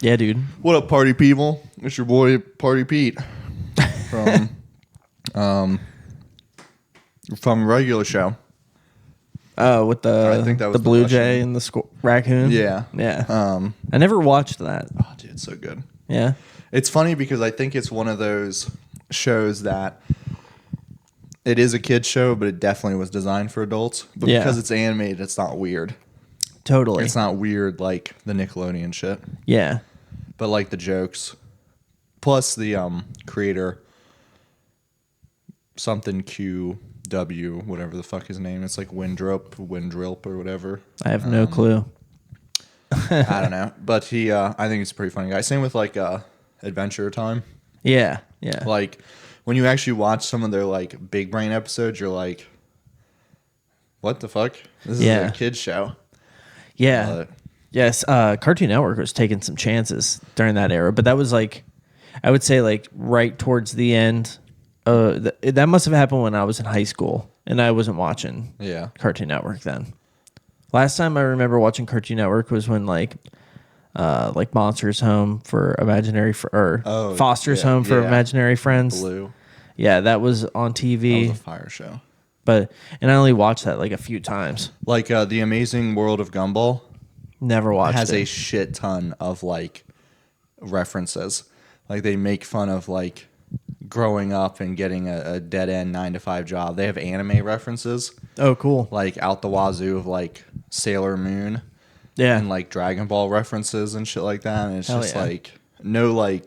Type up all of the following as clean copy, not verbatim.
Yeah, dude. What up, party people? It's your boy, Party Pete, from regular show. With I think that was the blue the jay and the raccoon. Yeah. Yeah. I never watched that. Oh, dude, it's so good. Yeah. It's funny because I think it's one of those shows that it is a kid's show, but it definitely was designed for adults. But because it's animated, it's not weird. Totally. It's not weird like the Nickelodeon shit. Yeah. But like the jokes. Plus the creator, something QW, whatever the fuck his name. It's like Windrip or whatever. I have no clue. I don't know. But he, I think he's a pretty funny guy. Same with like Adventure Time. Yeah. Yeah. Like when you actually watch some of their like big brain episodes, you're like, what the fuck? This is a kid's show. Yeah. Yes. Cartoon Network was taking some chances during that era, but that was like, I would say like right towards the end. That must have happened when I was in high school and I wasn't watching Cartoon Network then. Last time I remember watching Cartoon Network was when like Monsters Home for Imaginary Foster's Home for Imaginary Friends. Blue. Yeah, that was on TV. That was a fire show. And I only watched that like a few times. Like The Amazing World of Gumball. Never watched has it. A shit ton of like references. Like they make fun of like growing up and getting a dead end 9-to-5 job. They have anime references. Oh, cool. Like out the wazoo of like Sailor Moon. Yeah. And like Dragon Ball references and shit like that. And it's just like no like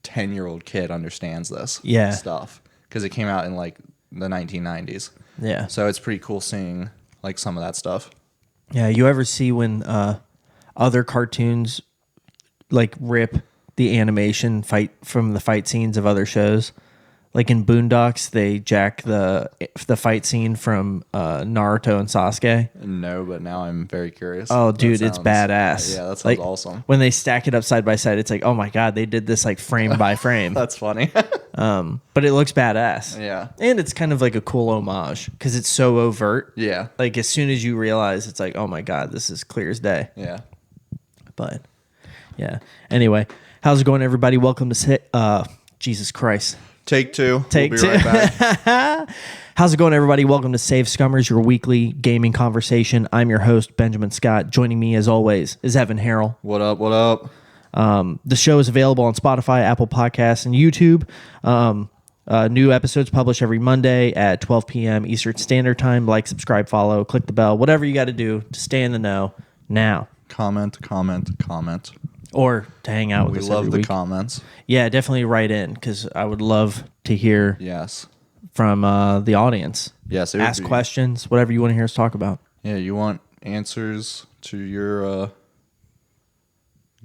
10-year-old kid understands this stuff. Because it came out in like the 1990s. Yeah. So it's pretty cool seeing like some of that stuff. Yeah. You ever see when other cartoons like rip the animation from the fight scenes of other shows? Like in Boondocks, they jack the fight scene from Naruto and Sasuke. No, but now I'm very curious. Oh, dude, it's badass. Yeah, that sounds like, awesome. When they stack it up side by side, it's like, oh my god, they did this like frame by frame. That's funny. But it looks badass. Yeah. And it's kind of like a cool homage because it's so overt. Yeah. Like as soon as you realize, it's like, oh my god, this is clear as day. Yeah. But yeah. Anyway, how's it going, everybody? Welcome to Jesus Christ. Take two. Take we'll be two. right back. How's it going, everybody? Welcome to Save Scummers, your weekly gaming conversation. I'm your host, Benjamin Scott. Joining me, as always, is Evan Harrell. What up? What up? The show is available on Spotify, Apple Podcasts, and YouTube. New episodes published every Monday at 12 p.m. Eastern Standard Time. Like, subscribe, follow, click the bell, whatever you got to do to stay in the know now. Comment. Or to hang out with us every week. We love the comments. Yeah, definitely write in because I would love to hear from the audience. Yes. Ask questions, whatever you want to hear us talk about. Yeah, you want answers to your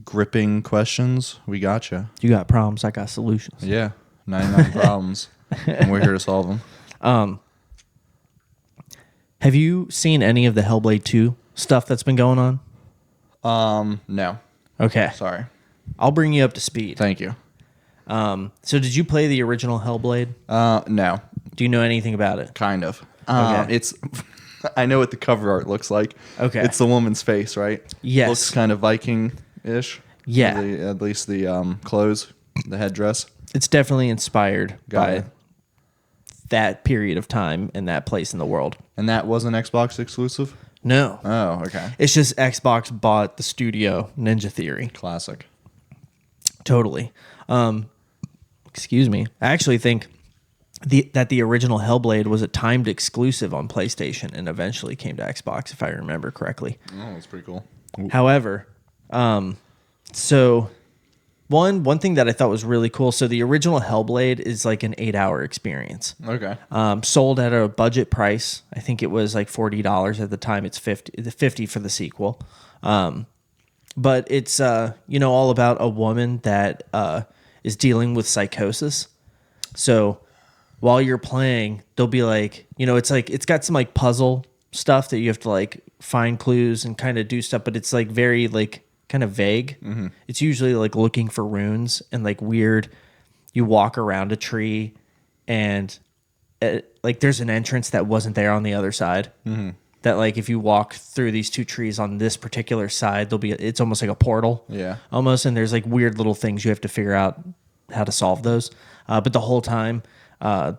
gripping questions? We got you. You got problems, I got solutions. Yeah, 99 problems, and we're here to solve them. Have you seen any of the Hellblade 2 stuff that's been going on? No. Okay. Sorry. I'll bring you up to speed. Thank you. So did you play the original Hellblade? No. Do you know anything about it? Kind of. Okay. It's. I know what the cover art looks like. Okay. It's the woman's face, right? Yes. Looks kind of Viking-ish. Yeah. At least the clothes, the headdress. It's definitely inspired by it. that period of time and that place in the world. And that was an Xbox exclusive? No. Oh, okay. It's just Xbox bought the studio, Ninja Theory. Classic. Totally. Excuse me. I actually think that the original Hellblade was a timed exclusive on PlayStation and eventually came to Xbox, if I remember correctly. Oh, that's pretty cool. However, so one thing that I thought was really cool. So the original Hellblade is like an 8-hour experience. Okay. Sold at a budget price. I think it was like $40 at the time. It's $50 for the sequel. But it's all about a woman that is dealing with psychosis. So while you're playing, they'll be like, it's got some like puzzle stuff that you have to like find clues and kind of do stuff, but it's like very like kind of vague. Mm-hmm. It's usually like looking for runes and like weird. You walk around a tree and like there's an entrance that wasn't there on the other side. Mm-hmm. that like if you walk through these two trees on this particular side, it's almost like a portal. Yeah. Almost, and there's like weird little things you have to figure out how to solve those. But the whole time,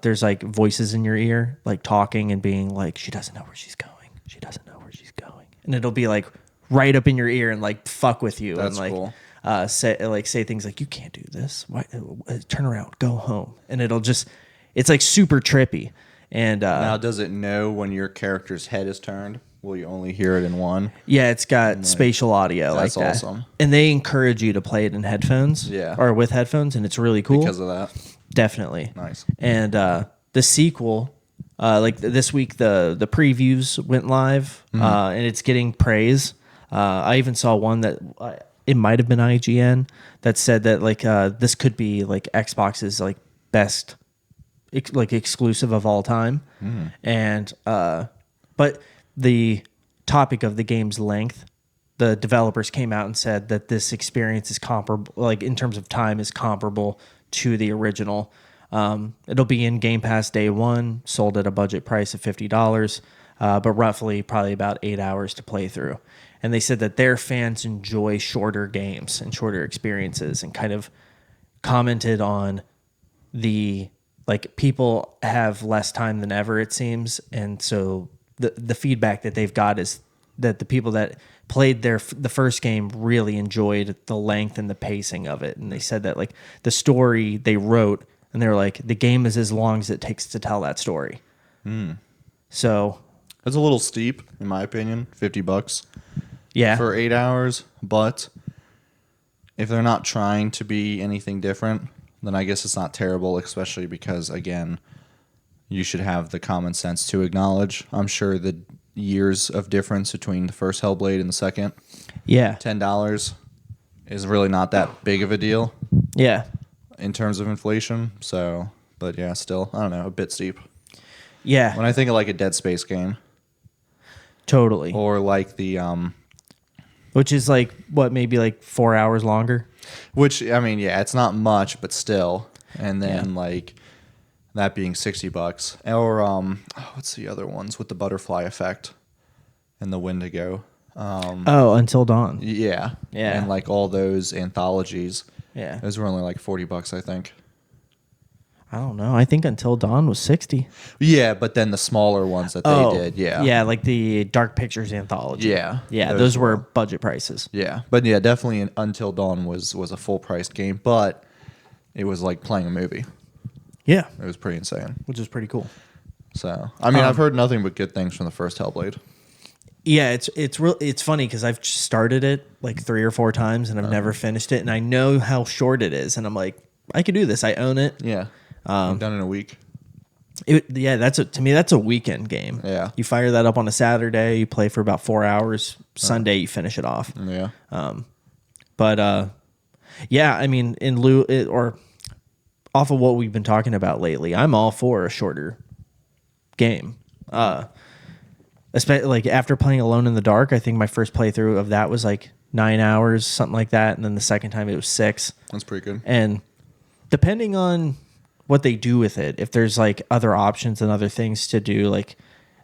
there's like voices in your ear, like talking and being like, she doesn't know where she's going. She doesn't know where she's going. And it'll be like right up in your ear and like fuck with you. That's and like cool. Say things like, you can't do this. Why, turn around, go home. And it's like super trippy. And now, does it know when your character's head is turned? Will you only hear it in one? Yeah, it's got spatial audio like that. That's awesome. And they encourage you to play it in headphones. Yeah. Or with headphones, and it's really cool. Because of that? Definitely. Nice. And the sequel, like this week, the previews went live, and it's getting praise. I even saw one that it might have been IGN that said that like this could be like Xbox's like best like exclusive of all time. And but the topic of the game's length, the developers came out and said that this experience is comparable, like in terms of time, is comparable to the original. It'll be in Game Pass day one, sold at a budget price of $50, but roughly probably about 8 hours to play through. And they said that their fans enjoy shorter games and shorter experiences, and kind of commented on the like people have less time than ever, it seems. And so the feedback that they've got is that the people that played the first game really enjoyed the length and the pacing of it. And they said that like the story they wrote, and they were like, the game is as long as it takes to tell that story. So it's a little steep, in my opinion. $50 yeah, for 8 hours. But if they're not trying to be anything different, then I guess it's not terrible, especially because, again, you should have the common sense to acknowledge, I'm sure, the years of difference between the first Hellblade and the second. yeah, $10 is really not that big of a deal yeah, in terms of inflation. So, but yeah, still, I don't know, a bit steep. yeah, When I think of like a Dead Space game, totally. or like the Which is like what, maybe like 4 hours longer. which, I mean, yeah, it's not much, but still. And then like that being $60, or what's the other ones with the butterfly effect and the Wendigo? Until Dawn. Yeah, Yeah. and like all those anthologies. Yeah, Those were only like $40, I think. I don't know. I think Until Dawn was 60. Yeah, but then the smaller ones that they did, yeah, yeah, like the Dark Pictures anthology. Yeah, yeah, those were budget prices. yeah. But yeah, definitely Until Dawn was a full priced game, but it was like playing a movie. Yeah, It was pretty insane. which is pretty cool. So I mean, I've heard nothing but good things from the first Hellblade. Yeah, it's funny because I've started it like 3 or 4 times and I've never finished it, and I know how short it is, and I'm like, I could do this. I own it. Yeah, done in a week. To me that's a weekend game. Yeah. You fire that up on a Saturday, you play for about 4 hours. Sunday you finish it off. Yeah, But yeah, I mean, or off of what we've been talking about lately, I'm all for a shorter game. Especially like after playing Alone in the Dark, I think my first playthrough of that was like 9 hours, something like that, and then the second time it was 6. that's pretty good. And depending on what they do with it, if there's like other options and other things to do, like,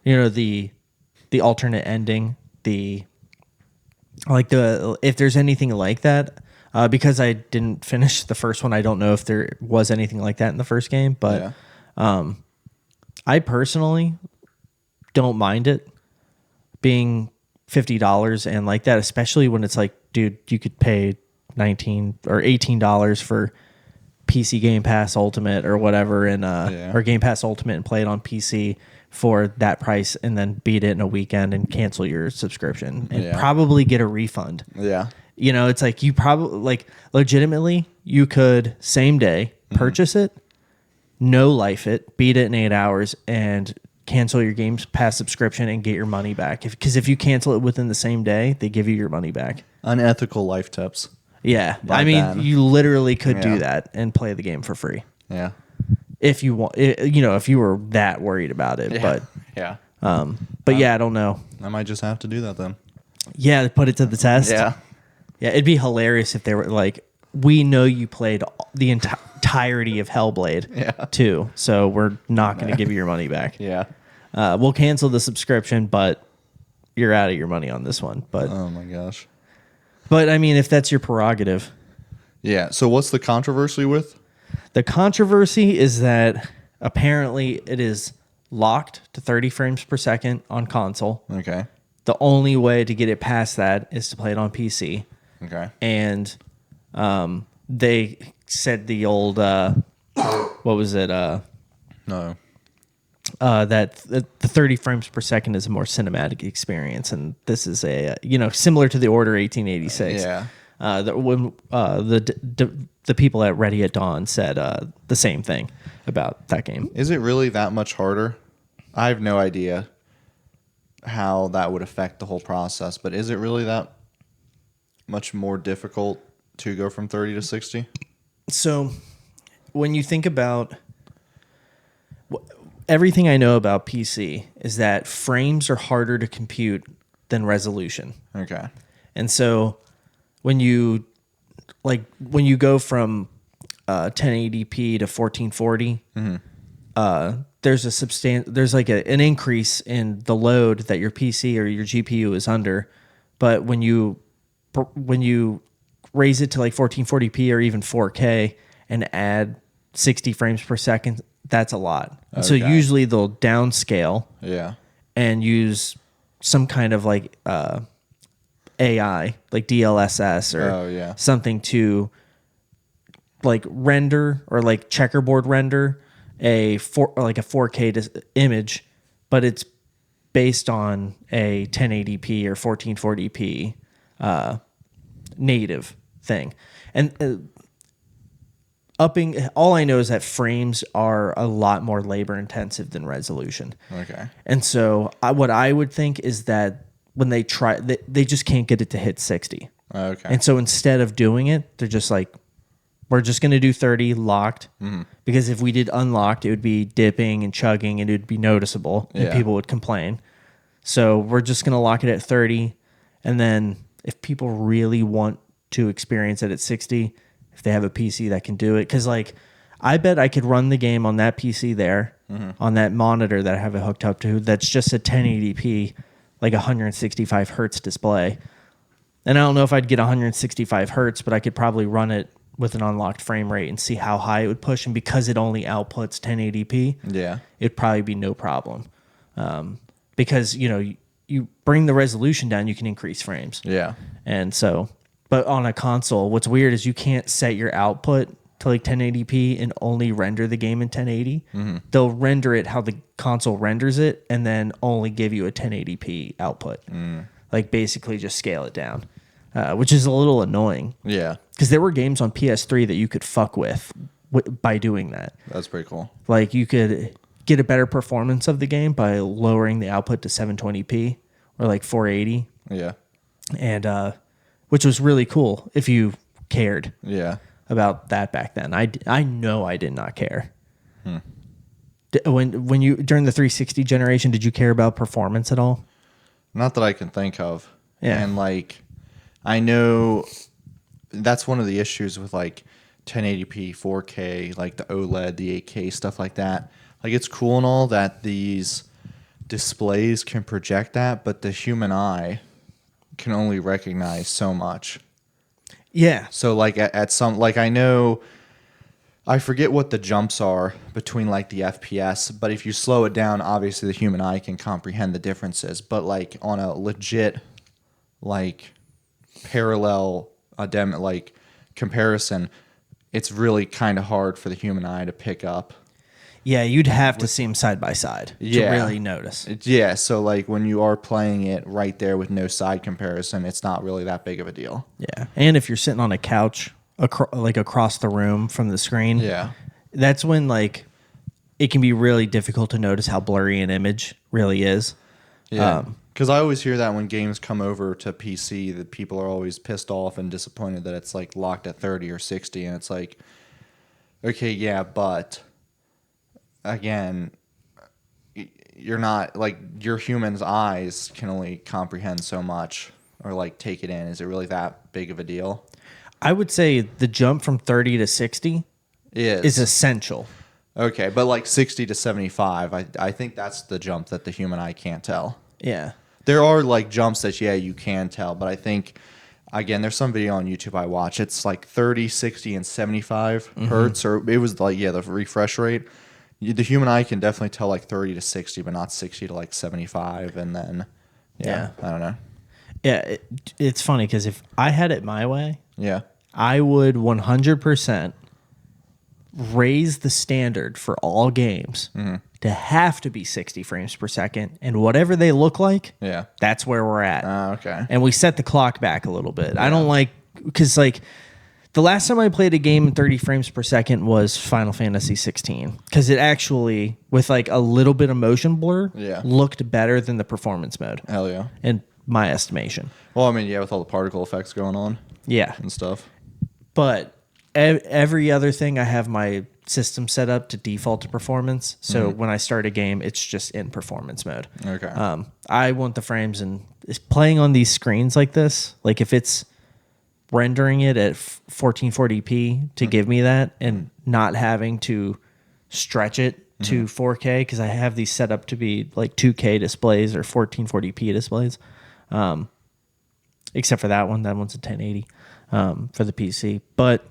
you know, the alternate ending, if there's anything like that, because I didn't finish the first one, I don't know if there was anything like that in the first game, but I personally don't mind it being $50 and like that, especially when it's like, dude, you could pay $19 or $18 for PC Game Pass Ultimate or whatever, and or Game Pass Ultimate, and play it on PC for that price, and then beat it in a weekend and cancel your subscription and probably get a refund. Yeah, You know, it's like you probably, like, legitimately, you could same day purchase it, no life it, beat it in 8 hours, and cancel your Game Pass subscription and get your money back. Because if you cancel it within the same day, they give you your money back. unethical life tips. Yeah, By I mean, then. you literally could do that and play the game for free Yeah, if you want. You know, if you were that worried about it, but yeah, yeah, I don't know. I might just have to do that then. Yeah, put it to the test. Yeah, Yeah, it'd be hilarious if they were like, we know you played the entirety of Hellblade too, so we're not going to give you your money back. yeah, We'll cancel the subscription, but you're out of your money on this one. But Oh my gosh. I mean, if that's your prerogative. Yeah. So what's the controversy with? The controversy is that apparently it is locked to 30 frames per second on console. Okay. The only way to get it past that is to play it on PC. Okay. And they said the old what was it? No. That the 30 frames per second is a more cinematic experience, and this is a similar to the Order 1886. Yeah. The people at Ready at Dawn said the same thing about that game. Is it really that much harder? I have no idea how that would affect the whole process, but is it really that much more difficult to go from 30 to 60? So when you think about everything I know about PC is that frames are harder to compute than resolution. Okay. And so when you go from 1080p to 1440, there's like an increase in the load that your PC or your GPU is under. But when you raise it to like 1440p or even 4K and add 60 frames per second, that's a lot. And so usually they'll downscale and use some kind of like AI, like DLSS or something to like render or like checkerboard render a 4K image, but it's based on a 1080p or 1440p native thing. And all I know is that frames are a lot more labor intensive than resolution. Okay. And so what I would think is that when they try, they just can't get it to hit 60. Okay. And so instead of doing it, they're just like, we're just going to do 30 locked, because if we did unlocked, it would be dipping and chugging and it would be noticeable and people would complain. So we're just going to lock it at 30. And then if people really want to experience it at 60, if they have a PC that can do it, because like I bet I could run the game on that PC there, on that monitor that I have it hooked up to, that's just a 1080p, like 165 hertz display. And I don't know if I'd get 165 hertz, but I could probably run it with an unlocked frame rate and see how high it would push. And because it only outputs 1080p, it'd probably be no problem. Because, you bring the resolution down, you can increase frames. Yeah. And so, but on a console, what's weird is you can't set your output to like 1080p and only render the game in 1080. They'll render it how the console renders it and then only give you a 1080p output. Like basically just scale it down, which is a little annoying. Yeah. Because there were games on PS3 that you could fuck with by doing that. That's pretty cool. Like you could get a better performance of the game by lowering the output to 720p or like 480. Yeah. And which was really cool if you cared about that back then. I know I did not care. When you during the 360 generation, did you care about performance at all? Not that I can think of. Yeah. And like I know that's one of the issues with like 1080p, 4K, like the OLED, the 8K, stuff like that. Like it's cool and all that these displays can project that, but the human eye can only recognize so much. Yeah. So like at some, like I know, I forget what the jumps are between like the FPS, but if you slow it down, obviously the human eye can comprehend the differences. But like on a legit, like parallel, like comparison, it's really kind of hard for the human eye to pick up. Yeah, you'd have to see them side by side to really notice. Yeah, so like when you are playing it right there with no side comparison, it's not really that big of a deal. Yeah, and if you're sitting on a couch like across the room from the screen, that's when like it can be really difficult to notice how blurry an image really is. Yeah, because I always hear that when games come over to PC, that people are always pissed off and disappointed that it's like locked at 30 or 60, and it's like, okay, yeah, but again, you're not like your human's eyes can only comprehend so much or like take it in. Is it really that big of a deal? I would say the jump from 30 to 60 is essential. Okay, but like 60 to 75, I think that's the jump that the human eye can't tell. Yeah. There are like jumps that you can tell, but I think again there's some video on YouTube I watch. It's like 30, 60, and 75 hertz, or it was like the refresh rate. The human eye can definitely tell like 30 to 60, but not 60 to like 75, and then I don't know. Yeah, it's funny because if I had it my way, Yeah. I would 100% raise the standard for all games to have to be 60 frames per second, and whatever they look like, that's where we're at. Okay. And we set the clock back a little bit. I don't like, because like the last time I played a game in 30 frames per second was Final Fantasy 16, because it actually, with like a little bit of motion blur, looked better than the performance mode. Hell yeah. In my estimation. Well, I mean, with all the particle effects going on. Yeah. And stuff. But every other thing, I have my system set up to default to performance. So when I start a game, it's just in performance mode. Okay. I want the frames, and playing on these screens like this, like if it's rendering it at 1440p to give me that, and not having to stretch it to 4K, because I have these set up to be like 2K displays or 1440p displays. Except for that one. That one's a 1080 for the PC. But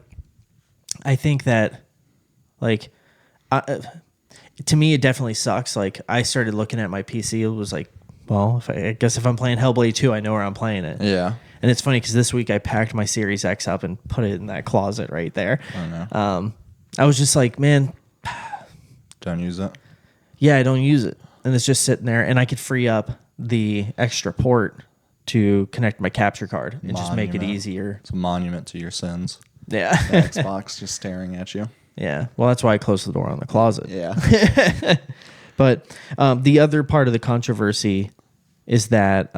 I think that, like, to me, it definitely sucks. Like, I started looking at my PC. It was like, well, I guess if I'm playing Hellblade 2, I know where I'm playing it. Yeah. And it's funny because this week I packed my Series X up and put it in that closet right there. Oh, no. I was just like, man. Don't use it? Yeah, I don't use it. And it's just sitting there. And I could free up the extra port to connect my capture card and just make it easier. It's a monument to your sins. Yeah. The Xbox just staring at you. Yeah. Well, that's why I closed the door on the closet. Yeah. But the other part of the controversy is that,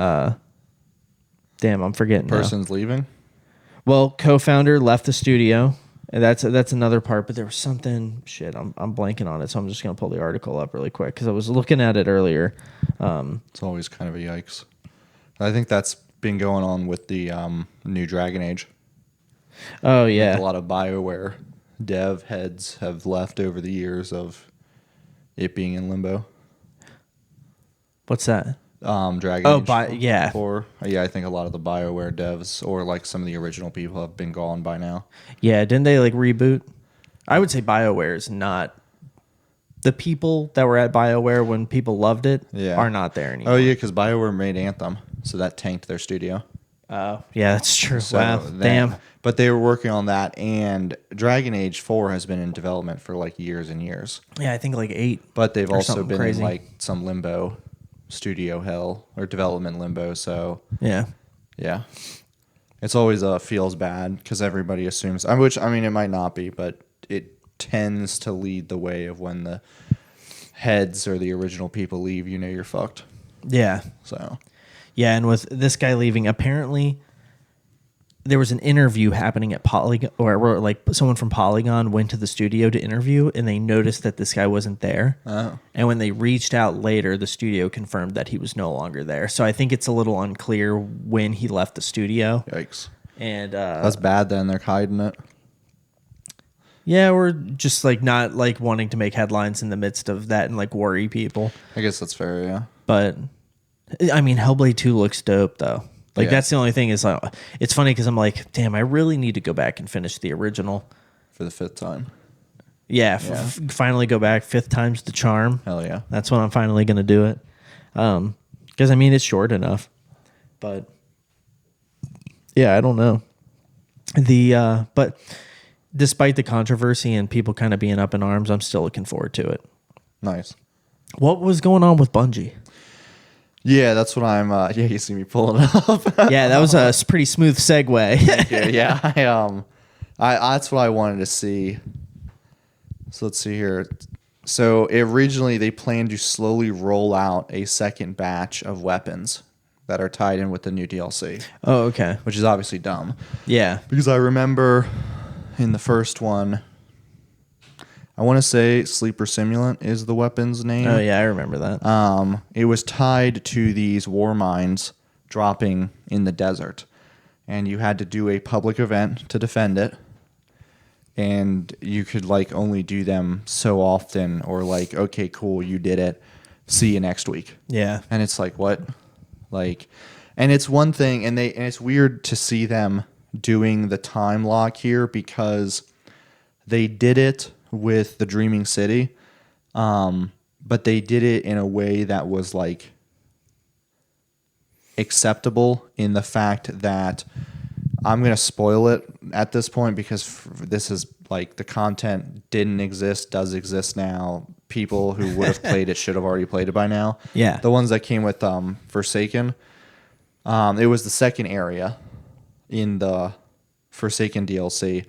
damn, I'm forgetting. Person's leaving? Well, co-founder left the studio. And that's another part. But there was something, shit, I'm blanking on it. So I'm just going to pull the article up really quick because I was looking at it earlier. It's always kind of a yikes. I think that's been going on with the new Dragon Age. Oh, yeah. Like a lot of BioWare dev heads have left over the years of it being in limbo. What's that? Dragon Age. Yeah. I think a lot of the BioWare devs or like some of the original people have been gone by now. Yeah, didn't they like reboot? I would say BioWare is not... The people that were at BioWare when people loved it are not there anymore. Oh, yeah, because BioWare made Anthem, so that tanked their studio. Oh, yeah, that's true. So wow, damn. But they were working on that, and Dragon Age 4 has been in development for like years and years. Yeah, I think like 8. But they've also been crazy. in like some limbo studio hell or development limbo, so yeah. It's always feels bad because everybody assumes, which I mean it might not be, but it tends to lead the way of when the heads or the original people leave, you're fucked. Yeah. So yeah, and with this guy leaving, apparently there was an interview happening at Polygon, or like someone from Polygon went to the studio to interview, and they noticed that this guy wasn't there. Oh. And when they reached out later, the studio confirmed that he was no longer there. So I think it's a little unclear when he left the studio. Yikes. And that's bad then, they're hiding it. Yeah, we're just like not like wanting to make headlines in the midst of that and like worry people. I guess that's fair, yeah. But I mean, Hellblade 2 looks dope though. Like that's the only thing is like, it's funny because I'm like, damn, I really need to go back and finish the original for the 5th time. Yeah, finally go back. 5th time's the charm. Hell yeah. That's when I'm finally going to do it. Because I mean, it's short enough. But yeah, I don't know. But despite the controversy and people kind of being up in arms, I'm still looking forward to it. Nice. What was going on with Bungie? Yeah, that's what I'm. You see me pulling it up. Yeah, that was a pretty smooth segue. Thank you. Yeah, that's what I wanted to see. So let's see here. So originally they planned to slowly roll out a second batch of weapons that are tied in with the new DLC. Oh, okay. Which is obviously dumb. Yeah. Because I remember in the first one, I want to say Sleeper Simulant is the weapon's name. Oh, yeah, I remember that. It was tied to these war mines dropping in the desert. And you had to do a public event to defend it. And you could, like, only do them so often. Or, like, okay, cool, you did it. See you next week. Yeah. And it's like, what? Like, and it's one thing, and it's weird to see them doing the time lock here because they did it with the Dreaming City, but they did it in a way that was like acceptable in the fact that I'm going to spoil it at this point because this is like the content didn't exist, does exist now. People who would have played it should have already played it by now. Yeah. The ones that came with Forsaken, it was the second area in the Forsaken DLC.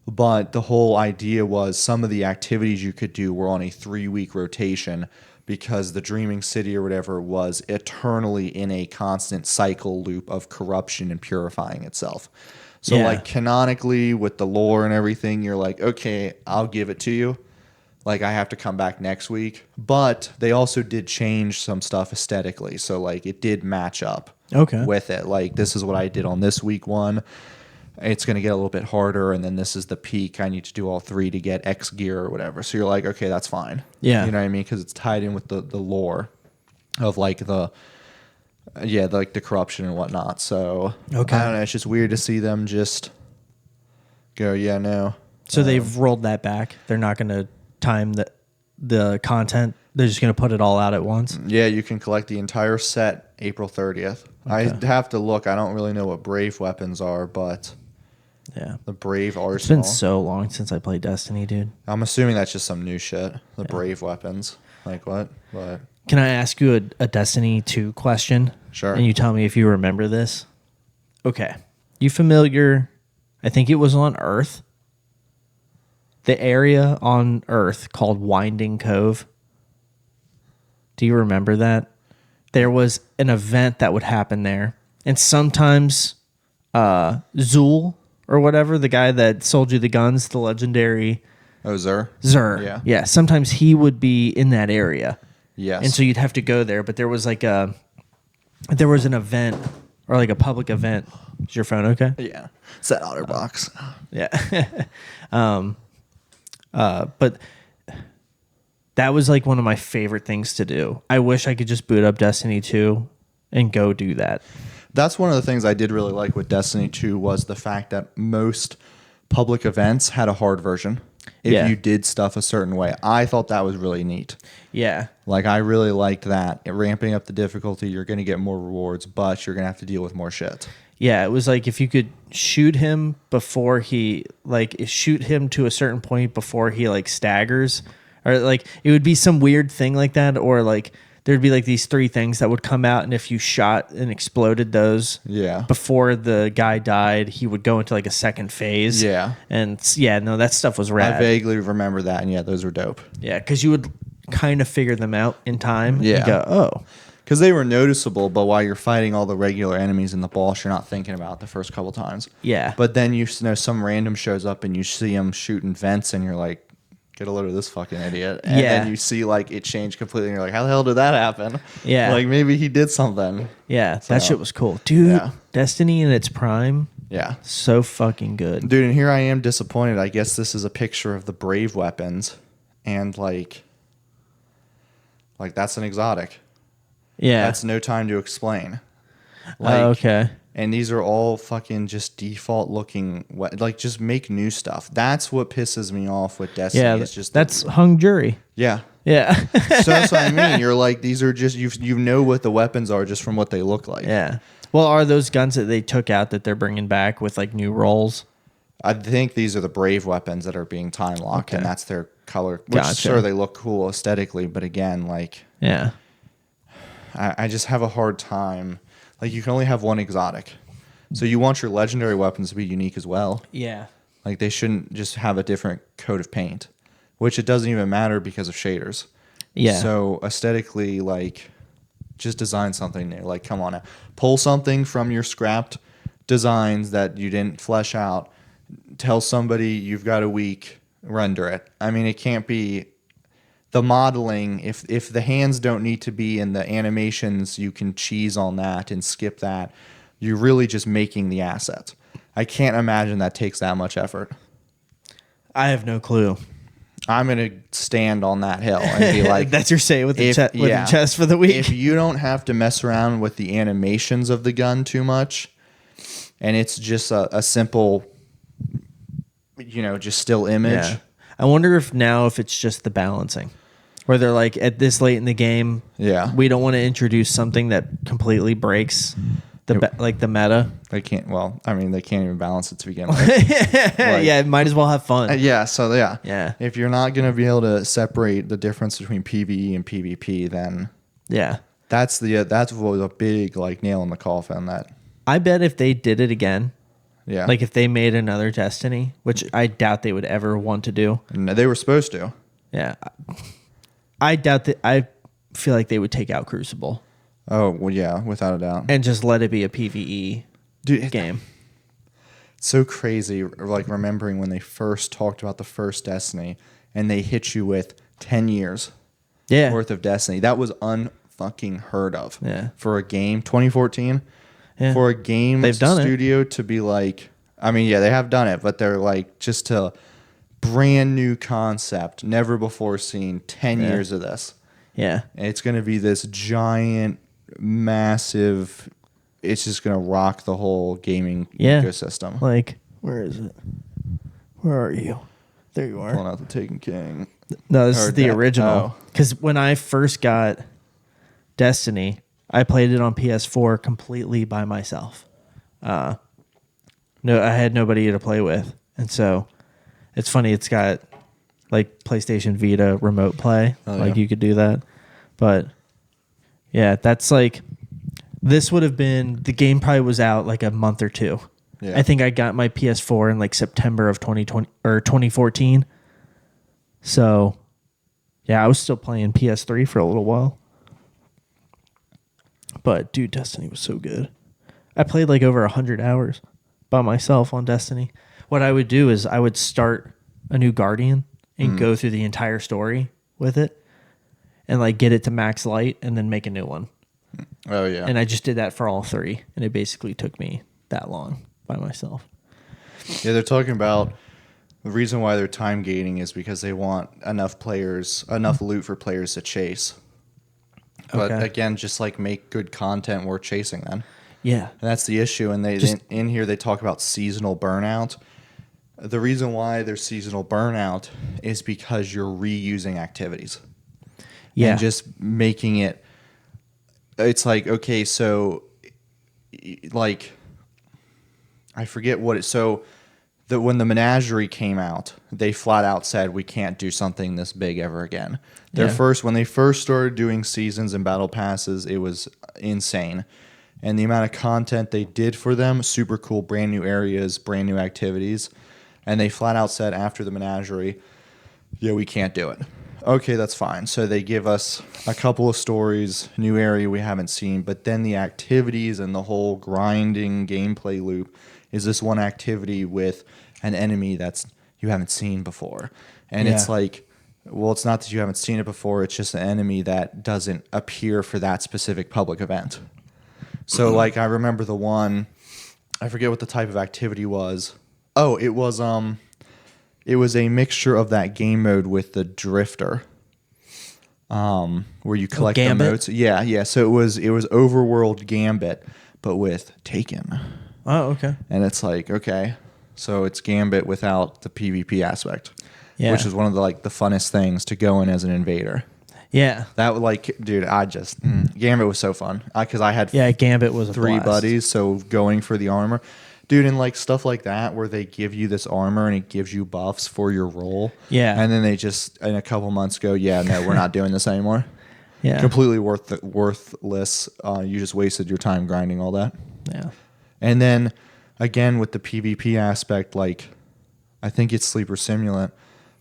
But the whole idea was some of the activities you could do were on a 3-week rotation because the Dreaming City or whatever was eternally in a constant cycle loop of corruption and purifying itself. So like canonically with the lore and everything, you're like, okay, I'll give it to you. Like I have to come back next week. But they also did change some stuff aesthetically. So like it did match up with it. Like this is what I did on this week one. It's going to get a little bit harder, and then this is the peak. I need to do all 3 to get X gear or whatever. So you're like, okay, that's fine. Yeah. You know what I mean? Because it's tied in with the lore of like the corruption and whatnot. So I don't know. It's just weird to see them just go, yeah, no. So they've rolled that back. They're not going to time the content. They're just going to put it all out at once. Yeah, you can collect the entire set April 30th. Okay. I have to look. I don't really know what Brave weapons are, but... Yeah. The Brave Arsenal. It's been so long since I played Destiny, dude. I'm assuming that's just some new shit. The Brave weapons. Like what? What? Can I ask you a Destiny 2 question? Sure. And you tell me if you remember this? Okay. You familiar, I think it was on Earth, the area on Earth called Winding Cove? Do you remember that? There was an event that would happen there. And sometimes Zool... or whatever, the guy that sold you the guns, the legendary... Oh, Zur? Zur. Yeah. Yeah, sometimes he would be in that area. Yes. And so you'd have to go there, but there was like there was an event, or like a public event. Is your phone okay? Yeah. It's that OtterBox. Yeah. But that was like one of my favorite things to do. I wish I could just boot up Destiny 2 and go do that. That's one of the things I did really like with Destiny 2 was the fact that most public events had a hard version if you did stuff a certain way. I thought that was really neat. Yeah. Like, I really liked that. Ramping up the difficulty, you're going to get more rewards, but you're going to have to deal with more shit. Yeah, it was like if you could shoot him before he, like, shoot him to a certain point before he, like, staggers. Or, like, it would be some weird thing like that, or, like... there'd be like these 3 things that would come out, and if you shot and exploded those before the guy died, he would go into like a second phase. Yeah. And no, that stuff was rad. I vaguely remember that, and yeah, those were dope. Yeah, because you would kind of figure them out in time. Yeah. And go, oh. Because they were noticeable, but while you're fighting all the regular enemies in the boss, you're not thinking about it the first couple times. Yeah. But then you know some random shows up, and you see him shooting vents, and you're like, get a load of this fucking idiot. And then you see like it changed completely and you're like, how the hell did that happen? Yeah. Like maybe he did something. Yeah, that shit was cool. Dude, Destiny in its prime. Yeah. So fucking good. Dude, and here I am disappointed. I guess this is a picture of the Brave weapons. And like that's an exotic. Yeah. That's no time to explain. Okay. And these are all fucking just default looking. Like, just make new stuff. That's what pisses me off with Destiny. Yeah, it's just that's hung jury. Yeah. Yeah. So that's what I mean. You're like, these are just, you know what the weapons are just from what they look like. Yeah. Well, are those guns that they took out that they're bringing back with like new rolls? I think these are the Brave weapons that are being time locked, and that's their color. Which, Gotcha. sure, they look cool aesthetically, but again, like, yeah, I just have a hard time. Like, you can only have one exotic. So you want your legendary weapons to be unique as well. Yeah. Like, they shouldn't just have a different coat of paint, which it doesn't even matter because of shaders. Yeah. So aesthetically, like, just design something new. Like, come on now. Pull something from your scrapped designs that you didn't flesh out. Tell somebody you've got a week, render it. I mean, it can't be... The modeling, if the hands don't need to be in the animations, you can cheese on that and skip that. You're really just making the asset. I can't imagine that takes that much effort. I have no clue. I'm gonna stand on that hill and be like, That's your say with the if- with yeah. the chest for the week. if you don't have to mess around with the animations of the gun too much, and it's just a simple, just still image. Yeah. I wonder if it's just the balancing, where they're like, at this late in the game, Yeah. we don't want to introduce something that completely breaks the meta. They can't. Well, I mean, they can't even balance it to begin with. Yeah, might as well have fun. Yeah. So yeah. Yeah. If you're not gonna be able to separate the difference between PvE and PvP, then Yeah. that's what was a big nail in the coffin. That I bet if they did it again, yeah. like if they made another Destiny, which I doubt they would ever want to do. No, they were supposed to. Yeah. I doubt that. I feel like they would take out Crucible Oh well, yeah, without a doubt. and just let it be a PvE game. It's so crazy, remembering when they first talked about the first Destiny, and they hit you with 10 years Yeah. worth of Destiny. That was unfucking heard of. Yeah. For a game, 2014. Yeah. For a game They've done it. studio to be I mean, yeah, they have done it, but they're just a brand new concept, never before seen, 10 years of this. Yeah. And it's going to be this giant, massive, it's just going to rock the whole gaming ecosystem. Like, where is it? Where are you? There you are. Pulling out the Taken King. No, this Or is the that- original. oh. Because when I first got Destiny, I played it on PS4 completely by myself. No, I had nobody to play with, and so it's funny. It's got PlayStation Vita remote play, you could do that. But yeah, that's this would have been the game. Probably was out a month or two. Yeah. I think I got my PS4 in September of 2020 or 2014. So, yeah, I was still playing PS3 for a little while. But dude, Destiny was so good. I played over 100 hours by myself on Destiny. What I would do is I would start a new Guardian and go through the entire story with it and get it to max light and then make a new one. Oh, yeah. And I just did that for all three, and it basically took me that long by myself. Yeah, they're talking about the reason why they're time gating is because they want enough loot for players to chase. But Okay. again, just make good content worth chasing then. Yeah. And that's the issue. And in here they talk about seasonal burnout. The reason why there's seasonal burnout is because you're reusing activities. Yeah. And just making it. It's okay, so I forget what it. So when the Menagerie came out, they flat out said we can't do something this big ever again. When they first started doing seasons and battle passes, it was insane. And the amount of content they did for them, super cool, brand new areas, brand new activities. And they flat out said after the Menagerie, yeah, we can't do it. Okay, that's fine. So they give us a couple of stories, new area we haven't seen, but then the activities and the whole grinding gameplay loop is this one activity with an enemy that's you haven't seen before. And it's well, it's not that you haven't seen it before, it's just an enemy that doesn't appear for that specific public event. So I remember the one, I forget what the type of activity was. Oh, it was a mixture of that game mode with the Drifter, where you collect the Gambit? motes. Yeah. So it was Overworld Gambit, but with Taken. Oh, okay. And it's okay, so it's Gambit without the PvP aspect, which is one of the the funnest things to go in as an invader. Yeah. That dude, Gambit was so fun because I had Gambit was a three blast. buddies, so going for the armor. Dude, and stuff like that where they give you this armor and it gives you buffs for your role. Yeah. And then they just, in a couple months, go, yeah, no, we're not doing this anymore. Yeah. Completely worthless. You just wasted your time grinding all that. Yeah. And then, again, with the PvP aspect, I think it's Sleeper Simulant,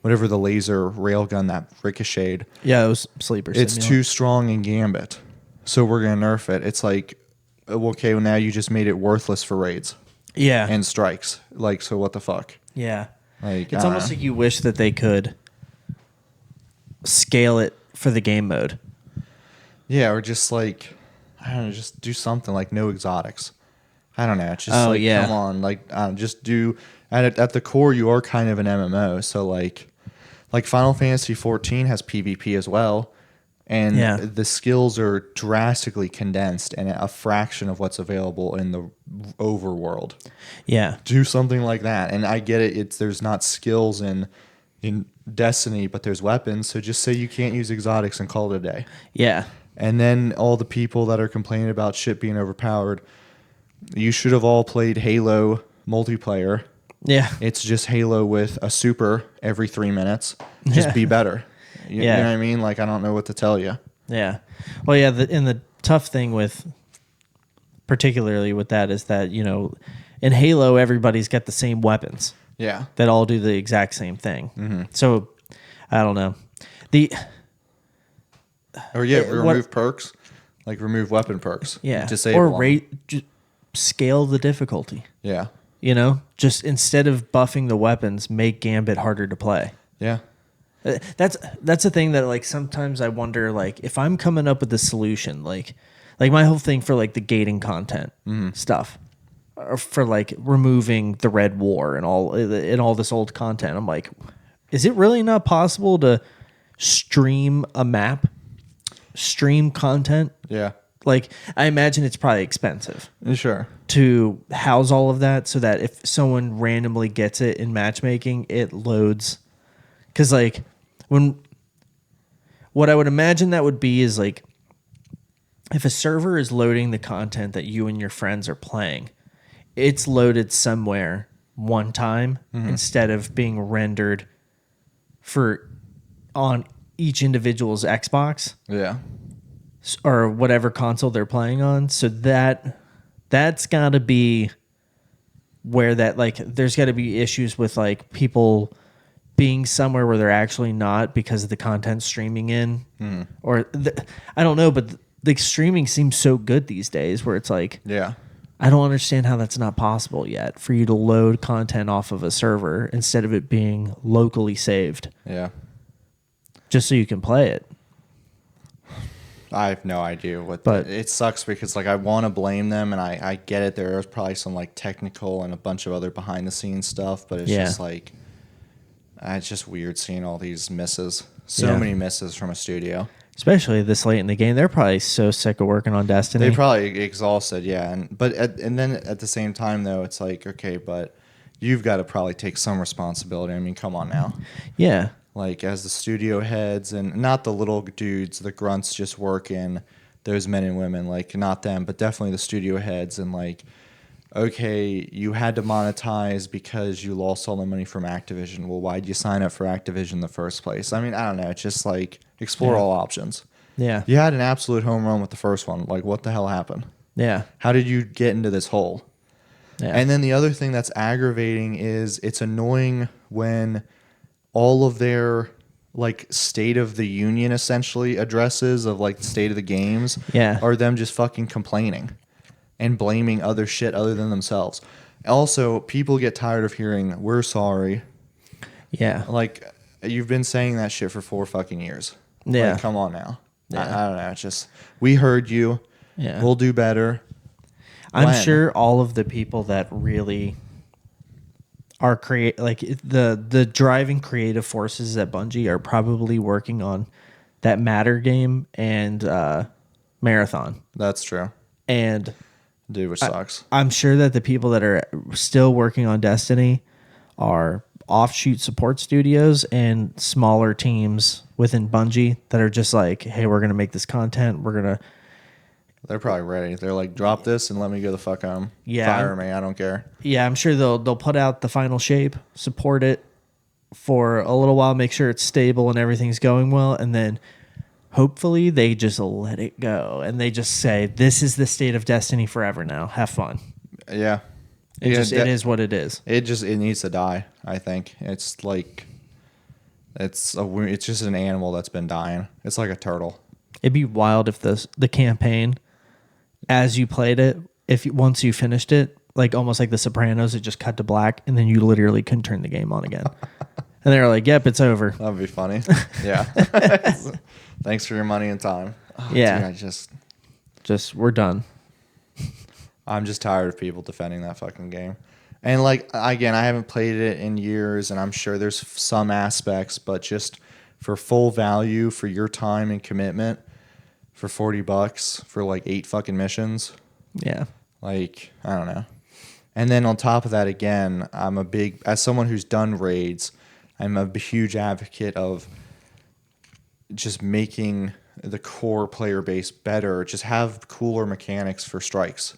whatever the laser railgun that ricocheted. Yeah, it was Sleeper It's Simulant. too strong in Gambit. So we're going to nerf it. It's okay, well, now you just made it worthless for raids. Yeah. And strikes. So what the fuck? Yeah. It's It's almost like you wish that they could scale it for the game mode. Yeah, or just I don't know, just do something no exotics. I don't know. It's just come on, just do at the core you are kind of an MMO, so Like Final Fantasy 14 has PvP as well, and Yeah. the skills are drastically condensed and a fraction of what's available in the overworld. Yeah. Do something like that. And I get it. There's not skills in Destiny, but there's weapons. So just say you can't use exotics and call it a day. Yeah. And then all the people that are complaining about shit being overpowered, you should have all played Halo multiplayer. Yeah. It's just Halo with a super every 3 minutes. Just be better. You know what I mean? Like, I don't know what to tell you. Yeah. Well, yeah. And the tough thing with, particularly with that, is that, you know, in Halo, everybody's got the same weapons. Yeah. That all do the exact same thing. Mm-hmm. So, I don't know. Remove perks. Like, remove weapon perks. Yeah. Disable them. Scale the difficulty. Yeah. You know, just instead of buffing the weapons, make Gambit harder to play. Yeah. That's the thing that, like, sometimes I wonder, like, if I'm coming up with a solution, like my whole thing for, like, the gating content stuff, or for, like, removing the Red War and all this old content, I'm like, is it really not possible to stream a map, stream content? Yeah. Like, I imagine it's probably expensive. Sure. To house all of that so that if someone randomly gets it in matchmaking, it loads. Because, like, what I would imagine that would be is, like, if a server is loading the content that you and your friends are playing, it's loaded somewhere one time instead of being rendered on each individual's Xbox. Yeah. Or whatever console they're playing on. So that's got to be where that, like, there's got to be issues with, like, people being somewhere where they're actually not because of the content streaming in. Or I don't know, but the streaming seems so good these days where it's like, yeah, I don't understand how that's not possible yet for you to load content off of a server instead of it being locally saved. Yeah. Just so you can play it. I have no idea But it sucks because, like, I want to blame them, and I get it. There's probably some, like, technical and a bunch of other behind the scenes stuff, but it's just like, it's just weird seeing all these misses. So many misses from a studio. Especially this late in the game. They're probably so sick of working on Destiny. They probably exhausted, yeah. And then at the same time, though, it's like, okay, but you've got to probably take some responsibility. I mean, come on now. Yeah. Like, as the studio heads, and not the little dudes, the grunts just working, those men and women, like, not them, but definitely the studio heads, and, like, okay, you had to monetize because you lost all the money from Activision. Well, why'd you sign up for Activision in the first place? I mean, I don't know. It's just, like, explore all options. Yeah. You had an absolute home run with the first one. Like, what the hell happened? Yeah. How did you get into this hole? Yeah. And then the other thing that's aggravating is it's annoying when all of their, like, State of the Union, essentially, addresses of, like, the state of the games are them just fucking complaining and blaming other shit other than themselves. Also, people get tired of hearing, we're sorry. Yeah. Like, you've been saying that shit for 4 fucking years. Yeah. Like, come on now. Yeah. I don't know. It's just, we heard you. Yeah. We'll do better. I'm sure all of the people that really are the driving creative forces at Bungie are probably working on that Matter game and Marathon. That's true. And dude, which sucks. I'm sure that the people that are still working on Destiny are offshoot support studios and smaller teams within Bungie that are just like, hey, we're going to make this content. They're probably ready. They're like, drop this and let me go the fuck home. Yeah. Fire me. I don't care. Yeah, I'm sure they'll put out the final shape, support it for a little while, make sure it's stable and everything's going well, and then hopefully they just let it go and they just say, this is the state of Destiny forever now. Have fun. Yeah. It is what it is. It needs to die, I think. It's like, it's just an animal that's been dying. It's like a turtle. It'd be wild if the campaign, as you played it, once you finished it, like almost like The Sopranos, it just cut to black, and then you literally couldn't turn the game on again. And they were like, "Yep, it's over." That'd be funny. Yeah. Thanks for your money and time. Oh, yeah. Dude, just we're done. I'm just tired of people defending that fucking game. And like again, I haven't played it in years, and I'm sure there's some aspects, but just for full value for your time and commitment, for $40 for like 8 fucking missions, Yeah. like I don't know. And then on top of that, again, as someone who's done raids, I'm a huge advocate of just making the core player base better. Just have cooler mechanics for strikes.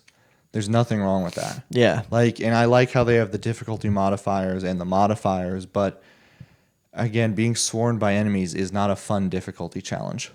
There's nothing wrong with that. Yeah. Like, and I like how they have the difficulty modifiers and the modifiers, but again, being swarmed by enemies is not a fun difficulty challenge.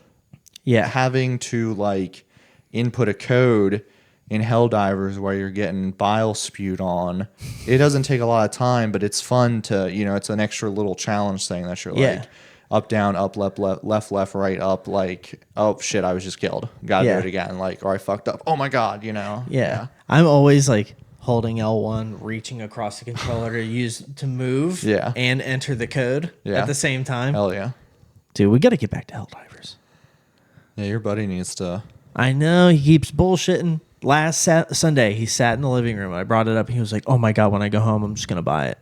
Yeah. Having to like input a code in Helldivers where you're getting bile spewed on, it doesn't take a lot of time, but it's fun to, it's an extra little challenge thing that you're like up, down, up, left, right, up, like, oh shit, I was just killed. Gotta do it again. Like, or I fucked up. Oh my God, Yeah. I'm always like holding L1, reaching across the controller to move and enter the code at the same time. Hell yeah. Dude, we got to get back to Helldivers. Yeah, your buddy needs to. I know, he keeps bullshitting. Last Sunday, he sat in the living room. I brought it up. And he was like, oh my God, when I go home, I'm just going to buy it.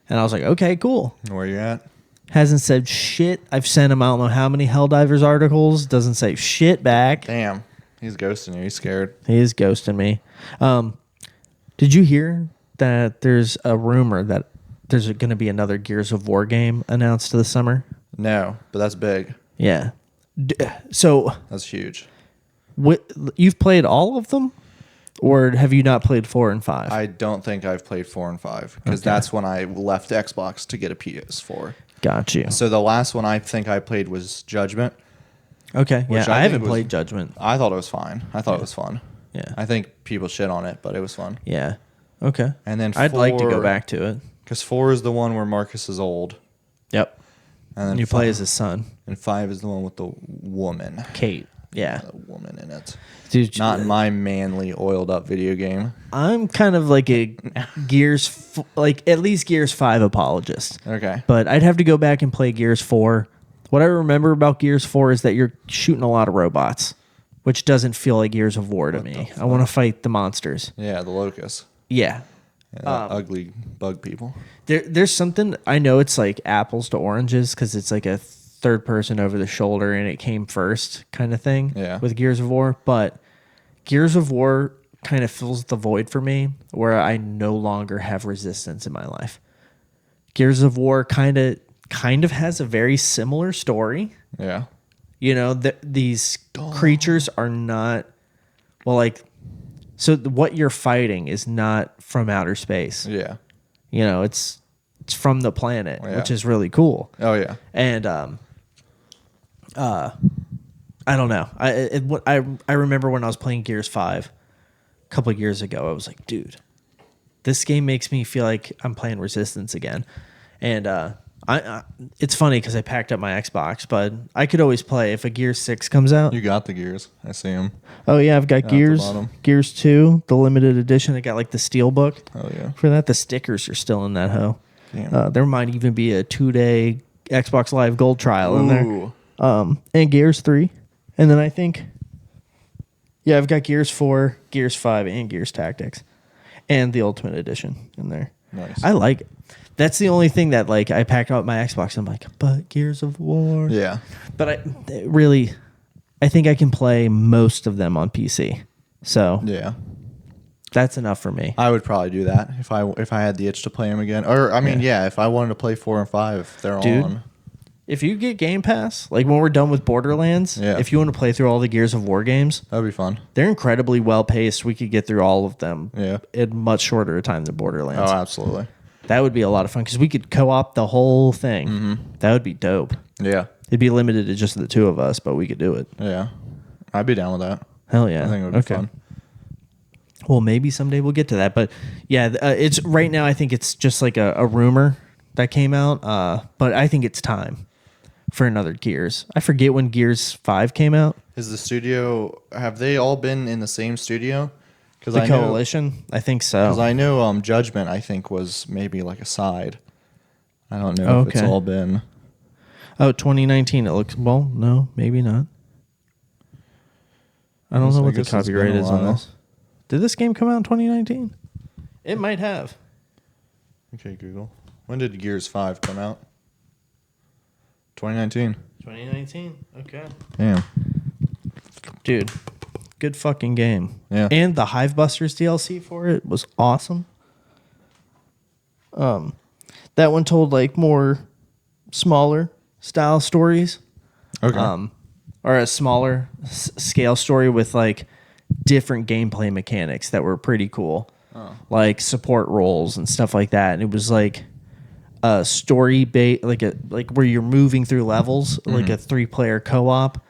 And I was like, okay, cool. Where you at? Hasn't said shit. I've sent him I don't know how many Helldivers articles. Doesn't say shit back. Damn. He's ghosting you. He's scared. He is ghosting me. Did you hear that there's a rumor that there's going to be another Gears of War game announced this summer? No, but that's big. Yeah. So that's huge. You've played all of them? Or have you not played 4 and 5? I don't think I've played 4 and 5 because that's when I left Xbox to get a PS4. Got you. So the last one I think I played was Judgment. Okay. Yeah, I haven't played Judgment. I thought it was fine. I thought it was fun. Yeah. I think people shit on it, but it was fun. Yeah. Okay. And then I'd like to go back to it. Because 4 is the one where Marcus is old. Yep. And then you play as his son. And 5 is the one with the woman. Kate. Yeah. A woman in it. Dude, not in my manly, oiled up video game. I'm kind of like a Gears, at least Gears 5 apologist. Okay. But I'd have to go back and play Gears 4. What I remember about Gears 4 is that you're shooting a lot of robots, which doesn't feel like Gears of War to me. I want to fight the monsters. Yeah, the locusts. Yeah. Ugly bug people. There's something, I know it's like apples to oranges because it's like a third person over the shoulder and it came first kind of thing with Gears of War, but Gears of War kind of fills the void for me where I no longer have resistance in my life. Gears of War kind of has a very similar story. Yeah. These creatures are not, so what you're fighting is not from outer space. Yeah. It's from the planet, which is really cool. Oh yeah. And I don't know. I remember when I was playing Gears 5 a couple of years ago, I was like, dude, this game makes me feel like I'm playing Resistance again. And it's funny because I packed up my Xbox, but I could always play if a Gears 6 comes out. You got the Gears. I see them. Oh, yeah. I've got Gears 2, the limited edition. I got like the steel book. Oh, yeah. For that, the stickers are still in that hoe. There might even be a 2-day Xbox Live Gold trial in there. And Gears 3. And then I think, I've got Gears 4, Gears 5, and Gears Tactics. And the Ultimate Edition in there. Nice. I like it. That's the only thing that, I packed out my Xbox and I'm like, but Gears of War. Yeah. But I think I can play most of them on PC. So. Yeah. That's enough for me. I would probably do that if I had the itch to play them again. Or, if I wanted to play 4 and 5, they're on. If you get Game Pass, when we're done with Borderlands, if you want to play through all the Gears of War games, that'd be fun. They're incredibly well paced. We could get through all of them in much shorter time than Borderlands. Oh, absolutely. That would be a lot of fun because we could co-op the whole thing. Mm-hmm. That would be dope. Yeah. It'd be limited to just the two of us, but we could do it. Yeah. I'd be down with that. Hell yeah. I think it would be fun. Well, maybe someday we'll get to that. But it's right now, I think it's just like a rumor that came out. But I think it's time for another Gears. I forget when Gears 5 came out. Is the studio, have they all been in the same studio? The Coalition? I think so. Because I know Judgment, I think, was maybe like a side. I don't know if it's all been. Oh, 2019. It looks, no, maybe not. I don't know what the copyright is on this. Did this game come out in 2019? It might have. Okay, Google. When did Gears 5 come out? 2019. 2019. Okay. Damn. Dude, good fucking game. Yeah. And the Hivebusters DLC for it was awesome. That one told like more smaller style stories. Okay. Or a smaller scale story with like different gameplay mechanics that were pretty cool. Like support roles and stuff like that. And it was like a story like where you're moving through levels, like a 3-player co-op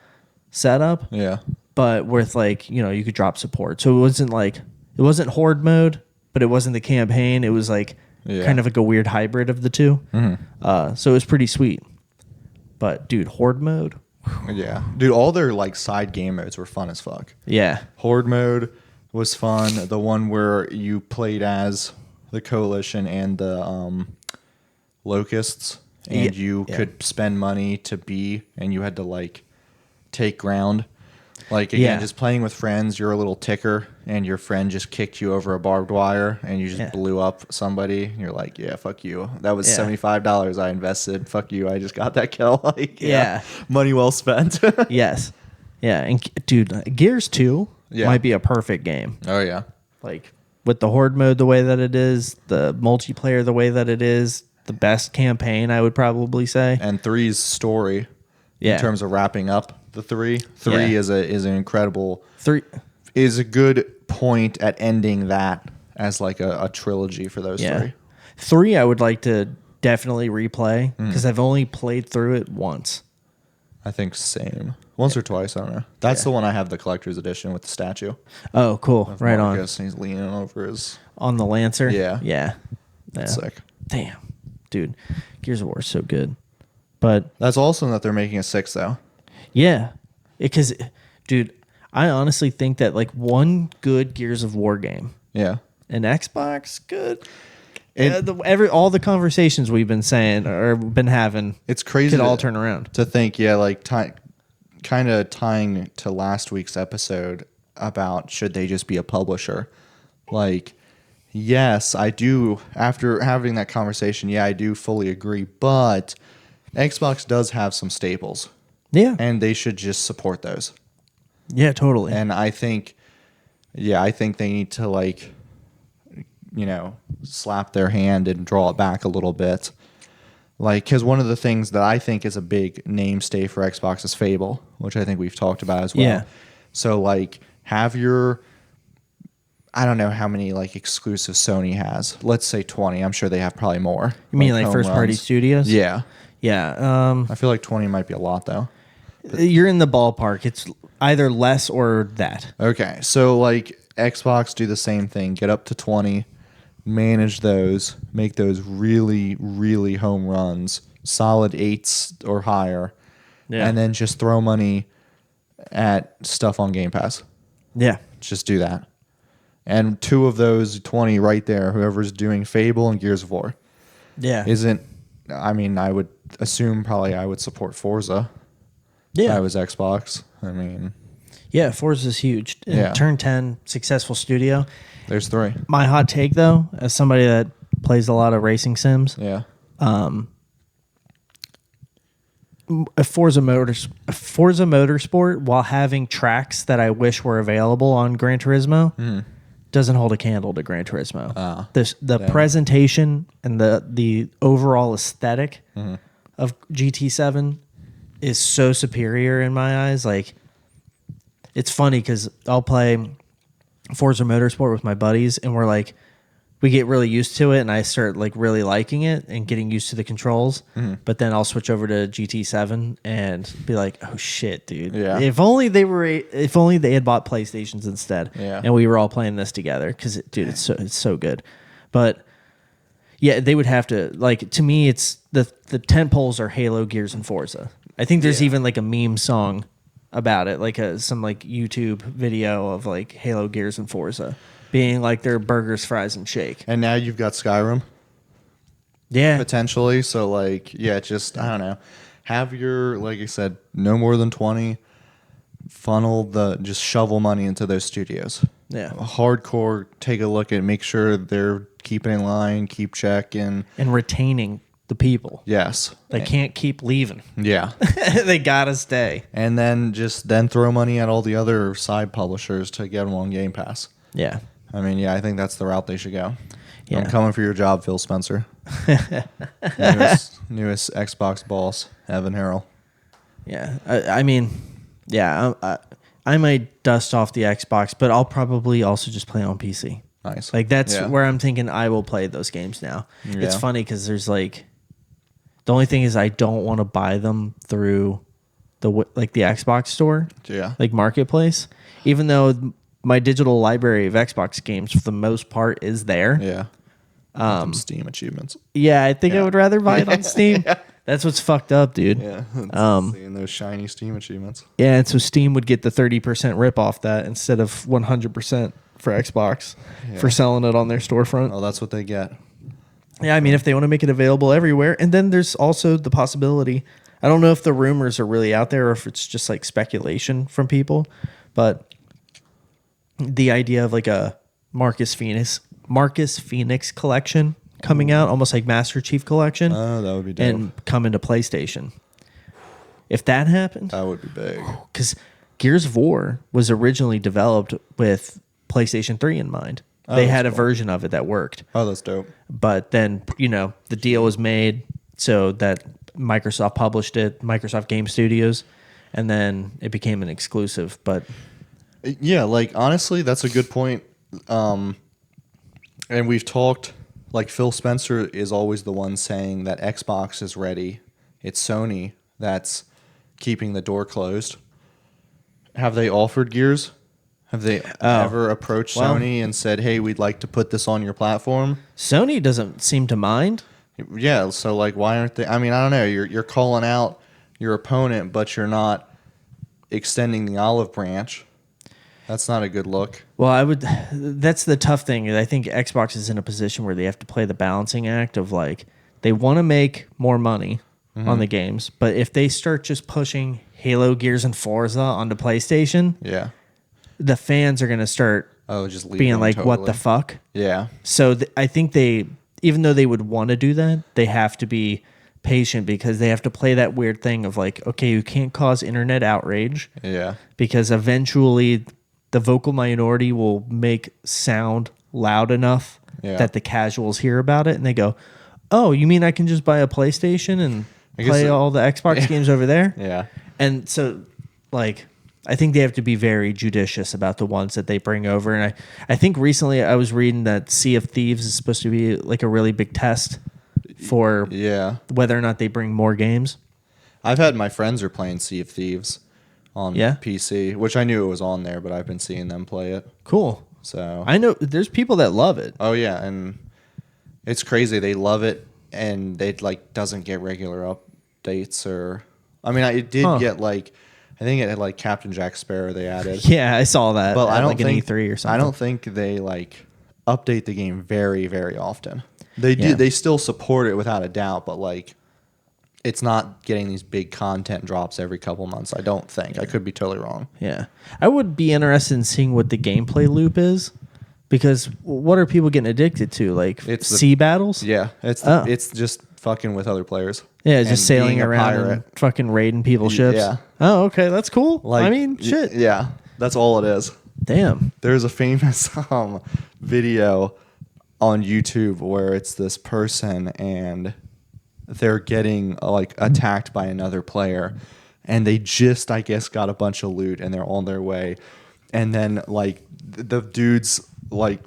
setup. Yeah. But with like, you could drop support. So it wasn't horde mode, but it wasn't the campaign. It was like kind of like a weird hybrid of the two. So it was pretty sweet. But dude, horde mode. Yeah. Dude, all their like side game modes were fun as fuck. Yeah. Horde mode was fun. The one where you played as the Coalition and the Locusts, and you could spend money to be, and you had to like take ground. Like, again, just playing with friends, you're a little ticker, and your friend just kicked you over a barbed wire, and you just blew up somebody. And you're like, yeah, fuck you. That was $75 I invested. Fuck you. I just got that kill. Like, money well spent. Yes. Yeah. And dude, Gears 2 might be a perfect game. Oh, yeah. Like, with the horde mode the way that it is, the multiplayer the way that it is, the best campaign, I would probably say. And 3's story, in terms of wrapping up the 3 is an incredible 3 is a good point at ending that as like a trilogy for those 3. 3 I would like to definitely replay because I've only played through it once. I think same. Once or twice, I don't know. That's the one I have, the collector's edition with the statue. Oh, cool. Right Marcus, on. He's leaning over his... On the Lancer? Yeah. That's sick. Damn. Dude, Gears of War is so good. But... That's awesome that they're making a 6, though. Yeah. Because, dude, I honestly think that, like, one good Gears of War game... Yeah. An Xbox, good... all the conversations we've been saying or been having, it's crazy could all turn around. To think, like kind of tying to last week's episode about should they just be a publisher? Like, yes, I do. After having that conversation, I do fully agree. But Xbox does have some staples, and they should just support those. Yeah, totally. And I think they need to like, slap their hand and draw it back a little bit. Like, because one of the things that I think is a big name stay for Xbox is Fable, which I think we've talked about as well. Yeah. So, like, have your... I don't know how many, like, exclusive Sony has. Let's say 20. I'm sure they have probably more. You mean like first-party studios? Yeah. Yeah. I feel like 20 might be a lot, though. You're in the ballpark. It's either less or that. Okay. So, like, Xbox do the same thing. Get up to 20. Manage those, make those really, really home runs, solid 8s or higher, and then just throw money at stuff on Game Pass. Yeah. Just do that. And 2 of those 20 right there, whoever's doing Fable and Gears of War. Yeah. I would assume probably I would support Forza. Yeah. If I was Xbox. I mean. Yeah, Forza's huge. Turn 10, successful studio. There's 3. My hot take, though, as somebody that plays a lot of racing sims, a Forza Motorsport, while having tracks that I wish were available on Gran Turismo, doesn't hold a candle to Gran Turismo. The presentation and the overall aesthetic of GT7 is so superior in my eyes. Like, it's funny because I'll play Forza Motorsport with my buddies, and we get really used to it, and I start like really liking it and getting used to the controls. But then I'll switch over to GT7 and be like, "Oh shit, dude! Yeah. If only they had bought PlayStations instead, and we were all playing this together, because it's so good." But yeah, they would have to, like, to me, it's the tent poles are Halo, Gears, and Forza. I think there's even like a meme song about it, like some like YouTube video of like Halo, Gears, and Forza being like their burgers, fries, and shake. And now you've got Skyrim. Yeah. Potentially. So like, just, I don't know. Have your, like I said, no more than 20. Just shovel money into those studios. Yeah. Hardcore, take a look at, make sure they're keep it in line, keep checking. And retaining the people. Yes. They can't keep leaving. Yeah. They gotta stay. And then throw money at all the other side publishers to get them on Game Pass. Yeah. I mean, yeah, I think that's the route they should go. Yeah. I'm coming for your job, Phil Spencer. newest Xbox boss, Evan Harrell. Yeah. I mean, yeah, I might dust off the Xbox, but I'll probably also just play on PC. Nice. Like, that's where I'm thinking I will play those games now. Yeah. It's funny because there's like, the only thing is I don't want to buy them through the Xbox store, like Marketplace, even though my digital library of Xbox games for the most part is there. Yeah. Some Steam achievements. Yeah, I think I would rather buy it on Steam. That's what's fucked up, dude. Yeah. Seeing those shiny Steam achievements. Yeah, and so Steam would get the 30% rip off that instead of 100% for Xbox for selling it on their storefront. Oh, that's what they get. Yeah, I mean, if they want to make it available everywhere. And then there's also the possibility, I don't know if the rumors are really out there or if it's just like speculation from people, but the idea of like a Marcus Phoenix collection coming out, almost like Master Chief collection. Oh, that would be dope. And come into PlayStation. If that happened, that would be big. Because Gears of War was originally developed with PlayStation 3 in mind. They had a version of it that worked. Oh, that's dope. But then, the deal was made so that Microsoft published it, Microsoft Game Studios, and then it became an exclusive. But yeah, like, honestly, that's a good point. And we've talked, like, Phil Spencer is always the one saying that Xbox is ready. It's Sony that's keeping the door closed. Have they offered Gears? Have they ever approached Sony and said, hey, we'd like to put this on your platform? Sony doesn't seem to mind. Yeah, so, like, why aren't they? I mean, I don't know. You're calling out your opponent, but you're not extending the olive branch. That's not a good look. Well, that's the tough thing. I think Xbox is in a position where they have to play the balancing act of, like, they want to make more money on the games, but if they start just pushing Halo, Gears, and Forza onto PlayStation, the fans are going to start just being like, totally. What the fuck? Yeah. So I think even though they would want to do that, they have to be patient because they have to play that weird thing of like, okay, you can't cause internet outrage. Yeah. Because eventually the vocal minority will make sound loud enough that the casuals hear about it and they go, oh, you mean I can just buy a PlayStation and play all the Xbox games over there? Yeah. And so, like, I think they have to be very judicious about the ones that they bring over. And I think recently I was reading that Sea of Thieves is supposed to be like a really big test for whether or not they bring more games. I've had my friends are playing Sea of Thieves on PC, which I knew it was on there, but I've been seeing them play it. Cool. So I know there's people that love it. Oh, yeah. And it's crazy. They love it, and it, like, doesn't get regular updates or... I mean, it did get, like... I think it had, like, Captain Jack Sparrow they added. Yeah, I saw that. But I don't think an E3 or something. I don't think they, like, update the game very, very often. They do. They still support it without a doubt, but, like, it's not getting these big content drops every couple months, I don't think. I could be totally wrong. Yeah. I would be interested in seeing what the gameplay loop is. Because what are people getting addicted to? Like sea battles? Yeah, it's just fucking with other players. Yeah, just sailing around and fucking raiding people's ships. Yeah. Oh, okay, that's cool. Like, I mean, shit. Yeah, that's all it is. Damn. There's a famous video on YouTube where it's this person and they're getting like attacked by another player, and they just, I guess, got a bunch of loot and they're on their way, and then like the dude's like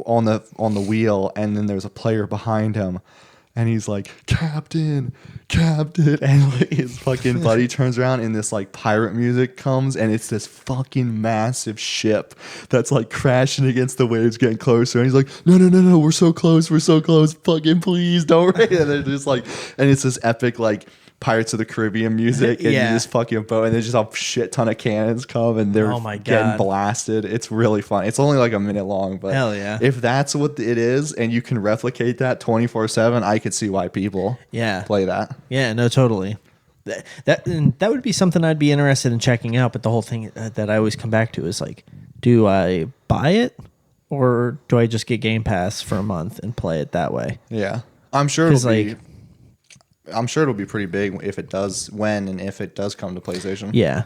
on the wheel, and then there's a player behind him, and he's like, Captain, and like his fucking buddy turns around and this like pirate music comes, and it's this fucking massive ship that's like crashing against the waves, getting closer, and he's like, no, we're so close, fucking please don't raid. And they're just like, and it's this epic like Pirates of the Caribbean music, and this fucking boat, and there's just a shit ton of cannons come, and they're getting blasted. It's really fun. It's only like a minute long, but hell yeah, if that's what it is, and you can replicate that 24/7, I could see why people play that. Yeah, no, totally. That would be something I'd be interested in checking out. But the whole thing that I always come back to is like, do I buy it or do I just get Game Pass for a month and play it that way? Yeah. I'm sure 'Cause, it'll be pretty big if it does come to PlayStation. Yeah.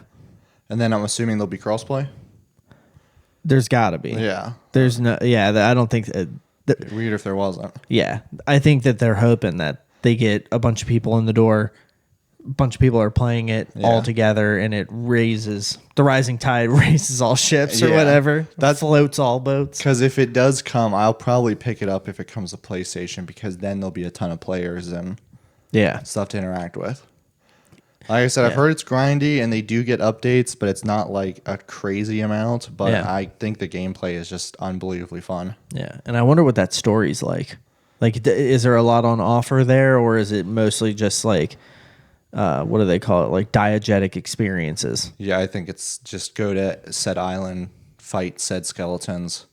And then I'm assuming there'll be crossplay. There's got to be. Yeah. There's no. Yeah. I don't think. Weird if there wasn't. Yeah. I think that they're hoping that they get a bunch of people in the door. A bunch of people are playing it all together, and it raises the rising tide raises all ships or whatever. That floats all boats. Because if it does come, I'll probably pick it up if it comes to PlayStation, because then there'll be a ton of players and stuff to interact with. Like I said, I've heard it's grindy and they do get updates, but it's not like a crazy amount. But I think the gameplay is just unbelievably fun. Yeah, and I wonder what that story's like. Like, is there a lot on offer there, or is it mostly just like, what do they call it? Like diegetic experiences? Yeah, I think it's just go to said island, fight said skeletons,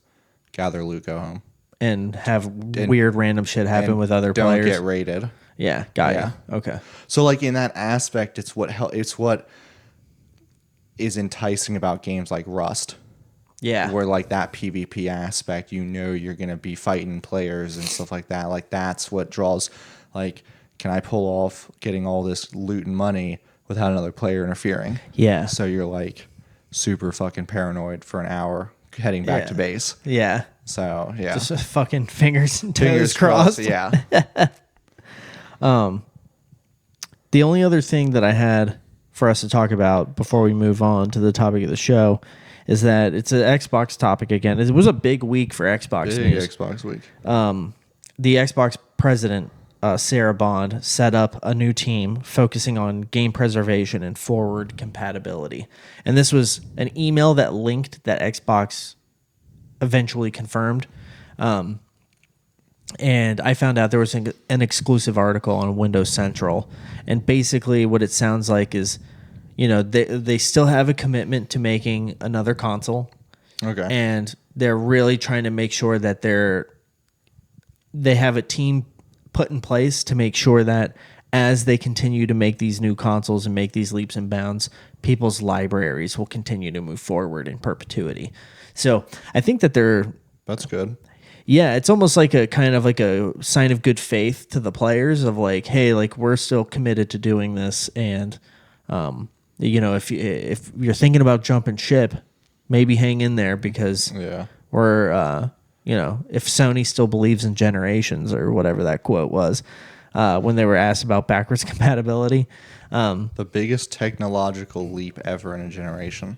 gather loot, go home. And have weird random shit happen with other players. Don't get raided. Yeah, got you. Okay. So like in that aspect, it's what is enticing about games like Rust. Yeah. Where like that PvP aspect, you're going to be fighting players and stuff like that. Like that's what draws, like, can I pull off getting all this loot and money without another player interfering? Yeah. So you're like super fucking paranoid for an hour heading back to base. Yeah. So yeah. Just fucking fingers and toes crossed. Yeah. The only other thing that I had for us to talk about before we move on to the topic of the show is that it's an Xbox topic again. It was a big week for Xbox news. Xbox week. The Xbox president, Sarah Bond, set up a new team focusing on game preservation and forward compatibility. And this was an email that linked that Xbox eventually confirmed. And I found out there was an exclusive article on Windows Central. And basically what it sounds like is, they still have a commitment to making another console. Okay. And they're really trying to make sure that they have a team put in place to make sure that as they continue to make these new consoles and make these leaps and bounds, people's libraries will continue to move forward in perpetuity. So I think that that's good. Yeah, it's almost like a kind of like a sign of good faith to the players of like, hey, like we're still committed to doing this, and if you're thinking about jumping ship, maybe hang in there because we're if Sony still believes in generations or whatever that quote was when they were asked about backwards compatibility. The biggest technological leap ever in a generation.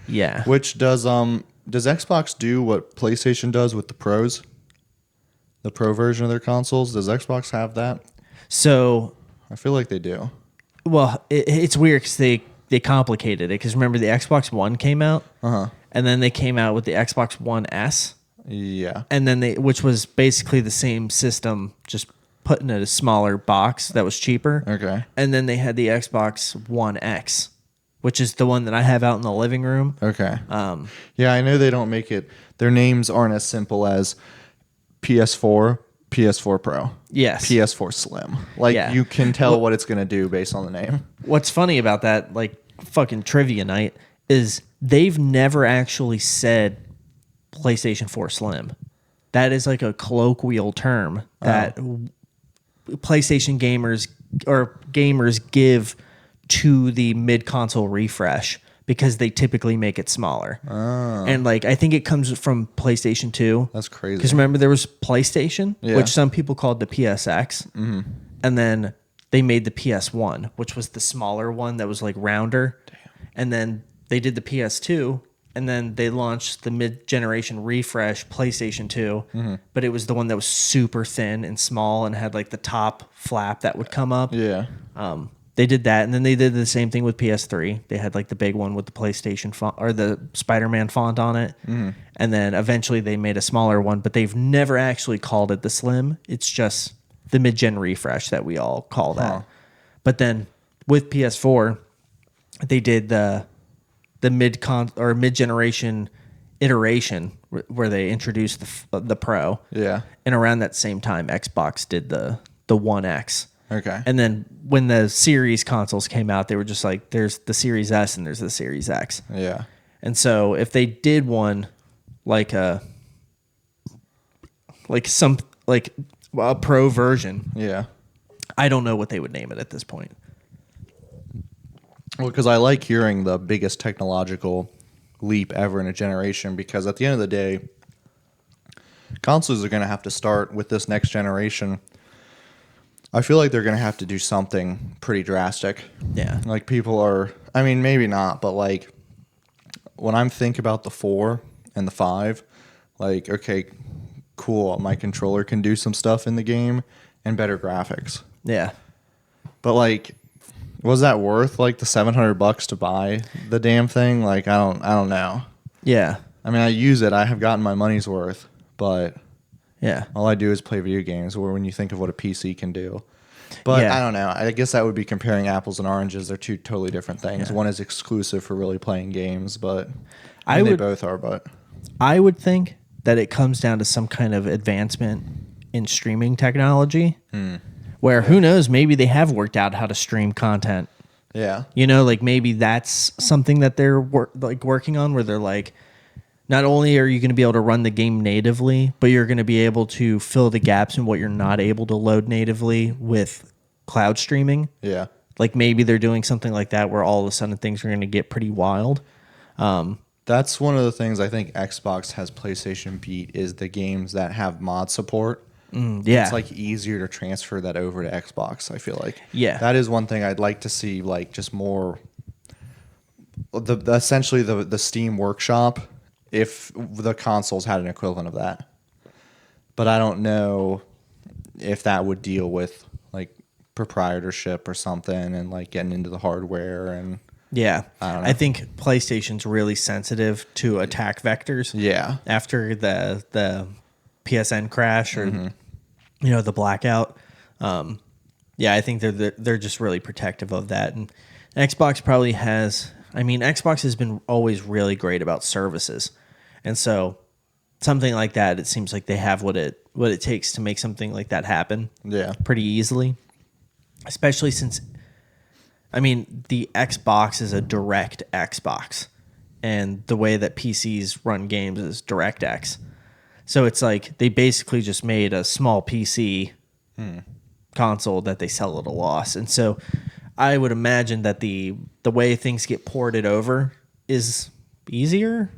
Yeah. Which does Xbox do what PlayStation does with the Pros? The Pro version of their consoles? Does Xbox have that? So I feel like they do. Well, it's weird because they complicated it. Because remember, the Xbox One came out, and then they came out with the Xbox One S. Yeah. And then which was basically the same system, just put in a smaller box that was cheaper. Okay. And then they had the Xbox One X, which is the one that I have out in the living room. Okay. Yeah, I know they don't make it. Their names aren't as simple as PS4, PS4 Pro. Yes. PS4 Slim. Like, you can tell what it's going to do based on the name. What's funny about that, like, fucking trivia night, is they've never actually said PlayStation 4 Slim. That is like a colloquial term that PlayStation gamers give to the mid-console refresh because they typically make it smaller. And like I think it comes from PlayStation 2. That's crazy. Because remember there was PlayStation, which some people called the PSX. Mm-hmm. And then they made the PS1, which was the smaller one that was like rounder. Damn. And then they did the PS2, and then they launched the mid-generation refresh PlayStation 2, but it was the one that was super thin and small and had like the top flap that would come up. Yeah. They did that, and then they did the same thing with PS3. They had like the big one with the PlayStation font or the Spider-Man font on it, and then eventually they made a smaller one. But they've never actually called it the Slim. It's just the mid-gen refresh that we all call that. But then with PS4, they did the mid-generation iteration where they introduced the Pro. Yeah. And around that same time, Xbox did the One X. Okay. And then when the Series consoles came out, they were just like, there's the Series S and there's the Series X. Yeah. And so if they did one like like a pro version. Yeah. I don't know what they would name it at this point. Well, because I like hearing the biggest technological leap ever in a generation, because at the end of the day, consoles are going to have to start with this next generation. I feel like they're going to have to do something pretty drastic. Yeah. Like people are, I mean, maybe not, but like when I'm thinking about the 4 and the 5, like, okay, cool, my controller can do some stuff in the game and better graphics. Yeah. But like, was that worth like the $700 to buy the damn thing? Like, I don't know. Yeah. I mean, I use it. I have gotten my money's worth, but Yeah. all I do is play video games. Or when you think of what a PC can do, but Yeah. I don't know. I guess that would be comparing apples and oranges. They're two totally different things. Yeah. One is exclusive for really playing games, but I they would- both are. But I would think that it comes down to some kind of advancement in streaming technology where who knows, maybe they have worked out how to stream content. yeah, You know, like maybe that's something that they're working on where they're like, not only are you going to be able to run the game natively, but you're going to be able to fill the gaps in what you're not able to load natively with cloud streaming. yeah. Like maybe they're doing something like that where all of a sudden things are going to get pretty wild. That's one of the things I think Xbox has PlayStation beat is the games that have mod support. Yeah. It's like easier to transfer that over to Xbox, I feel like. Yeah. That is one thing I'd like to see, like just more essentially the Steam Workshop if the consoles had an equivalent of that. But I don't know if that would deal with like proprietorship or something and like getting into the hardware and Yeah. I don't know. I think PlayStation's really sensitive to attack vectors. yeah. After the PSN crash or you know, the blackout. Yeah, I think they're just really protective of that. And Xbox probably has, I mean, Xbox has been always really great about services. And so something like that, it seems like they have what it takes to make something like that happen. Yeah. Pretty easily. Especially since, I mean, the Xbox is a direct Xbox. And the way that PCs run games is DirectX. So it's like they basically just made a small PC console that they sell at a loss. And so I would imagine that the way things get ported over is easier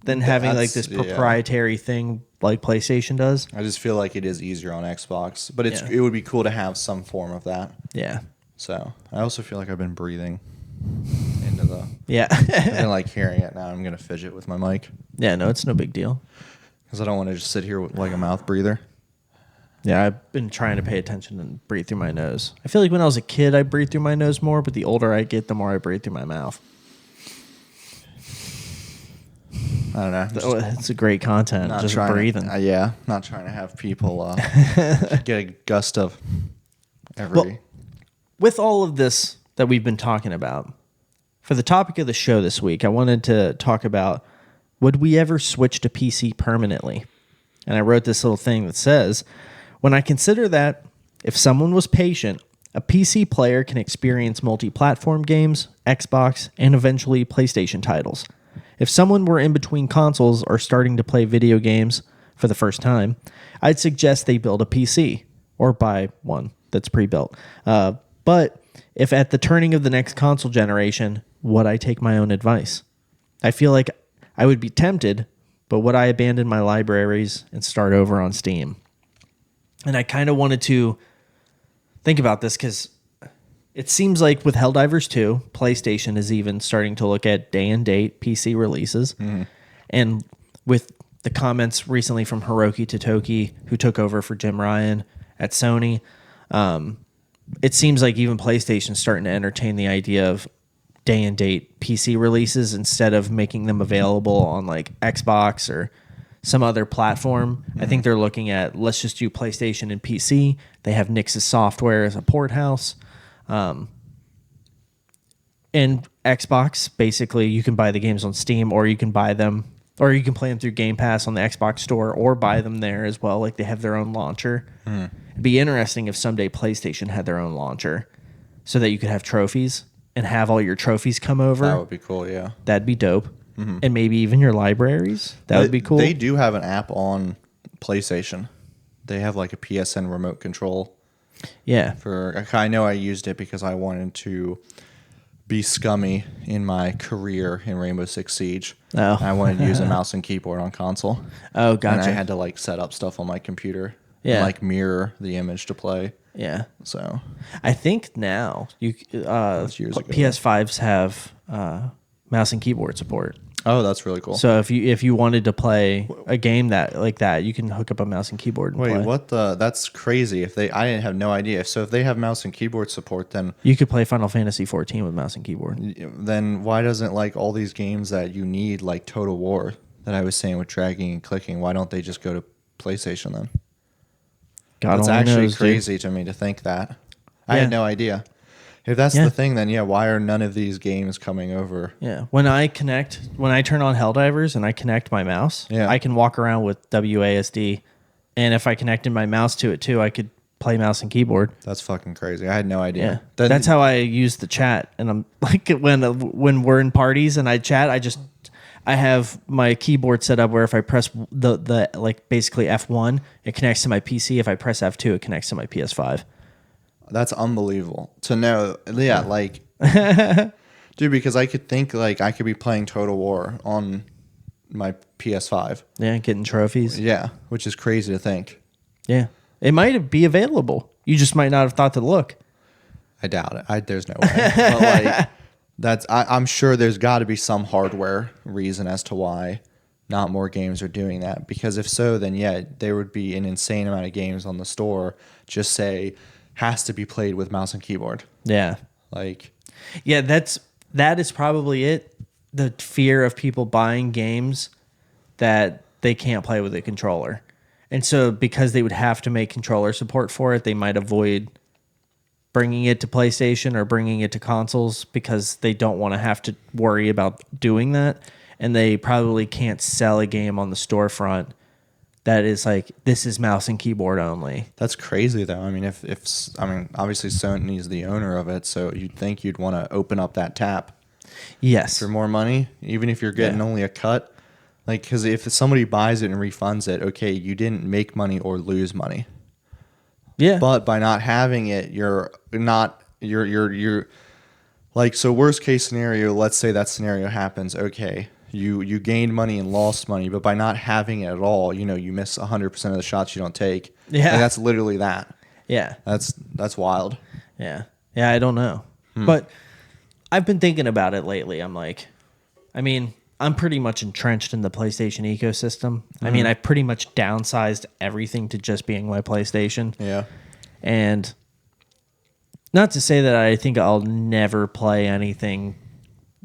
than having like this proprietary thing like PlayStation does. I just feel like it is easier on Xbox, but Yeah. it would be cool to have some form of that. Yeah. So I also feel like I've been breathing into the. Yeah. I've been like hearing it now. I'm gonna fidget with my mic Yeah, no, it's no big deal. because I don't want to just sit here with like a mouth breather. Yeah, I've been trying to pay attention and breathe through my nose. I feel like when I was a kid, I breathed through my nose more, but the older I get, the more I breathe through my mouth. I don't know. Just It's a great content, not just trying breathing. Yeah, not trying to have people get a gust of every. Well, with all of this that we've been talking about, for the topic of the show this week, I wanted to talk about, would we ever switch to PC permanently? And I wrote this little thing that says, when I consider that if someone was patient, a PC player can experience multi-platform games, Xbox, and eventually PlayStation titles. If someone were in between consoles or starting to play video games for the first time, I'd suggest they build a PC or buy one that's pre-built. But if at the turning of the next console generation, would I take my own advice? I feel like I would be tempted, but would I abandon my libraries and start over on Steam? And I kind of wanted to think about this because it seems like with Helldivers 2, PlayStation is even starting to look at day and date PC releases. And with the comments recently from Hiroki Totoki, who took over for Jim Ryan at Sony, it seems like even PlayStation's starting to entertain the idea of day and date PC releases instead of making them available on like Xbox or some other platform. I think they're looking at, let's just do PlayStation and PC. They have Nix's software as a port house. And Xbox, basically, you can buy the games on Steam, or you can buy them, or you can play them through Game Pass on the Xbox store, or buy them there as well. Like they have their own launcher. It'd be interesting if someday PlayStation had their own launcher, so that you could have trophies and have all your trophies come over. That would be cool. Yeah, That'd be dope. And maybe even your libraries. That would be cool. They do have an app on PlayStation. they have like a PSN remote control. Yeah. I know I used it because I wanted to be scummy in my career in Rainbow Six Siege. Oh. And I wanted to use a mouse and keyboard on console. Oh, gotcha. And I had to like set up stuff on my computer. Yeah. And, like mirror the image to play. Yeah. So I think now years ago. PS5s have mouse and keyboard support. Oh, that's really cool. So if you wanted to play a game like that, you can hook up a mouse and keyboard and Wait, play. what the? That's crazy. I have no idea. So if they have mouse and keyboard support, then You could play Final Fantasy 14 with mouse and keyboard. why doesn't like all these games that you need like Total War that I was saying with dragging and clicking? Why don't they just go to PlayStation then? God It's only actually knows, dude. crazy to me to think that. I Yeah. had no idea. If that's Yeah. the thing, then why are none of these games coming over? Yeah. When I turn on Helldivers and I connect my mouse, Yeah. I can walk around with WASD. And if I connected my mouse to it too, I could play mouse and keyboard. That's fucking crazy. I had no Yeah. idea. That's how I use the chat. And I'm like, when we're in parties and I chat, I have my keyboard set up where if I press the like basically F1, it connects to my PC. If I press F2, it connects to my PS5. That's unbelievable to know. Yeah, like, dude, because I could think like I could be playing Total War on my PS5. Yeah, getting trophies. Yeah, which is crazy to think. Yeah. It might be available. You just might not have thought to look. I doubt it. There's no way. But like, I'm sure there's got to be some hardware reason as to why not more games are doing that. Because if so, then there would be an insane amount of games on the store. Just say has to be played with mouse and keyboard. Yeah. Like, Yeah, that is probably it. The fear of people buying games that they can't play with a controller. And so because they would have to make controller support for it, they might avoid bringing it to PlayStation or bringing it to consoles because they don't want to have to worry about doing that. And they probably can't sell a game on the storefront that is like, this is mouse and keyboard only. that's crazy though. I mean, obviously Sony's the owner of it, so you'd think you'd want to open up that tap Yes. for more money, even if you're getting only a cut. Like, because if somebody buys it and refunds it, okay, you didn't make money or lose money. Yeah. But by not having it, you're like, so worst case scenario, let's say that scenario happens. Okay, you gained money and lost money, but by not having it at all, you miss 100% of the shots you don't take. Yeah. And that's literally that. Yeah. That's wild. Yeah. Yeah, I don't know. But I've been thinking about it lately. I'm like, I'm pretty much entrenched in the PlayStation ecosystem. I mean, I pretty much downsized everything to just being my PlayStation. Yeah. And not to say that I think I'll never play anything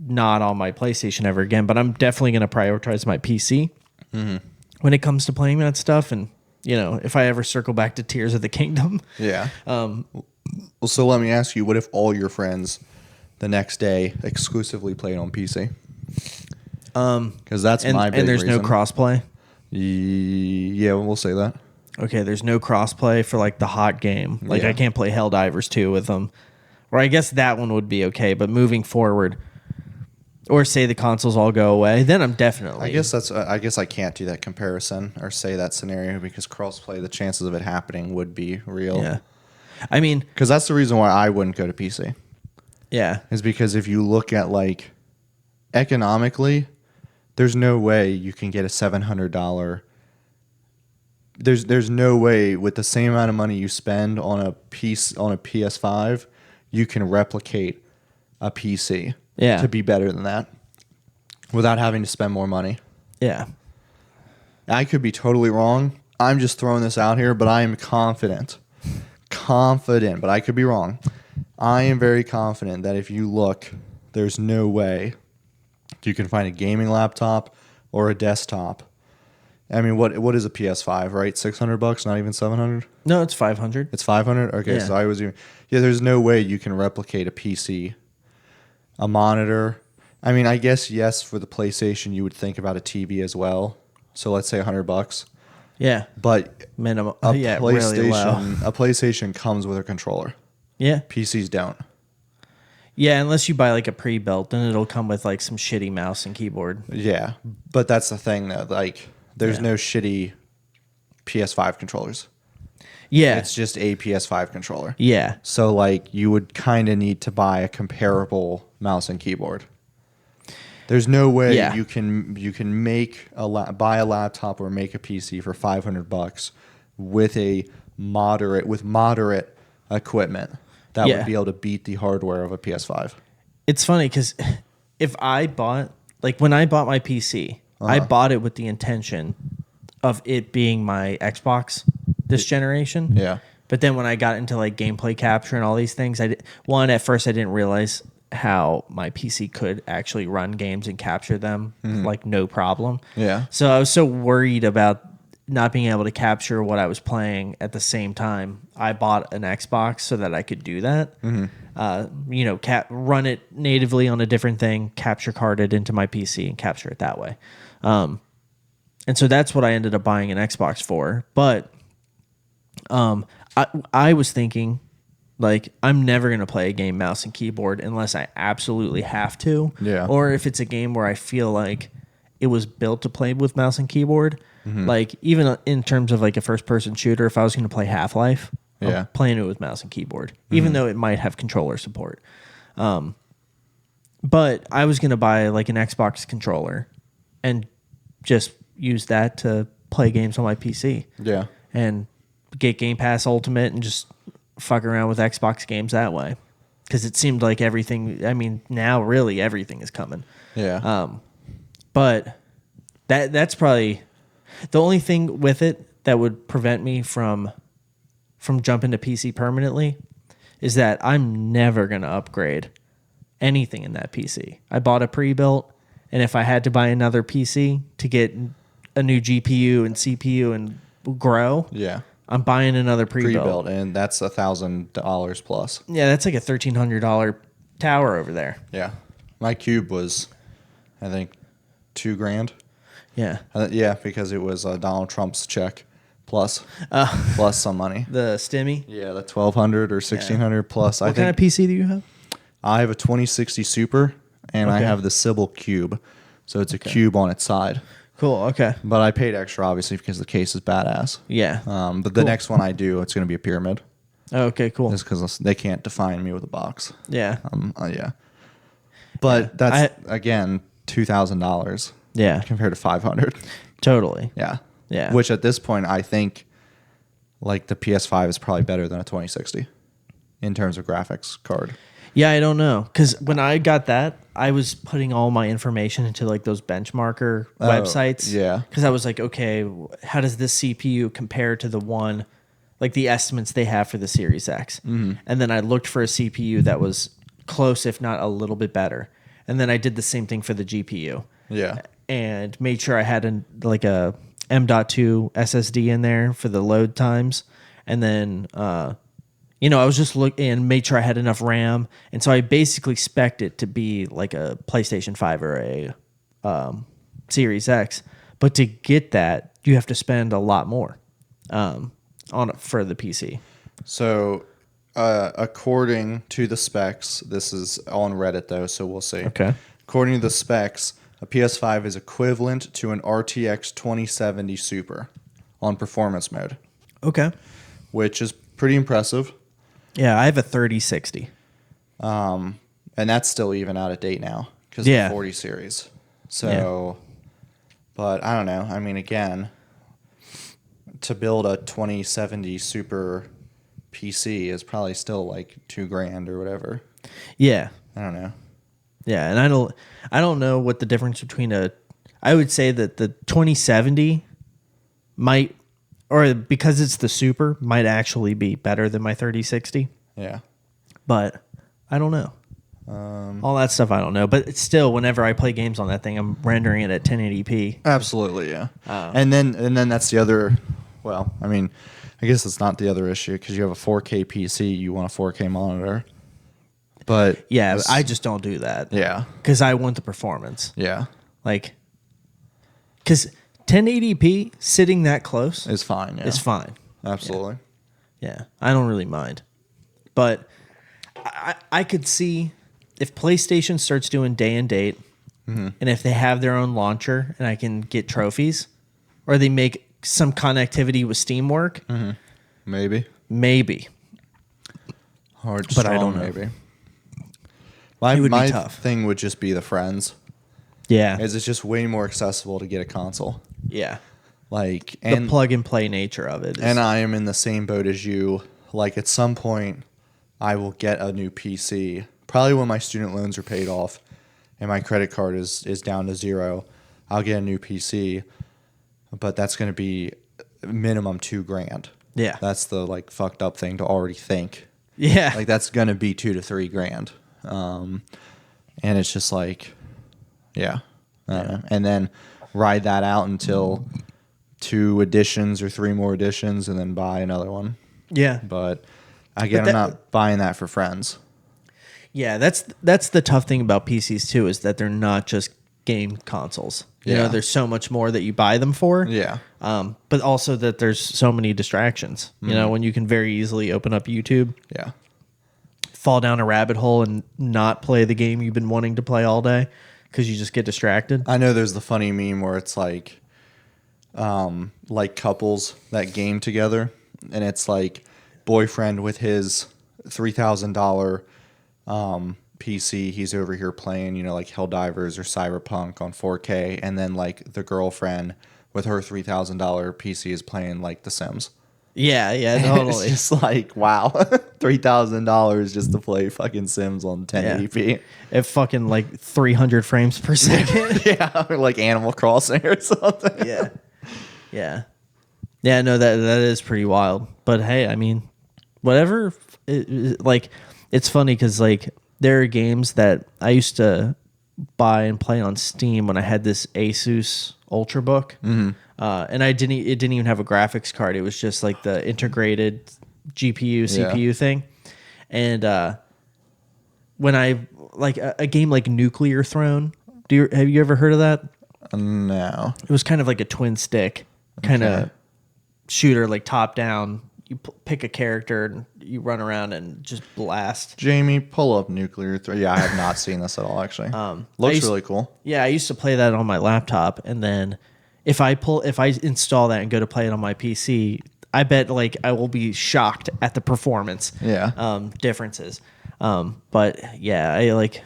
not on my PlayStation ever again, but I'm definitely going to prioritize my PC when it comes to playing that stuff. And, if I ever circle back to Tears of the Kingdom. Yeah. Well, so let me ask you, what if all your friends the next day exclusively played on PC? Because that's my big And there's reason. no crossplay. Yeah, we'll say that. Okay, there's no crossplay for like the hot game. Like Yeah. I can't play Helldivers 2 with them. Or I guess that one would be okay, but moving forward, or say the consoles all go away, then I'm definitely. I guess I can't do that comparison or say that scenario because crossplay, the chances of it happening would be real. Yeah. I mean, Because that's the reason why I wouldn't go to PC. yeah. Is because if you look at like economically, there's no way you can get a $700. There's no way with the same amount of money you spend on a PS5, you can replicate a PC to be better than that without having to spend more money. Yeah. I could be totally wrong. I'm just throwing this out here, but I am confident, but I could be wrong. I am very confident that if you look, there's no way you can find a gaming laptop or a desktop. I mean, what is a PS5, right? $600, not even $700? No, it's 500. It's $500? Okay, Yeah. so I was even... Yeah, there's no way you can replicate a PC, a monitor. I mean, I guess, yes, for the PlayStation, you would think about a TV as well. So let's say $100. Yeah. But Minimum. a Yeah, really low. PlayStation comes with a controller. Yeah. PCs don't. Yeah, unless you buy like a pre-built, then it'll come with like some shitty mouse and keyboard. Yeah, but that's the thing though. Like, there's Yeah. no shitty PS5 controllers. Yeah. It's just a PS5 controller. Yeah. So like you would kind of need to buy a comparable mouse and keyboard. There's no way Yeah. you can buy a laptop or make a PC for $500 with moderate equipment that Yeah. would be able to beat the hardware of a PS5. It's funny because if I bought, like when I bought my PC, I bought it with the intention of it being my Xbox this generation. Yeah. But then when I got into like gameplay capture and all these things, at first I didn't realize how my PC could actually run games and capture them like no problem. Yeah. So I was so worried about not being able to capture what I was playing at the same time. I bought an Xbox so that I could do that. Run it natively on a different thing, capture card it into my PC and capture it that way. And so that's what I ended up buying an Xbox for. But I was thinking, like, I'm never going to play a game mouse and keyboard unless I absolutely have to. Yeah. Or if it's a game where I feel like it was built to play with mouse and keyboard. Like, even in terms of like a first-person shooter, if I was going to play Half-Life, I'm playing it with mouse and keyboard, even though it might have controller support. But I was going to buy like an Xbox controller and just use that to play games on my PC. Yeah. And get Game Pass Ultimate and just fuck around with Xbox games that way. Because it seemed like everything, I mean, now really everything is coming. Yeah. But that's probably the only thing with it that would prevent me from jumping to PC permanently is that I'm never going to upgrade anything in that PC. I bought a pre-built, and if I had to buy another PC to get a new GPU and CPU and grow, Yeah. I'm buying another pre-built. And that's $1,000 plus. Yeah, that's like a $1,300 tower over there. Yeah. My cube was, I think, $2,000. Yeah. Yeah, because it was Donald Trump's check plus some money. The Stimmy. Yeah, the 1,200 or 1,600 plus. What kind of PC do you have? I have a 2060 Super, and I have the Sybil Cube, so it's a cube on its side. Cool. Okay. But I paid extra, obviously, because the case is badass. Yeah. But the next one I do, it's going to be a pyramid. Oh, okay. Cool. Just because they can't define me with a box. Yeah. Yeah. But that's, again, $2,000. Yeah. Compared to $500. Totally. Yeah. Yeah. Which at this point, I think, like, the PS5 is probably better than a 2060 in terms of graphics card. Yeah, I don't know. Because when I got that, I was putting all my information into like those benchmarker websites. Yeah. Because I was like, okay, how does this CPU compare to the one, like the estimates they have for the Series X? Mm-hmm. And then I looked for a CPU that was close, if not a little bit better. And then I did the same thing for the GPU. Yeah. And made sure I had a M.2 SSD in there for the load times. And then, I was just looking and made sure I had enough RAM. And so I basically spec'd it to be like a PlayStation 5 or a Series X. But to get that, you have to spend a lot more on it for the PC. So, according to the specs, this is on Reddit though, so we'll see. Okay. According to the specs, a PS5 is equivalent to an RTX 2070 Super on performance mode. Okay. Which is pretty impressive. Yeah, I have a 3060. And that's still even out of date now because of the 40 series. So, but I don't know. I mean, again, to build a 2070 Super PC is probably still like $2,000 or whatever. Yeah. I don't know. Yeah, and I don't know what the difference between I would say that the 2070 might, or because it's the Super, might actually be better than my 3060. Yeah. But I don't know. All that stuff I don't know. But it's still, whenever I play games on that thing, I'm rendering it at 1080p. Absolutely, yeah. And then that's the other, well, I mean, I guess it's not the other issue because you have a 4K PC, you want a 4K monitor. But yeah, I just don't do that. Yeah. Because I want the performance. Yeah. Like, because 1080p sitting that close is fine. Yeah. Is fine. Absolutely. Yeah. I don't really mind. But I could see if PlayStation starts doing day and date, and if they have their own launcher and I can get trophies, or they make some connectivity with Steam work, Maybe. Maybe. Hard, But I strong, don't know. maybe. It would be My tough. thing would just be the friends. Yeah. Is it's just way more accessible to get a console. Yeah. Like, The and plug and play nature of it. and I am in the same boat as you. Like, at some point, I will get a new PC. Probably when my student loans are paid off and my credit card is down to zero, I'll get a new PC. But that's going to be minimum $2,000. Yeah. That's the, like, fucked up thing to already think. Yeah. Like, that's going to be $2,000 to $3,000. And it's just like, yeah. And then ride that out until 2 editions or 3 more editions and then buy another one. Yeah. But again, I'm not buying that for friends. Yeah, that's the tough thing about PCs too, is that they're not just game consoles. You know, there's so much more that you buy them for. Yeah. But also that there's so many distractions. You know, when you can very easily open up YouTube, Yeah. fall down a rabbit hole and not play the game you've been wanting to play all day because you just get distracted. I know there's the funny meme where it's like couples that game together, and it's like boyfriend with his $3,000 PC. He's over here playing, you know, like Helldivers or Cyberpunk on 4K, and then like the girlfriend with her $3,000 PC is playing like The Sims. Yeah, It's totally. just like, wow, $3,000 just to play fucking Sims on 1080p. At fucking like 300 frames per second. Yeah, or like Animal Crossing or something. Yeah. No, that is pretty wild. But hey, I mean, whatever. Like, it's funny because like there are games that I used to buy and play on Steam when I had this Asus Ultrabook, and it didn't even have a graphics card. It was just like the integrated GPU CPU thing, and when I like a game like Nuclear Throne. Have you ever heard of that? No. It was kind of like a twin stick kind of shooter, like top down. You pick a character and you run around and just blast. Jamie, pull up Nuclear 3. Yeah, I have not seen this at all, actually. Looks really cool. Yeah, I used to play that on my laptop, and then if I install that and go to play it on my PC, I bet like I will be shocked at the performance differences. But yeah, I like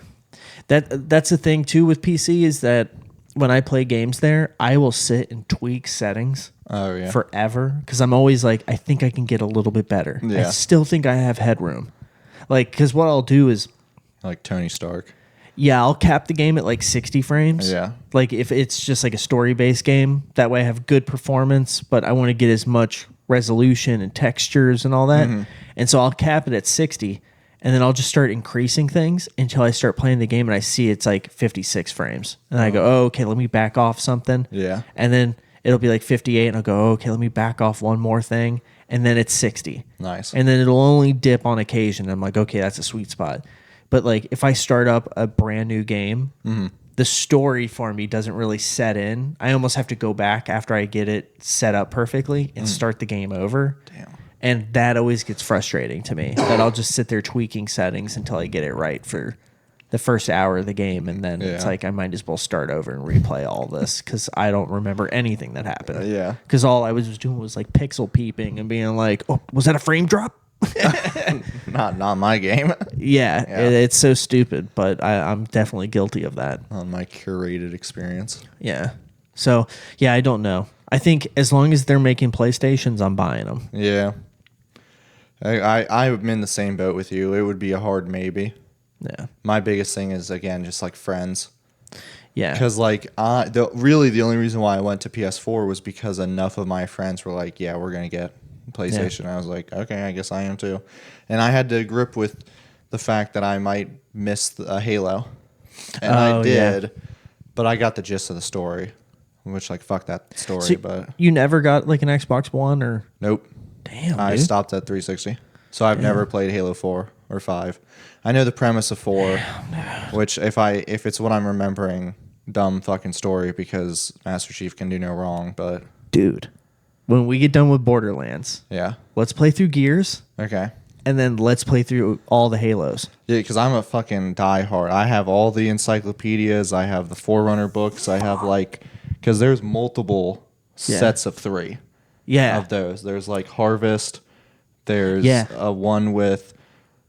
that. That's the thing too with PC is that when I play games there, I will sit and tweak settings forever because I'm always like, I think I can get a little bit better. Yeah. I still think I have headroom. Like, because what I'll do is, Like Tony Stark. yeah, I'll cap the game at like 60 frames. Yeah. Like if it's just like a story-based game, that way I have good performance, but I want to get as much resolution and textures and all that. And so I'll cap it at 60. And then I'll just start increasing things until I start playing the game and I see it's like 56 frames. And I go, oh, okay, let me back off something. Yeah. And then it'll be like 58 and I'll go, okay, let me back off one more thing. And then it's 60. Nice. And then it'll only dip on occasion. I'm like, okay, that's a sweet spot. But like if I start up a brand new game, the story for me doesn't really set in. I almost have to go back after I get it set up perfectly and start the game over. Damn. And that always gets frustrating to me. That I'll just sit there tweaking settings until I get it right for the first hour of the game. And then it's like I might as well start over and replay all this because I don't remember anything that happened. Yeah. Because all I was doing was like pixel peeping and being like, oh, was that a frame drop? Not my game. Yeah. It's so stupid. But I'm definitely guilty of that. On my curated experience. Yeah. So, yeah, I don't know. I think as long as they're making PlayStations, I'm buying them. Yeah. I'm in the same boat with you. It would be a hard maybe. Yeah. My biggest thing is, again, just like friends. Yeah. Because like the only reason why I went to PS4 was because enough of my friends were like, yeah, we're going to get PlayStation. I was like, okay, I guess I am too. And I had to grip with the fact that I might miss Halo. And I did, but I got the gist of the story, which like, fuck that story. So but you never got like an Xbox One or? Nope. Damn, I dude. stopped at 360. So I've never played Halo 4 or 5. I know the premise of 4, which if it's what I'm remembering, dumb fucking story because Master Chief can do no wrong, but Dude, when we get done with Borderlands, yeah. let's play through Gears Okay. and then let's play through all the Halos. Yeah, because I'm a fucking diehard. I have all the encyclopedias. I have the Forerunner books. I have because there's multiple sets of 3 Yeah. of those. There's like Harvest, There's Yeah. a one with,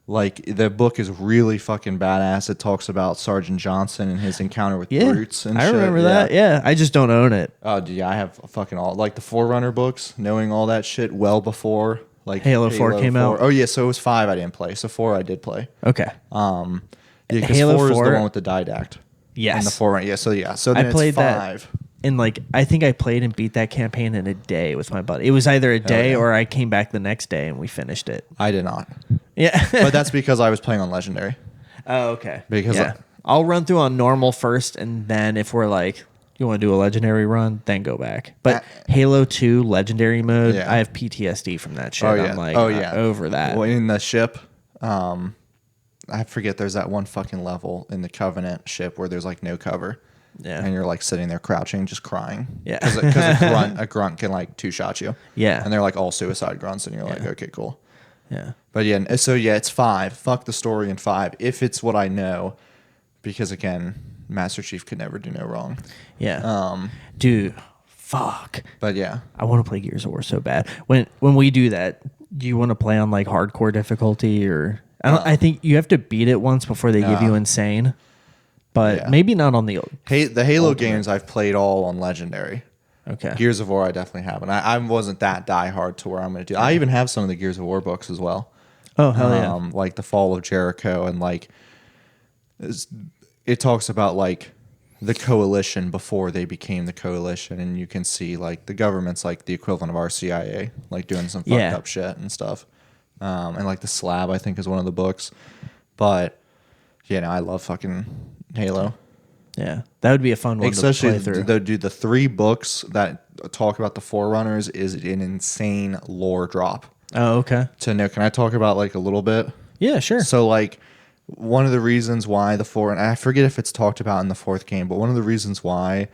like, the book is really fucking badass. It talks about Sergeant Johnson and his encounter with Yeah, brutes and I shit. remember that. Yeah, I just don't own it. Oh, yeah, I have fucking all, like, the Forerunner books, knowing all that shit well before, like, Halo 4 came out. Oh, yeah, so it was 5 I didn't play. So 4 I did play. Okay. Yeah, because Halo 4 is the 4 one with the didact. Yes. And the Forerunner. Yeah, so then I it's played 5. that in like I think I played and beat that campaign in a day with my buddy. It was either a day yeah. or I came back the next day and we finished it. I did not. Yeah. But that's because I was playing on Legendary. Oh, okay. Because yeah. I'll run through on normal first, and then if we're like, you want to do a legendary run, then go back. But Halo 2 legendary mode, Yeah. I have PTSD from that shit. Oh, yeah. I'm like, over that. Well, in the ship, I forget, there's that one fucking level in the Covenant ship where there's like no cover. Yeah. And you're like sitting there crouching, just crying. Yeah. Because a grunt can like two-shot you. Yeah. And they're like all suicide grunts, and you're like, okay, cool. Yeah. But yeah, so yeah, it's 5. Fuck the story in 5 if it's what I know, because again, Master Chief could never do no wrong. Yeah. Dude, fuck. But yeah, I want to play Gears of War so bad. When we do that, do you want to play on like hardcore difficulty or? I think you have to beat it once before they give you insane. But Yeah. maybe not on the the Halo Ultimate. games I've played all on Legendary. Okay. Gears of War I definitely have, and I wasn't that diehard to where I'm going to do. I even have some of the Gears of War books as well. Oh hell yeah. Like the Fall of Jericho, and like it talks about like the coalition before they became the coalition, and you can see like the government's like the equivalent of our CIA, like doing some fucked up shit and stuff. And like the Slab, I think, is one of the books. But yeah, no, I love fucking Halo. Yeah. That would be a fun one Especially to play through. the 3 books that talk about the Forerunners is an insane lore drop. Oh, okay. To know, can I talk about like a little bit? Yeah, sure. So like one of the reasons why and I forget if it's talked about in the 4th game, but one of the reasons why,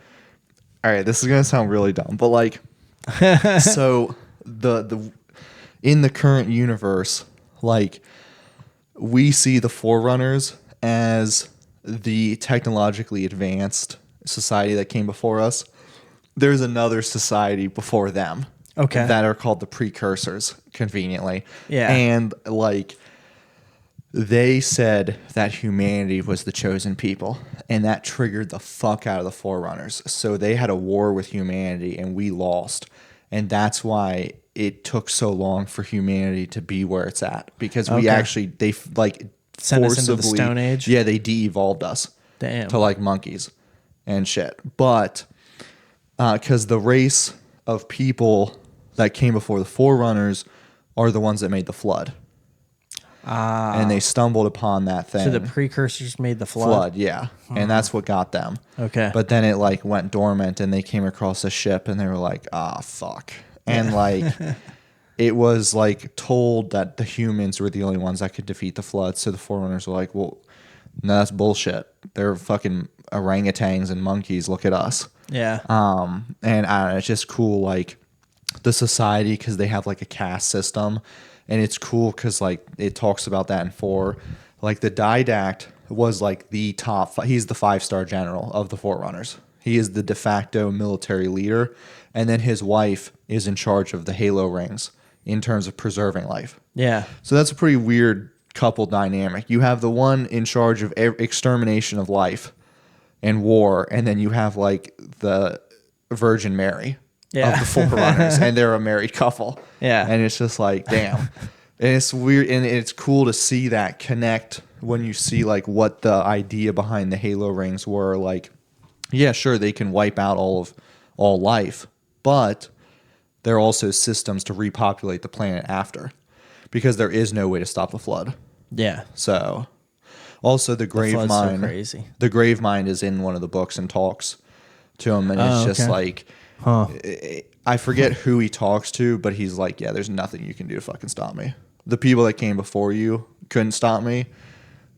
all right, this is gonna sound really dumb, but like, so the in the current universe, like we see the Forerunners as the technologically advanced society that came before us. There's another society before them. Okay. That are called the Precursors, conveniently. Yeah. And like they said that humanity was the chosen people, and that triggered the fuck out of the Forerunners. So they had a war with humanity, and we lost. And that's why it took so long for humanity to be where it's at, because we they like sent us into the Stone Age. Yeah, they de-evolved us. Damn. To like monkeys and shit. But because the race of people that came before the Forerunners are the ones that made the flood. And they stumbled upon that thing. So the precursors made the flood? Flood, yeah. And that's what got them. Okay. But then it like went dormant, and they came across a ship, and they were like, fuck. And like it was like told that the humans were the only ones that could defeat the flood. So the Forerunners were like, well, no, that's bullshit. They're fucking orangutans and monkeys. Look at us. Yeah. And I don't know, it's just cool, like the society, because they have like a caste system, and it's cool because like it talks about that in 4. Like the didact was like the top. He's the 5-star general of the Forerunners. He is the de facto military leader, and then his wife is in charge of the Halo rings in terms of preserving life. Yeah. So that's a pretty weird couple dynamic. You have the one in charge of extermination of life and war, and then you have like the Virgin Mary of the Forerunners, and they're a married couple. Yeah. And it's just like, damn. And it's weird, and it's cool to see that connect when you see like what the idea behind the Halo rings were. Like, yeah, sure, they can wipe out all life, but there are also systems to repopulate the planet after, because there is no way to stop the flood. Yeah. So, also the grave flood's mine. so crazy. The grave mine is in one of the books and talks to him, and it's just like, I forget who he talks to, but he's like, yeah, there's nothing you can do to fucking stop me. The people that came before you couldn't stop me.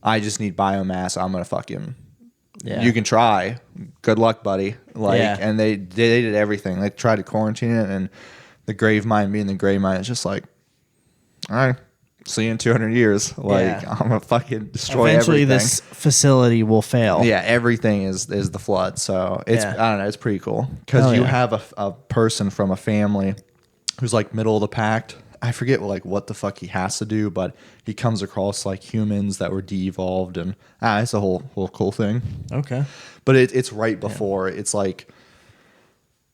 I just need biomass. I'm gonna fucking. Yeah. You can try. Good luck, buddy. Like, Yeah. and they did everything. They tried to quarantine it, and the grave mine being the grave mine is just like, all right, see you in 200 years. Like, Yeah. I'm gonna fucking destroy Eventually, everything. this facility will fail. Yeah, everything is the flood. So it's, Yeah. I don't know, it's pretty cool because Hell you yeah. have a person from a family who's like middle of the pack, I forget what the fuck he has to do, but he comes across like humans that were de-evolved, and it's a whole cool thing. Okay. But it's right before. It's like,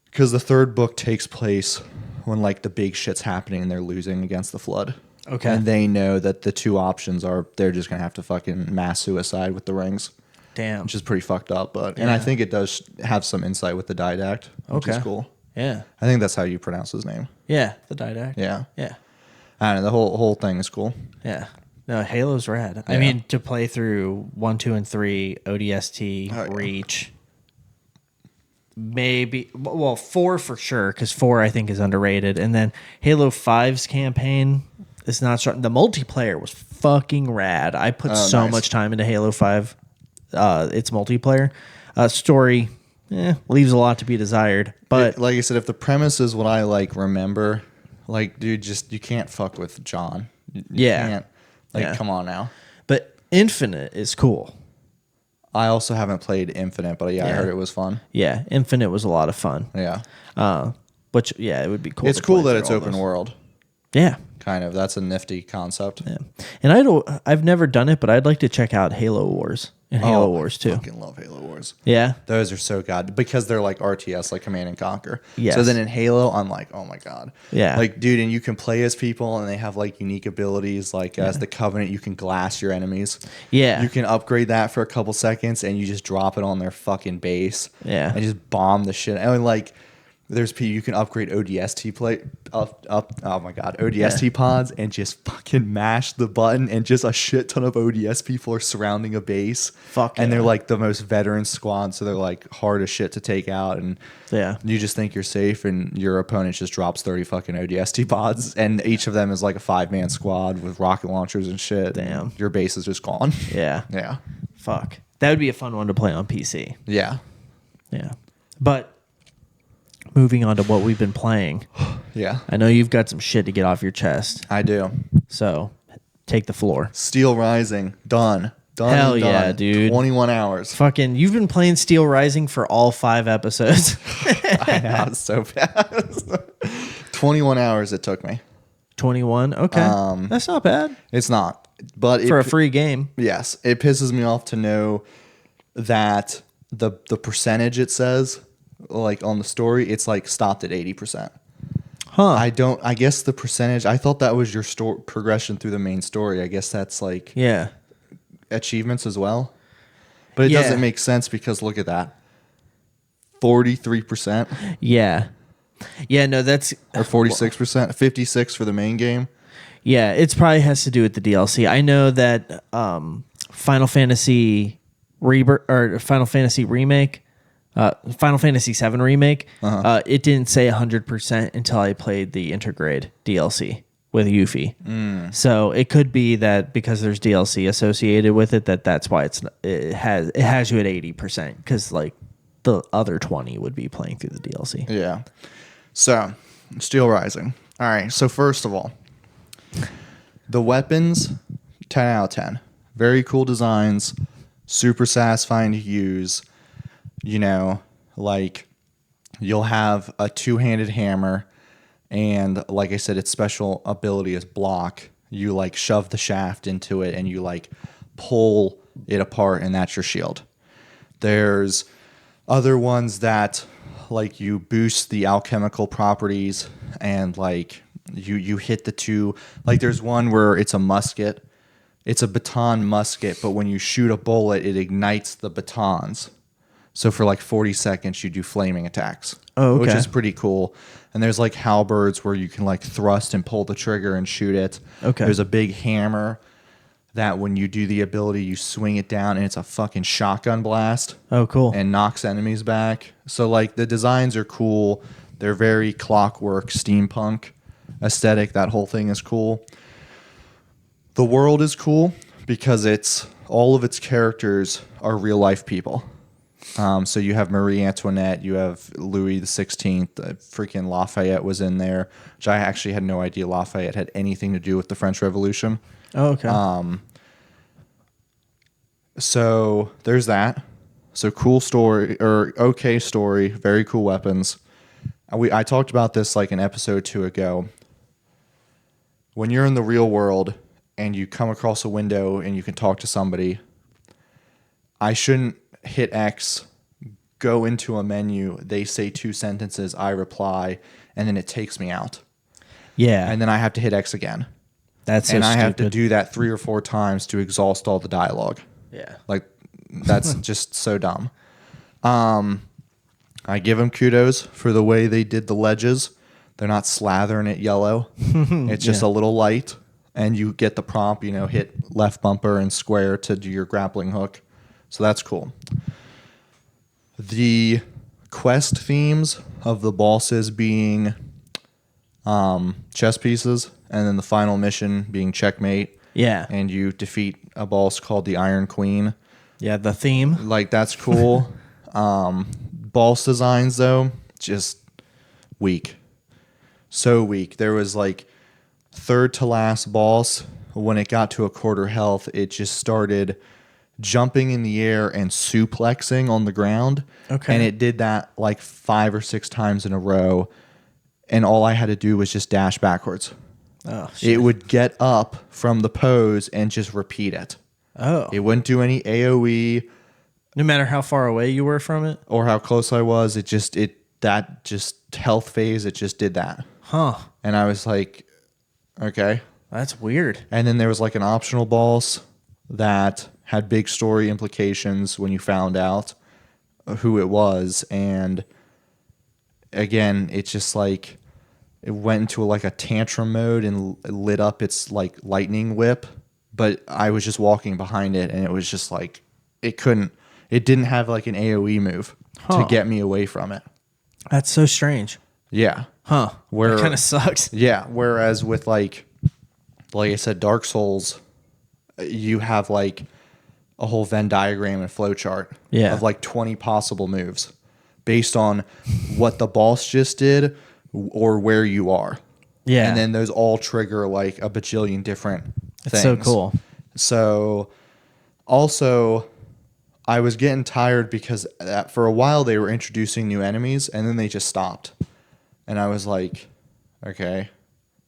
because the third book takes place when like the big shit's happening and they're losing against the Flood. Okay. And they know that the two options are they're just gonna have to fucking mass suicide with the rings. Damn. Which is pretty fucked up, and I think it does have some insight with the didact, which is cool. Yeah. I think that's how you pronounce his name. Yeah. The didact. Yeah. Yeah. I don't know, the whole thing is cool. Yeah. No, Halo's rad. Yeah. I mean, to play through 1, 2, and 3, ODST, Reach, maybe, well, 4 for sure, because 4 I think is underrated. And then Halo 5's campaign is not strong. The multiplayer was fucking rad. I put so much time into Halo 5, its multiplayer. Story, leaves a lot to be desired. But like I said, if the premise is what I like remember, like, dude, you can't fuck with John. You can't. Like, come on now. But Infinite is cool. I also haven't played Infinite, but I heard it was fun. Yeah, Infinite was a lot of fun. Yeah. Which, it would be cool. It's cool that it's open world. Yeah. Kind of. That's a nifty concept. Yeah. And I've never done it, but I'd like to check out Halo Wars and Halo Wars too. I fucking love Halo Wars. Yeah. Those are so good because they're like RTS, like Command and Conquer. Yes. So then in Halo, I'm like, oh my God. Yeah. Like, dude, and you can play as people and they have like unique abilities. Like as the Covenant, you can glass your enemies. Yeah. You can upgrade that for a couple seconds and you just drop it on their fucking base. Yeah. And just bomb the shit. And like, there's people you can upgrade ODST ODST pods and just fucking mash the button and just a shit ton of ODS people are surrounding a base. And they're like the most veteran squad, so they're like hard as shit to take out, and you just think you're safe and your opponent just drops 30 fucking ODST pods and each of them is like a 5-man squad with rocket launchers and shit. Damn. And your base is just gone. Yeah. Yeah. Fuck. That would be a fun one to play on PC. Yeah. Yeah. But moving on to what we've been playing. Yeah. I know you've got some shit to get off your chest. I do. So take the floor. Steel Rising. Done. Hell yeah, dude. 21 hours. Fucking, you've been playing Steel Rising for all 5 episodes. I know, it's so fast. 21 hours it took me. 21? Okay. That's not bad. It's not. But for a free game. Yes. It pisses me off to know that the percentage it says, like on the story, it's like stopped at 80%. Huh. I guess the percentage, I thought that was your progression through the main story. I guess that's like achievements as well. But it doesn't make sense because look at that. 43%. Yeah. Yeah, no, that's... Or 46%. 56 for the main game. Yeah, it probably has to do with the DLC. I know that Final Fantasy Rebirth or Final Fantasy Remake, Final Fantasy VII Remake, it didn't say 100% until I played the Intergrade DLC with Yuffie. So it could be that because there's DLC associated with it, that's why it has you at 80% because like the other 20 would be playing through the DLC. Yeah. So Steel Rising. All right. So first of all, the weapons, 10 out of 10. Very cool designs, super satisfying to use. You know, like you'll have a 2-handed hammer, and like I said, its special ability is block. You like shove the shaft into it and you like pull it apart, and that's your shield. There's other ones that like you boost the alchemical properties and like you hit the two. Like there's one where it's a musket. It's a baton musket, but when you shoot a bullet, it ignites the batons. So for like 40 seconds, you do flaming attacks, which is pretty cool. And there's like halberds where you can like thrust and pull the trigger and shoot it. Okay. There's a big hammer that when you do the ability, you swing it down and it's a fucking shotgun blast. Oh, cool. And knocks enemies back. So like the designs are cool. They're very clockwork, steampunk aesthetic. That whole thing is cool. The world is cool because all of its characters are real life people. So you have Marie Antoinette, you have Louis XVI, freaking Lafayette was in there, which I actually had no idea Lafayette had anything to do with the French Revolution. Oh, okay. So there's that. So cool story, or okay story, very cool weapons. I talked about this like an episode or two ago. when you're in the real world and you come across a window and you can talk to somebody, I shouldn't hit X, go into a menu, they say 2 sentences, I reply, and then it takes me out. Yeah. And then I have to hit X again. That's so and I stupid. have to do that 3 or 4 times to exhaust all the dialogue. Yeah. Like, that's just so dumb. I give them kudos for the way they did the ledges. They're not slathering it yellow. It's just a little light, and you get the prompt, hit left bumper and square to do your grappling hook. So that's cool. The quest themes of the bosses being chess pieces, and then the final mission being checkmate. Yeah. And you defeat a boss called the Iron Queen. Yeah, the theme. Like, that's cool. Boss designs, though, just weak. So weak. There was like third to last boss. When it got to a quarter health, it just started jumping in the air and suplexing on the ground. Okay. And it did that like 5 or 6 times in a row. And all I had to do was just dash backwards. Oh, shit. It would get up from the pose and just repeat it. Oh. It wouldn't do any AoE. No matter how far away you were from it? Or how close I was, that health phase, it just did that. Huh. And I was like, okay. That's weird. And then there was like an optional boss that had big story implications when you found out who it was. And again, it's just like it went into like a tantrum mode and lit up its like lightning whip. But I was just walking behind it, and it was just like it didn't have like an AoE move to get me away from it. That's so strange. Yeah. Huh. That kind of sucks. Yeah. Whereas with like I said, Dark Souls, you have like a whole Venn diagram and flowchart of like 20 possible moves based on what the boss just did or where you are. Yeah. And then those all trigger like a bajillion different things. That's so cool. So also, I was getting tired because for a while they were introducing new enemies, and then they just stopped. And I was like, okay,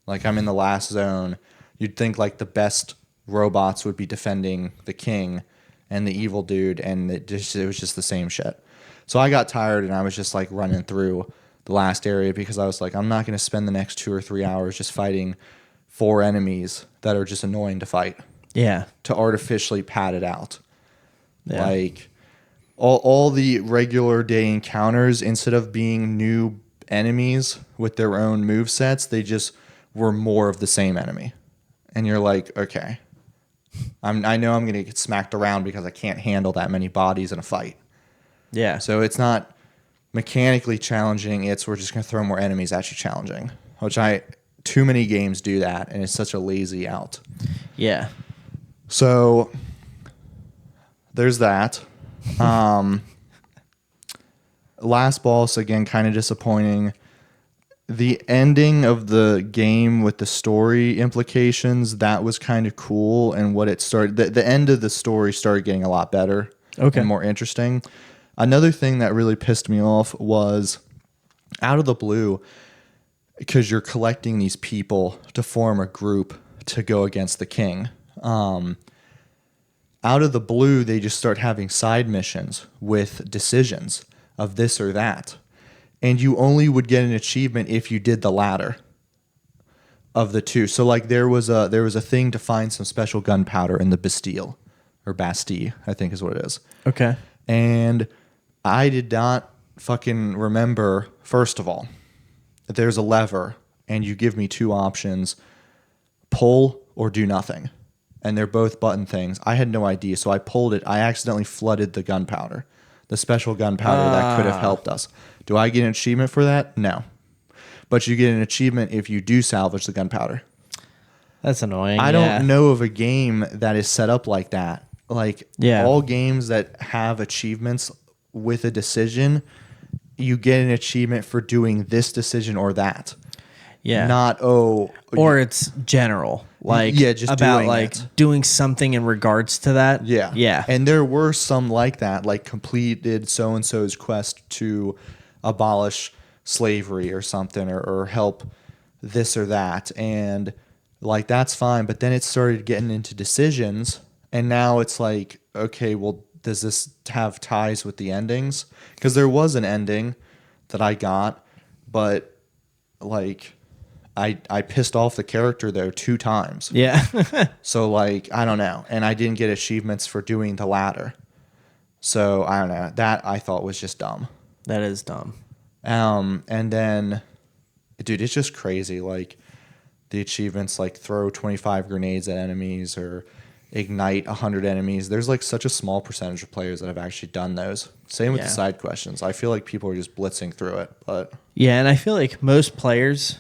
like I'm in the last zone. You'd think like the best robots would be defending the king and the evil dude, and it was just the same shit. So I got tired, and I was just like running through the last area because I was like, I'm not going to spend the next 2 or 3 hours just fighting 4 enemies that are just annoying to fight. Yeah. To artificially pad it out. Yeah. Like all the regular day encounters, instead of being new enemies with their own move sets, they just were more of the same enemy. And you're like, okay, I know I'm going to get smacked around because I can't handle that many bodies in a fight. Yeah. So it's not mechanically challenging. It's we're just going to throw more enemies at you challenging, which too many games do that, and it's such a lazy out. Yeah. So there's that. Last boss, again, kind of disappointing. The ending of the game with the story implications, that was kind of cool. And what it started, the end of the story started getting a lot better. Okay. And more interesting. Another thing that really pissed me off was out of the blue, because you're collecting these people to form a group to go against the king. Out of the blue, they just start having side missions with decisions of this or that. And you only would get an achievement if you did the latter of the two. So like there was a thing to find some special gunpowder in the Bastille, or Bastille, I think is what it is. Okay. And I did not fucking remember, first of all, that there's a lever and you give me 2 options, pull or do nothing. And they're both button things. I had no idea, so I pulled it. I accidentally flooded the gunpowder, the special gunpowder that could have helped us. Do I get an achievement for that? No. But you get an achievement if you do salvage the gunpowder. That's annoying. I don't know of a game that is set up like that. Like all games that have achievements with a decision, you get an achievement for doing this decision or that. Yeah. Not or it's general. Like just about like doing something in regards to that. Yeah. Yeah. And there were some like that, like completed so and so's quest to abolish slavery or something, or help this or that. And Like, that's fine. But then it started getting into decisions. And now it's like, okay, well, does this have ties with the endings? Because there was an ending that I got, but like I pissed off the character though 2 times. Yeah. So like, I don't know. And I didn't get achievements for doing the latter. So I don't know. That I thought was just dumb. That is dumb. And then, dude, it's just crazy. Like, the achievements, like throw 25 grenades at enemies or ignite 100 enemies. There's like such a small percentage of players that have actually done those. Same with the side questions. I feel like people are just blitzing through it. But yeah, and I feel like most players,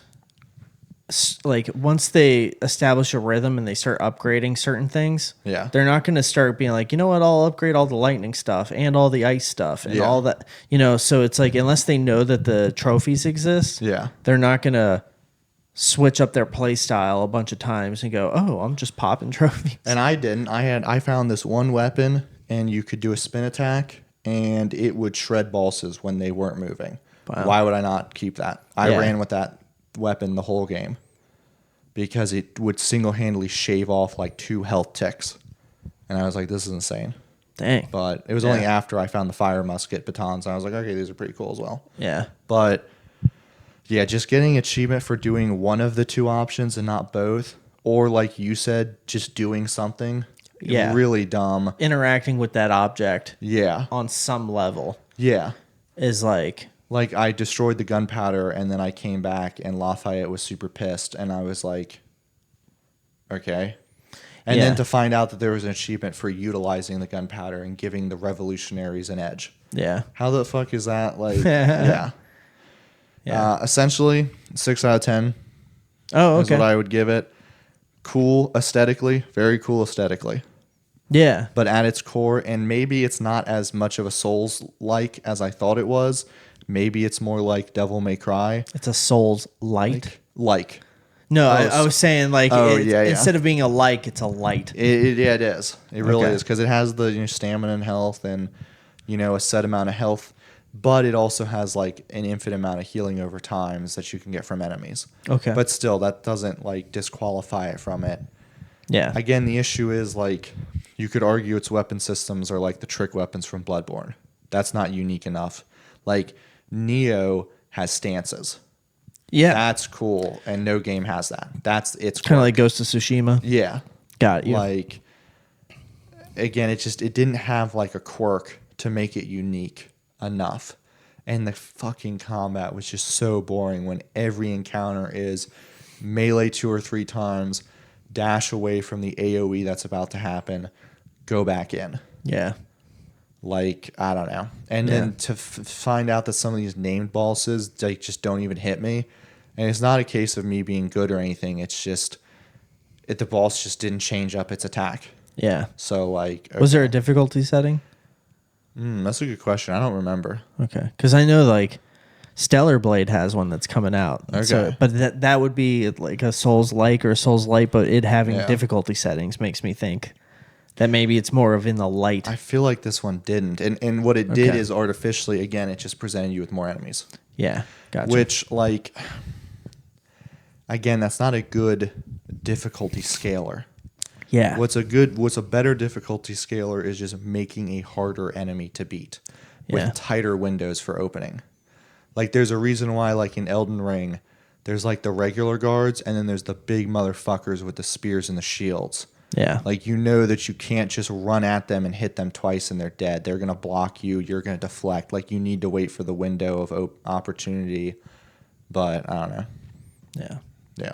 like once they establish a rhythm and they start upgrading certain things, yeah, they're not going to start being like, you know what, I'll upgrade all the lightning stuff and all the ice stuff and all that, you know. So it's like, unless they know that the trophies exist, they're not going to switch up their play style a bunch of times and go, oh, I'm just popping trophies. And I didn't. I found this one weapon, and you could do a spin attack, and it would shred bosses when they weren't moving. Wow. Why would I not keep that? I ran with that weapon the whole game because it would single-handedly shave off like 2 health ticks. And I was like, this is insane. Dang. But it was only after I found the fire musket batons. I was like, okay, these are pretty cool as well. Yeah. But yeah, just getting achievement for doing one of the 2 options and not both, or like you said, just doing something really dumb. Interacting with that object on some level is like I destroyed the gunpowder, and then I came back and Lafayette was super pissed, and I was like, okay. And then to find out that there was an achievement for utilizing the gunpowder and giving the revolutionaries an edge. Yeah. How the fuck is that? Like, essentially, 6 out of 10. Oh, okay. Is what I would give it. Cool aesthetically, very cool aesthetically. Yeah. But at its core, and maybe it's not as much of a Souls-like as I thought it was. Maybe it's more like Devil May Cry. It's a Souls light. No, I was saying like instead of being a like, it's a light. It is. It really is, because it has the stamina and health and a set amount of health. But it also has like an infinite amount of healing over times that you can get from enemies. Okay. But still, that doesn't like disqualify it from it. Yeah. Again, the issue is like you could argue its weapon systems are like the trick weapons from Bloodborne. That's not unique enough. Like Neo has stances. Yeah. That's cool, and no game has that. It's kind of like Ghost of Tsushima. Yeah. Got you. Like, again, it didn't have like a quirk to make it unique enough. And the fucking combat was just so boring when every encounter is melee 2 or 3 times, dash away from the AoE that's about to happen, go back in. Yeah. Like, I don't know. And then to find out that some of these named bosses like just don't even hit me. And it's not a case of me being good or anything. It's just the boss just didn't change up its attack. Yeah. So like, okay. Was there a difficulty setting? That's a good question. I don't remember. Okay, because I know like Stellar Blade has one that's coming out. Okay, so, but that would be like a Souls like or a Souls light, but it having difficulty settings makes me think that maybe it's more of in the light. I feel like this one didn't, and what it did is artificially, again, it just presented you with more enemies. Yeah, gotcha. Which like, again, that's not a good difficulty scaler. Yeah. What's a better difficulty scaler is just making a harder enemy to beat with tighter windows for opening. Like there's a reason why like in Elden Ring, there's like the regular guards and then there's the big motherfuckers with the spears and the shields. Yeah. Like that you can't just run at them and hit them twice and they're dead. They're going to block you. You're going to deflect. Like you need to wait for the window of opportunity. But I don't know. Yeah. Yeah.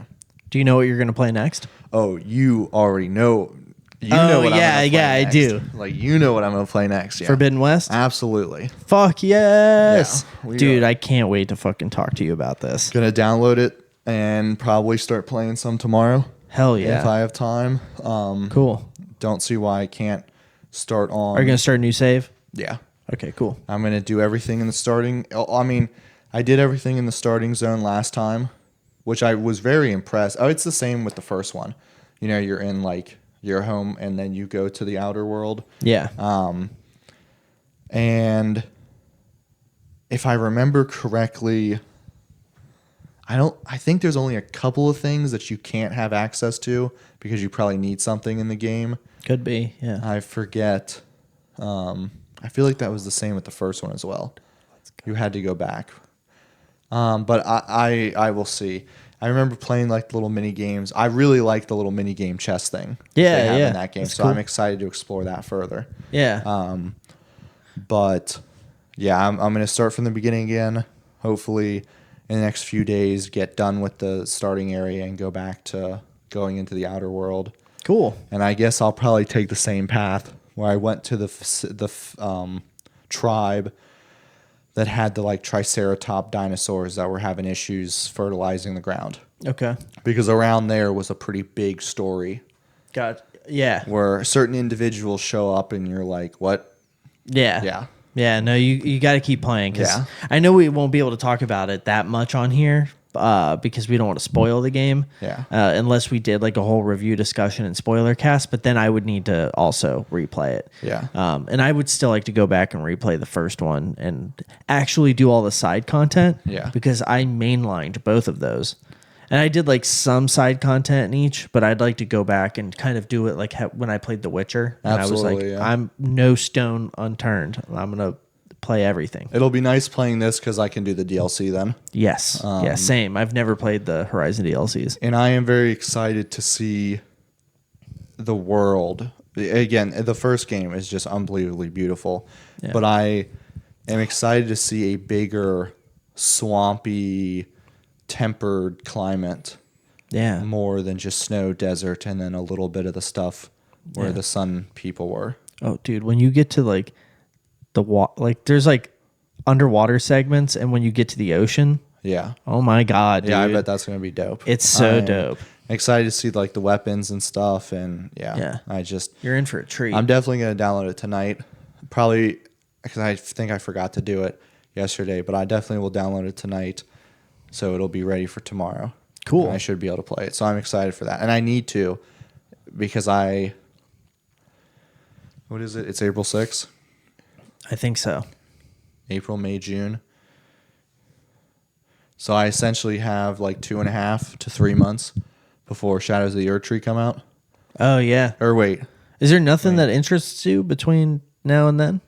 Do you know what you're going to play next? Oh, you already know. You know what I'm gonna play next. I do. Like, you know what I'm going to play next. Yeah. Forbidden West? Absolutely. Fuck yes. Yeah, dude, I can't wait to fucking talk to you about this. Going to download it and probably start playing some tomorrow. Hell yeah. If I have time. Cool. Don't see why I can't start on. Are you going to start a new save? Yeah. Okay, cool. I'm going to do everything in the starting. I mean, I did everything in the starting zone last time, which I was very impressed. Oh, it's the same with the first one. You're in like your home and then you go to the outer world. Yeah. And if I remember correctly, I think there's only a couple of things that you can't have access to because you probably need something in the game. Could be, yeah. I forget. I feel like that was the same with the first one as well. You had to go back. But I will see. I remember playing like the little mini games. I really like the little mini game chess thing Yeah, they have yeah. in that game. That's So cool. I'm excited to explore that further. Yeah. But yeah, I'm going to start from the beginning again. Hopefully in the next few days, get done with the starting area and go back to going into the outer world. Cool. And I guess I'll probably take the same path where I went to the tribe that had the like triceratop dinosaurs that were having issues fertilizing the ground. Okay. Because around there was a pretty big story Yeah. where certain individuals show up and you're like, what? Yeah. Yeah. Yeah, no, you got to keep playing because Yeah. I know we won't be able to talk about it that much on here because we don't want to spoil the game. Yeah. Unless we did like a whole review discussion and spoiler cast, but then I would need to also replay it. Yeah. And I would still like to go back and replay the first one and actually do all the side content. Yeah. Because I mainlined both of those. And I did like some side content in each, but I'd like to go back and kind of do it like when I played The Witcher. And Absolutely, I was like, yeah. I'm no stone unturned. I'm going to play everything. It'll be nice playing this because I can do the DLC then. Yes. Yeah, same. I've never played the Horizon DLCs. And I am very excited to see the world. Again, the first game is just unbelievably beautiful. Yeah. But I am excited to see a bigger, swampy, tempered climate. Yeah. More than just snow, desert, and then a little bit of the stuff where Yeah. the sun people were. Oh, dude, when you get to like there's like underwater segments, and when you get to the ocean, Yeah. oh my god, dude. Yeah, I bet that's going to be dope. It's so I'm dope. excited to see like the weapons and stuff. And Yeah. You're in for a treat. I'm definitely going to download it tonight. Probably because I think I forgot to do it yesterday, but I definitely will download it tonight. So it'll be ready for tomorrow. Cool. And I should be able to play it. So I'm excited for that. And I need to because what is it? It's April 6th. I think so. April, May, June. So I essentially have like 2.5 to 3 months before Shadows of the Earth Tree come out. Oh yeah. Or wait, Is there nothing that interests you between now and then?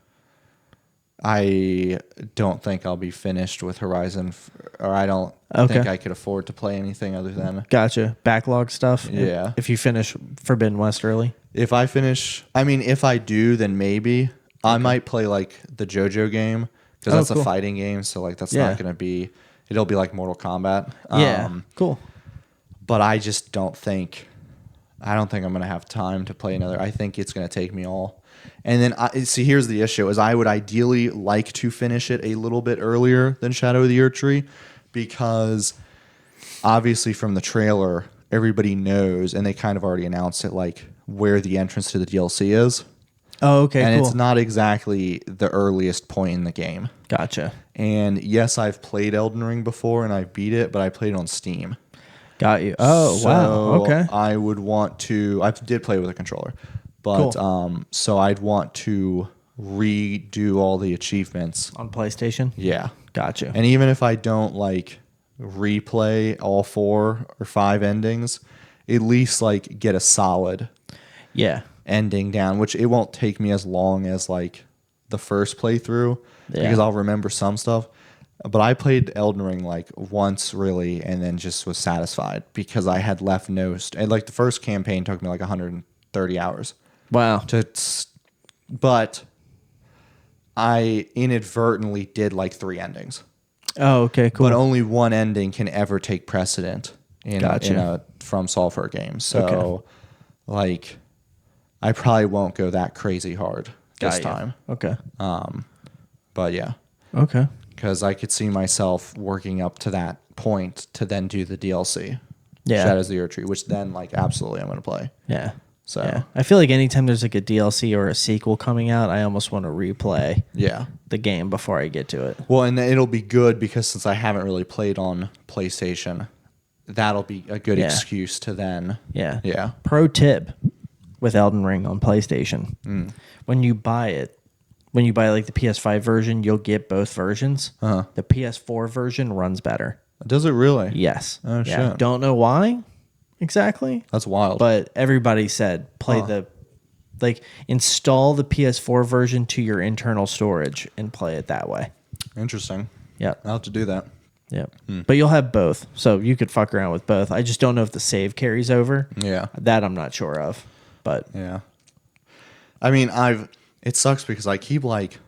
I don't think I'll be finished with Horizon, or I don't Okay. think I could afford to play anything other than. Gotcha. Backlog stuff. Yeah. If you finish Forbidden West early. If I finish, I mean, if I do, then maybe I might play like the JoJo game because that's cool. a fighting game. So like that's Yeah. not going to be. It'll be like Mortal Kombat. Yeah. Cool. But I just don't think. I don't think I'm going to have time to play another. I think it's going to take me all. And then, see, here's the issue, is I would ideally like to finish it a little bit earlier than Shadow of the Earth Tree because obviously from the trailer, everybody knows, and they kind of already announced it, like where the entrance to the DLC is. Oh, okay, And cool. it's not exactly the earliest point in the game. Gotcha. And yes, I've played Elden Ring before and I beat it, but I played it on Steam. Got you. Oh, wow. So Okay. I would want to. I did play with a controller, but Cool. so I'd want to redo all the achievements. On PlayStation? Yeah, Gotcha. and even if I don't like replay all 4 or 5 endings, at least like get a solid Yeah. ending down, which it won't take me as long as like the first playthrough Yeah. because I'll remember some stuff. But I played Elden Ring like once really and then just was satisfied because I had left and like the first campaign took me like 130 hours Wow. but I inadvertently did like 3 endings. Oh, okay, cool. But only one ending can ever take precedent in a From Software game. So like I probably won't go that crazy hard this Got you. time. Okay. But yeah. Okay. Because I could see myself working up to that point to then do the DLC, Yeah. Shadows of the Earth Tree, which then like absolutely I'm going to play. Yeah. So Yeah. I feel like anytime there's like a DLC or a sequel coming out, I almost want to replay yeah. the game before I get to it. Well, and it'll be good because since I haven't really played on PlayStation, that'll be a good Yeah. excuse to then. Yeah. Yeah. Pro tip with Elden Ring on PlayStation. When you buy like the PS5 version, you'll get both versions. Uh-huh. The PS4 version runs better. Does it really? Yes. Oh, yeah. shit. Don't know why exactly, That's wild. but everybody said install the PS4 version to your internal storage and play it that way. Interesting. Yep. I'll have to do that. Yep. But you'll have both, so you could fuck around with both. I just don't know if the save carries over. Yeah. That I'm not sure of. But Yeah. I mean, it sucks because I keep like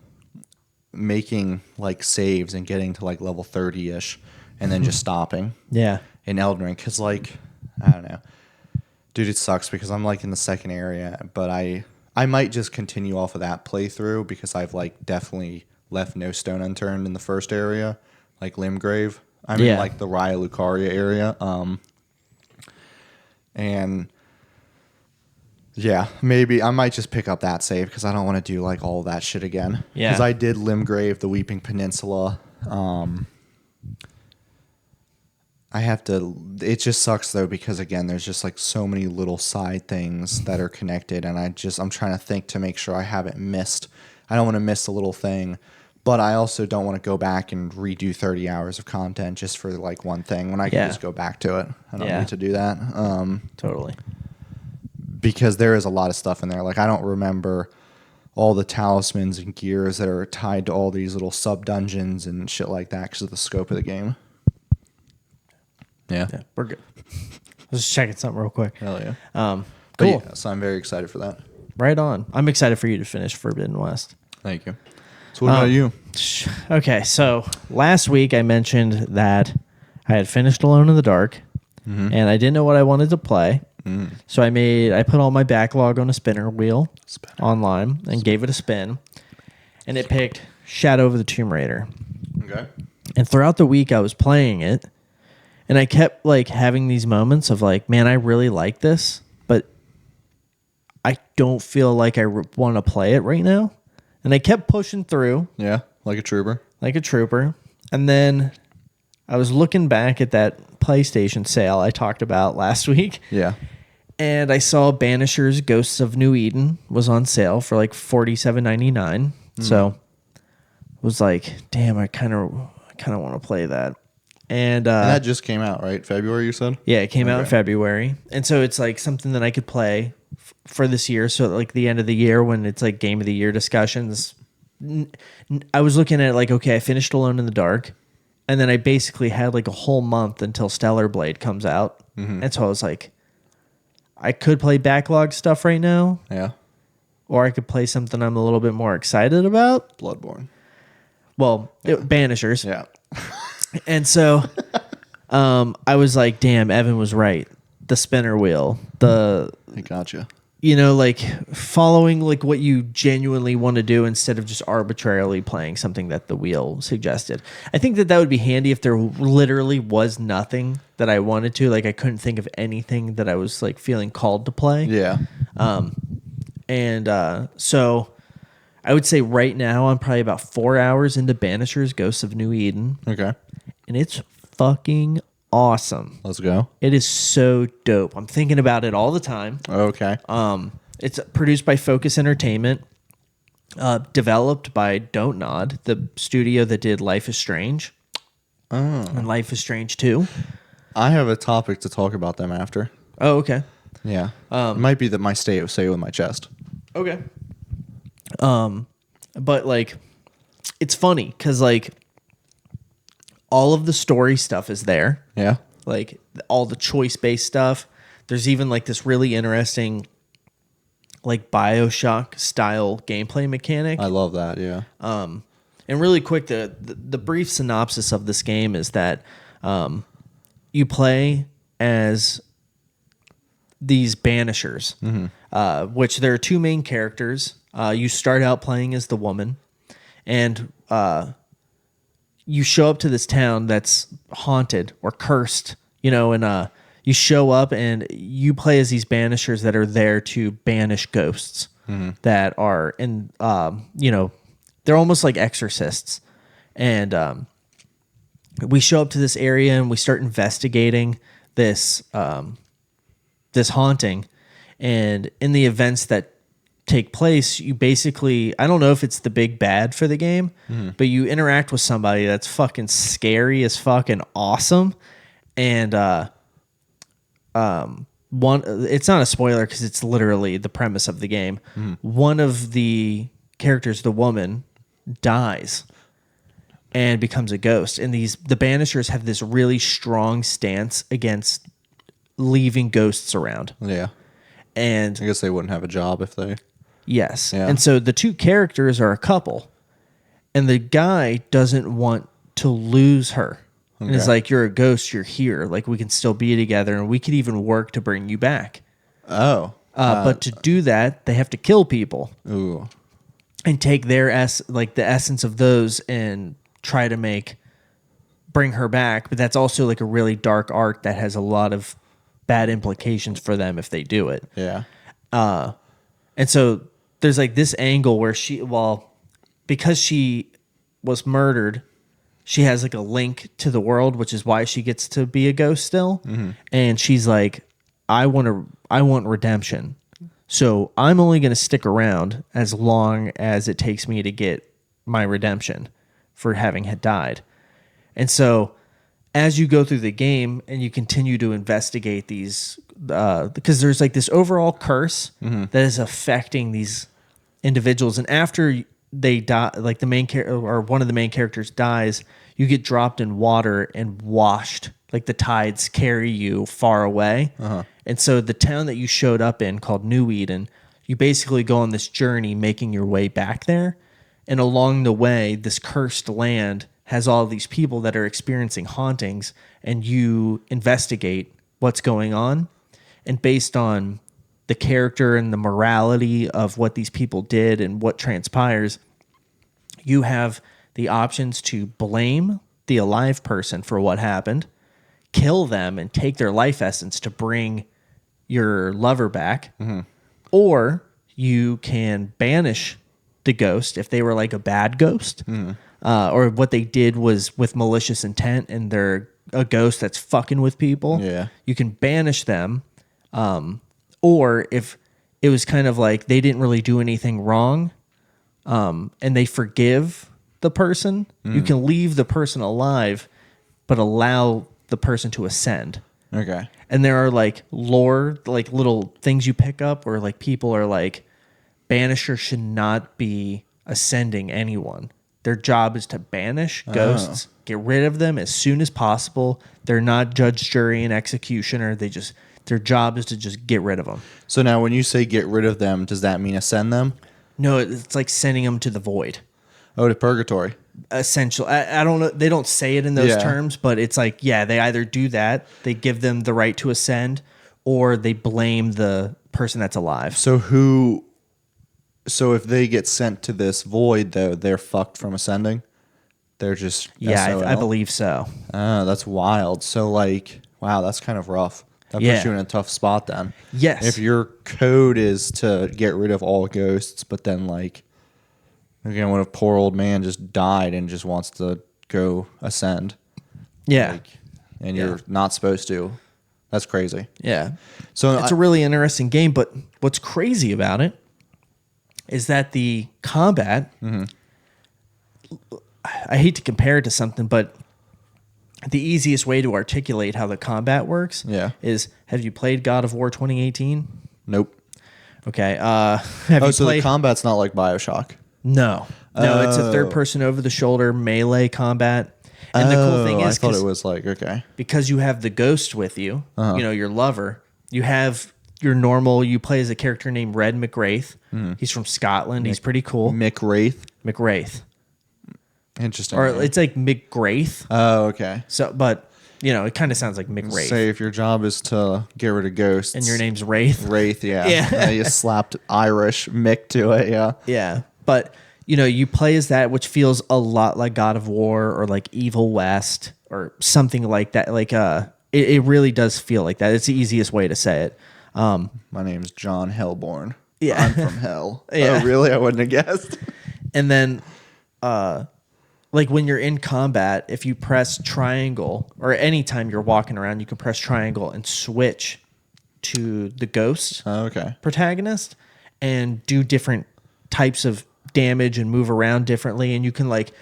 making like saves and getting to like level 30-ish and then just stopping yeah. in Elden Ring cuz like I don't know. Dude, it sucks because I'm like in the second area, but I might just continue off of that playthrough because I've like definitely left no stone unturned in the first area, like Limgrave. I'm in like the Raya Lucaria area. And yeah, maybe I might just pick up that save because I don't want to do like all that shit again. Yeah. Because I did Limgrave, the Weeping Peninsula. I have to. It just sucks though because again, there's just like so many little side things that are connected, and I'm trying to think to make sure I haven't missed. I don't want to miss a little thing, but I also don't want to go back and redo 30 hours of content just for like one thing when I can just go back to it. I don't need to do that. Totally. Because there is a lot of stuff in there. Like I don't remember all the talismans and gears that are tied to all these little sub dungeons and shit like that because of the scope of the game. Yeah, we're good. Just checking something real quick. Hell yeah. Cool. Yeah, so I'm very excited for that. Right on. I'm excited for you to finish Forbidden West. Thank you. So what about you? Okay, so last week I mentioned that I had finished Alone in the Dark, and I didn't know what I wanted to play. So I put all my backlog on a spinner wheel online and gave it a spin, and it picked Shadow of the Tomb Raider. Okay. And throughout the week I was playing it, and I kept like having these moments of like, man, I really like this, but I don't feel like I want to play it right now. And I kept pushing through. Yeah, like a trooper. Like a trooper. And then I was looking back at that PlayStation sale I talked about last week. Yeah. And I saw Banisher's Ghosts of New Eden was on sale for like $47.99. So I was like, damn, I kind of want to play that. And that just came out, right? February, you said? Yeah, it came out in February. And so it's like something that I could play for this year. So like the end of the year when it's like game of the year discussions, I was looking at like, okay, I finished Alone in the Dark. And then I basically had like a whole month until Stellar Blade comes out. And so I was like, I could play backlog stuff right now. Yeah. Or I could play something I'm a little bit more excited about. Bloodborne. Well, Banishers. Yeah. And so I was like, damn, Evan was right. The spinner wheel, I gotcha. You know, like following like what you genuinely want to do instead of just arbitrarily playing something that the wheel suggested. I think that would be handy if there literally was nothing that I wanted to. Like I couldn't think of anything that I was like feeling called to play. Yeah. So I would say right now I'm probably about 4 hours into Banisher's Ghosts of New Eden. Okay. And it's fucking awesome. Let's go. It is so dope. I'm thinking about it all the time. Okay. It's produced by Focus Entertainment, developed by Don't Nod, the studio that did Life is Strange and Life is Strange 2. I have a topic to talk about them after. Oh, okay. Yeah. It might be that my say with my chest. Okay. But like, it's funny because like all of the story stuff is there. Yeah. Like all the choice-based stuff. There's even like this really interesting like BioShock style gameplay mechanic. I love that, yeah. And really quick, the brief synopsis of this game is that you play as these Banishers, which there are two main characters. You start out playing as the woman, and you show up to this town that's haunted or cursed, you know, and you show up and you play as these Banishers that are there to banish ghosts that are in, you know, they're almost like exorcists. And we show up to this area and we start investigating this this haunting, and in the events that take place, you basically, I don't know if it's the big bad for the game, but you interact with somebody that's fucking scary as fucking awesome. And it's not a spoiler because it's literally the premise of the game. One of the characters, the woman, dies and becomes a ghost. And the Banishers have this really strong stance against leaving ghosts around. Yeah. And I guess they wouldn't have a job if they... yes. Yeah. And so the two characters are a couple. And the guy doesn't want to lose her. And it's like, you're a ghost, you're here. Like, we can still be together, and we could even work to bring you back. Oh. But to do that, they have to kill people. Ooh. And take their the essence of those and try to bring her back. But that's also like a really dark arc that has a lot of bad implications for them if they do it. Yeah. And so there's like this angle where because she was murdered, she has like a link to the world, which is why she gets to be a ghost still. And she's like, I want redemption. So I'm only going to stick around as long as it takes me to get my redemption for having had died. And so as you go through the game and you continue to investigate these, because there's like this overall curse that is affecting these individuals. And after they die, like the main character or one of the main characters dies, you get dropped in water and washed. Like the tides carry you far away. And so the town that you showed up in called New Eden, you basically go on this journey making your way back there. And along the way, this cursed land has all these people that are experiencing hauntings, and you investigate what's going on. And based on the character and the morality of what these people did and what transpires, you have the options to blame the alive person for what happened, kill them and take their life essence to bring your lover back, or you can banish the ghost if they were like a bad ghost, or what they did was with malicious intent and they're a ghost that's fucking with people. Yeah. You can banish them. Or if it was kind of like they didn't really do anything wrong, and they forgive the person, you can leave the person alive, but allow the person to ascend. Okay. And there are like lore, like little things you pick up where like people are like, Banisher should not be ascending anyone. Their job is to banish ghosts, get rid of them as soon as possible. They're not judge, jury, and executioner. Their job is to just get rid of them. So now when you say get rid of them, does that mean ascend them? No, it's like sending them to the void. Oh, to purgatory. Essential. I don't know. They don't say it in those terms, but it's like, yeah, they either do that, they give them the right to ascend, or they blame the person that's alive. So if they get sent to this void, though, they're fucked from ascending? They're just... Yeah, I believe so. Oh, that's wild. So, like, wow, that's kind of rough. That puts you in a tough spot then. Yes. If your code is to get rid of all ghosts, but then, like, again, what if poor old man just died and just wants to go ascend? Yeah. Like, and you're not supposed to. That's crazy. Yeah. So it's a really interesting game, but what's crazy about it is that the combat, I hate to compare it to something, but the easiest way to articulate how the combat works is, have you played God of War 2018? Nope. Okay. The combat's not like BioShock? No. No, it's a third-person over-the-shoulder melee combat. And the cool thing is, I thought it was like, okay. Because you have the ghost with you, your lover, you have your normal, you play as a character named Red McWraith. He's from Scotland. He's pretty cool. McWraith. Interesting. Or it's like McGraith. Oh, okay. So, but, it kind of sounds like McWraith. Say if your job is to get rid of ghosts. And your name's Wraith. Wraith, yeah. You slapped Irish Mick to it, yeah. Yeah. But, you play as that, which feels a lot like God of War or like Evil West or something like that. Like, it really does feel like that. It's the easiest way to say it. My name's John Hellborn. Yeah. I'm from hell. Yeah. Oh, really? I wouldn't have guessed. And then, like when you're in combat, if you press triangle, or anytime you're walking around, you can press triangle and switch to the ghost Oh, okay. protagonist. and do different types of damage and move around differently. And you can like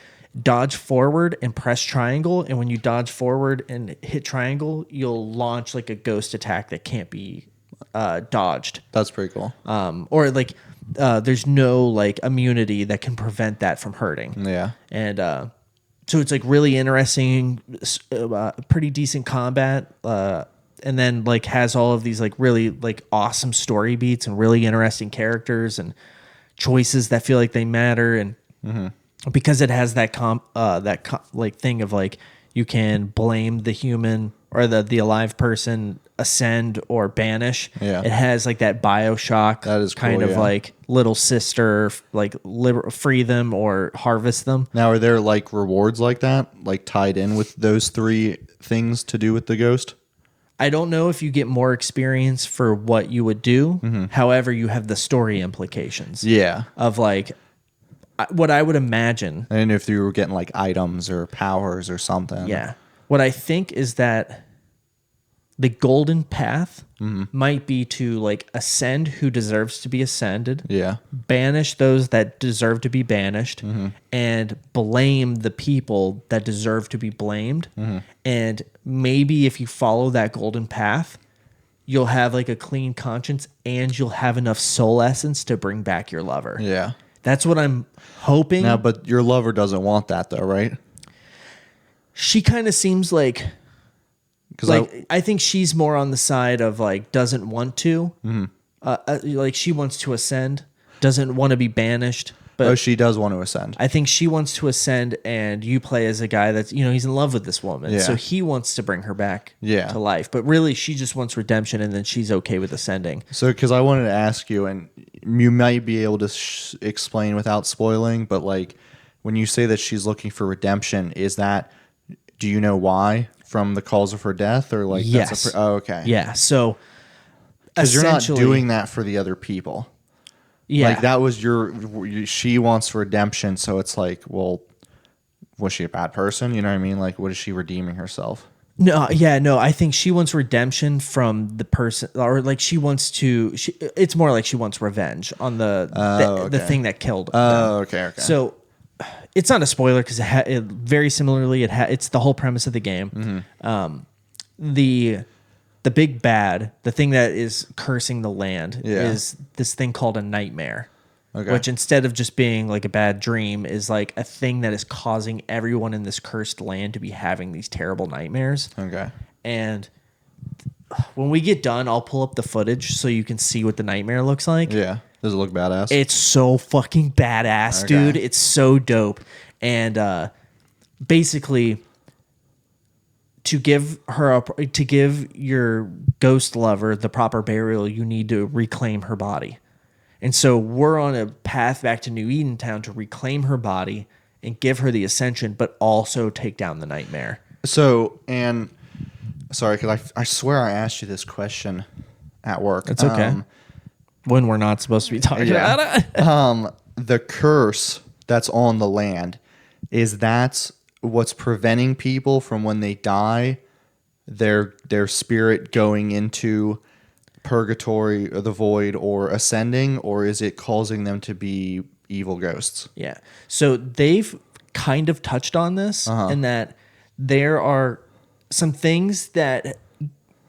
dodge forward and press triangle. And when you dodge forward and hit triangle, you'll launch like a ghost attack that can't be dodged. That's pretty cool. Or like there's no like immunity that can prevent that from hurting. Yeah. And so it's like really interesting, pretty decent combat. And then like has all of these like really like awesome story beats and really interesting characters and choices that feel like they matter. And because it has that like thing of like you can blame the human or the alive person, ascend or banish. Yeah. It has like that BioShock That is kind cool, of yeah. like little sister, like free them or harvest them. Now, are there like rewards like that, like tied in with those 3 things to do with the ghost? I don't know if you get more experience for what you would do. However, you have the story implications. Yeah. Of like what I would imagine. And if you were getting like items or powers or something. Yeah. What I think is that the golden path might be to like ascend who deserves to be ascended. Yeah. Banish those that deserve to be banished, and blame the people that deserve to be blamed. And maybe if you follow that golden path, you'll have like a clean conscience and you'll have enough soul essence to bring back your lover. Yeah. That's what I'm hoping. Now, but your lover doesn't want that though, right? She kind of seems like I think she's more on the side of like doesn't want to. Like she wants to ascend, doesn't want to be banished. But she does want to ascend. I think she wants to ascend, and you play as a guy that's, he's in love with this woman. Yeah. So he wants to bring her back Yeah. to life. But really, she just wants redemption, and then she's okay with ascending. So, because I wanted to ask you, and you might be able to explain without spoiling, but like when you say that she's looking for redemption, do you know why from the cause of her death, or like Yes. that's okay. Yeah. So Because you're not essentially- doing that for the other people. Yeah. Like that was she wants redemption, so it's like, well, was she a bad person? You know what I mean? Like, what is she redeeming herself? No, I think she wants redemption from the person, or like she wants to. It's more like she wants revenge on the thing that killed. them. Okay. So it's not a spoiler because it very similarly it's the whole premise of the game. The big bad, the thing that is cursing the land, is this thing called a nightmare. Okay. Which instead of just being like a bad dream is like a thing that is causing everyone in this cursed land to be having these terrible nightmares. Okay. And when we get done, I'll pull up the footage so you can see what the nightmare looks like. Yeah. Does it look badass? It's so fucking badass, dude. It's so dope. And basically, to give your ghost lover the proper burial, you need to reclaim her body. And so we're on a path back to New Edentown to reclaim her body and give her the ascension, but also take down the nightmare. So, and sorry, because I swear I asked you this question at work. It's okay. When we're not supposed to be talking about it. The curse that's on the land, is that what's preventing people from when they die, their spirit going into purgatory or the void or ascending, or is it causing them to be evil ghosts? Yeah. So they've kind of touched on this in that there are some things that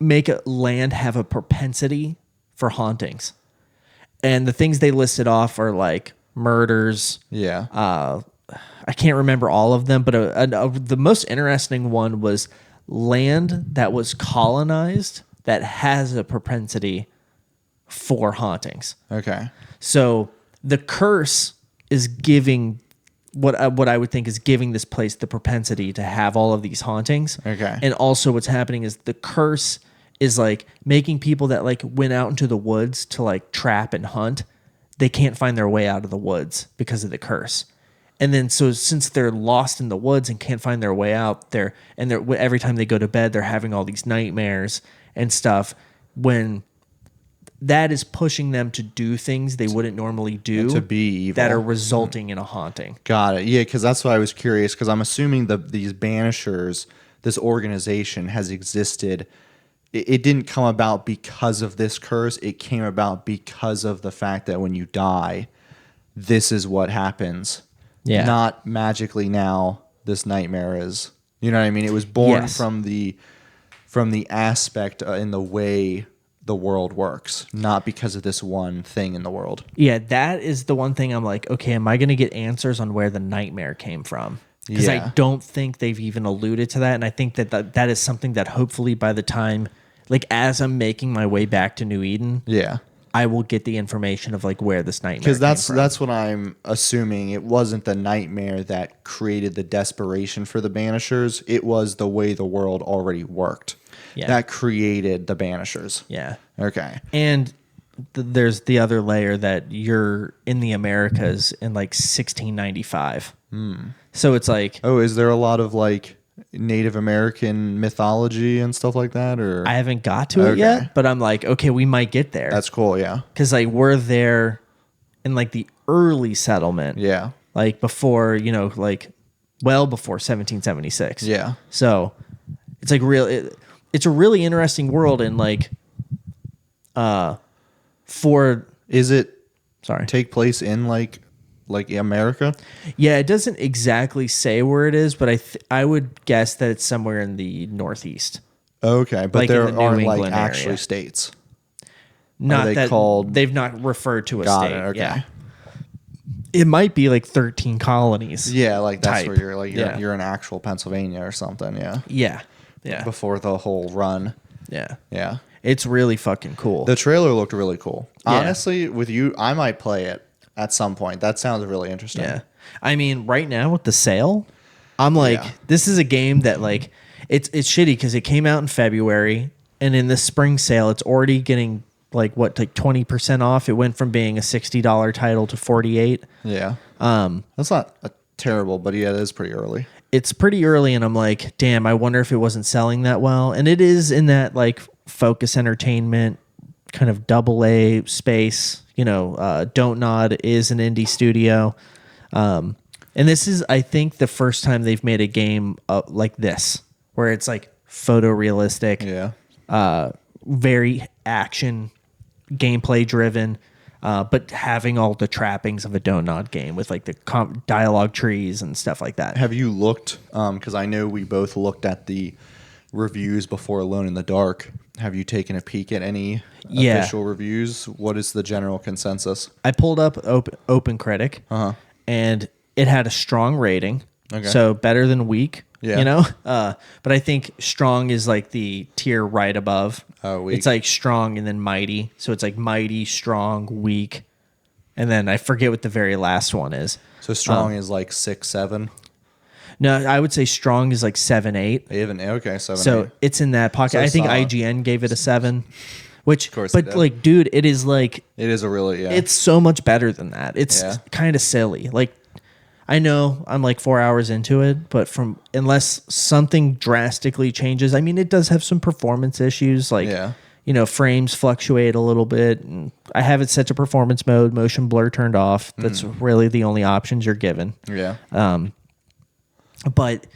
make a land have a propensity for hauntings. And the things they listed off are like murders. Yeah. I can't remember all of them, but the most interesting one was land that was colonized that has a propensity for hauntings. Okay. So the curse is giving what I would think is giving this place the propensity to have all of these hauntings. Okay. And also what's happening is the curse is like making people that like went out into the woods to like trap and hunt, they can't find their way out of the woods because of the curse. And then so since they're lost in the woods and can't find their way out there, and every time they go to bed, they're having all these nightmares and stuff, when that is pushing them to do things they wouldn't normally do, to be evil, that are resulting in a haunting. Got it. Yeah, because that's why I was curious, because I'm assuming these banishers, this organization has existed it didn't come about because of this curse. It came about because of the fact that when you die, this is what happens. Yeah. Not magically now this nightmare is. You know what I mean? It was born Yes. from the aspect in the way the world works, not because of this one thing in the world. Yeah, that is the one thing I'm like, okay, am I going to get answers on where the nightmare came from? Because I don't think they've even alluded to that. And I think that is something that hopefully by the time, like as I'm making my way back to New Eden, Yeah. I will get the information of like where this nightmare came from. Because that's what I'm assuming. It wasn't the nightmare that created the desperation for the Banishers. It was the way the world already worked. Yeah. That created the Banishers. Yeah. Okay. And there's the other layer that you're in the Americas in like 1695. So it's like, Oh, is there a lot of like Native American mythology and stuff like that? Or I haven't got to it yet, but I'm like, okay, we might get there. that's cool. Yeah. Because like we're there in like the early settlement. Yeah. Like before, like well before 1776. Yeah. So it's like it's a really interesting world, and like Is it sorry. take place in like America? Yeah, it doesn't exactly say where it is, but I would guess that it's somewhere in the Northeast. Okay, but Like in there the New aren't like England actually area. states. Not they that called- they've not referred to a Got state. it, okay. Yeah. It might be like 13 colonies. Yeah, like that's type. where you're like Yeah. you're in actual Pennsylvania or something. Yeah. Yeah. Yeah. Before the whole run. Yeah. Yeah. It's really fucking cool. The trailer looked really cool. Yeah. Honestly, with you, I might play it at some point. That sounds really interesting. Yeah. I mean, right now with the sale, I'm like, Yeah. this is a game that like it's shitty because it came out in February, and in the spring sale, it's already getting like 20% off. It went from being a $60 title to $48. Yeah. That's not terrible, but yeah, it is pretty early. It's pretty early, and I'm like, damn, I wonder if it wasn't selling that well. And it is in that like Focus Entertainment kind of AA space. Don't Nod is an indie studio. And this is, I think, the first time they've made a game like this, where it's like photorealistic, very action, gameplay driven, but having all the trappings of a Don't Nod game with like the dialogue trees and stuff like that. Have you looked? Because I know we both looked at the reviews before Alone in the Dark. Have you taken a peek at any official reviews? What is the general consensus? I pulled up Open Critic, and it had a strong rating, so better than weak. Yeah. But I think strong is like the tier right above. Oh, weak. It's like strong and then mighty. So it's like mighty, strong, weak, and then I forget what the very last one is. So strong is like 6, 7. No, I would say strong is like 7, 8. Even okay, 7. So 8. it's in that pocket. So I think solid. IGN gave it a 7, which, Of course they but did. like, dude, it is like, It is a really it's so much better than that. It's Yeah. kind of silly. Like, I know I'm like 4 hours into it, but unless something drastically changes, I mean, it does have some performance issues. Like, frames fluctuate a little bit. And I have it set to performance mode, motion blur turned off. That's really the only options you're given. Yeah. But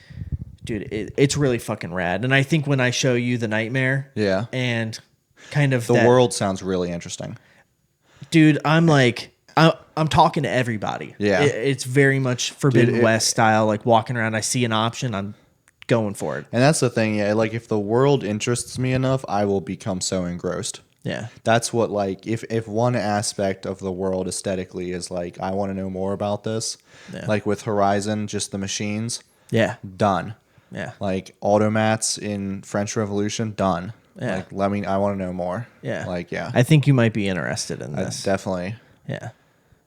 dude, it's really fucking rad. And I think when I show you the nightmare, and kind of The world sounds really interesting. dude, I'm like, I'm talking to everybody. Yeah. It's very much Forbidden Dude, West style. Like walking around, I see an option, I'm going for it. And that's the thing, like if the world interests me enough, I will become so engrossed. Yeah. That's what like if one aspect of the world aesthetically is like I want to know more about this. Yeah. Like with Horizon, just the machines, Yeah. done. Yeah. Like automats in French Revolution, done. Yeah. Like I want to know more. Yeah. Like I think you might be interested in this. definitely. Yeah.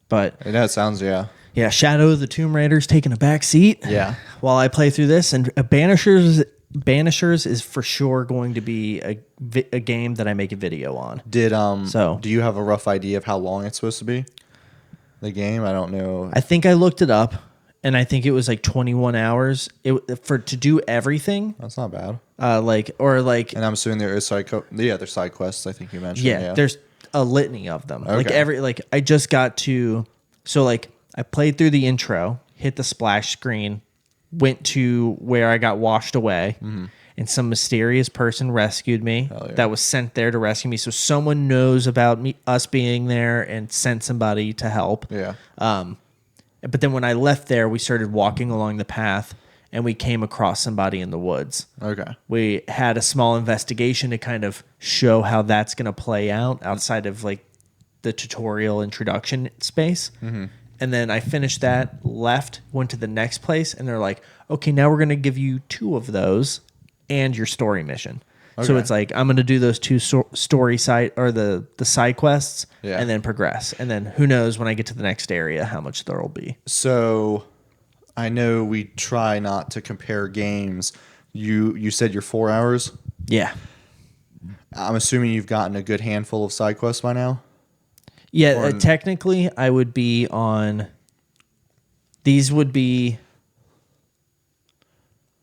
But It sounds yeah. Shadow of the Tomb Raider's taking a back seat. Yeah. While I play through this, and Banishers is for sure going to be a game that I make a video on. Do you have a rough idea of how long it's supposed to be? The game? I don't know. I think I looked it up, and I think it was like 21 hours to do everything. That's not bad. And And I'm assuming there is there's side quests. I think you mentioned. there's a litany of them. Okay. I just got to, I played through the intro, hit the splash screen, went to where I got washed away, and and some mysterious person rescued me. Hell yeah. That was sent there to rescue me. So someone knows about us being there and sent somebody to help. Yeah. But then when I left there, we started walking along the path and we came across somebody in the woods. Okay. We had a small investigation to kind of show how that's going to play out outside of like the tutorial introduction space. Mm-hmm. And then I finished that, left, went to the next place, and they're like, okay, now we're going to give you 2 of those and your story mission. Okay. So it's like, I'm going to do those 2 story side or the side quests and then progress. And then who knows when I get to the next area how much there will be. So I know we try not to compare games. You said you're 4 hours? Yeah. I'm assuming you've gotten a good handful of side quests by now? Yeah, technically, I would be on. These would be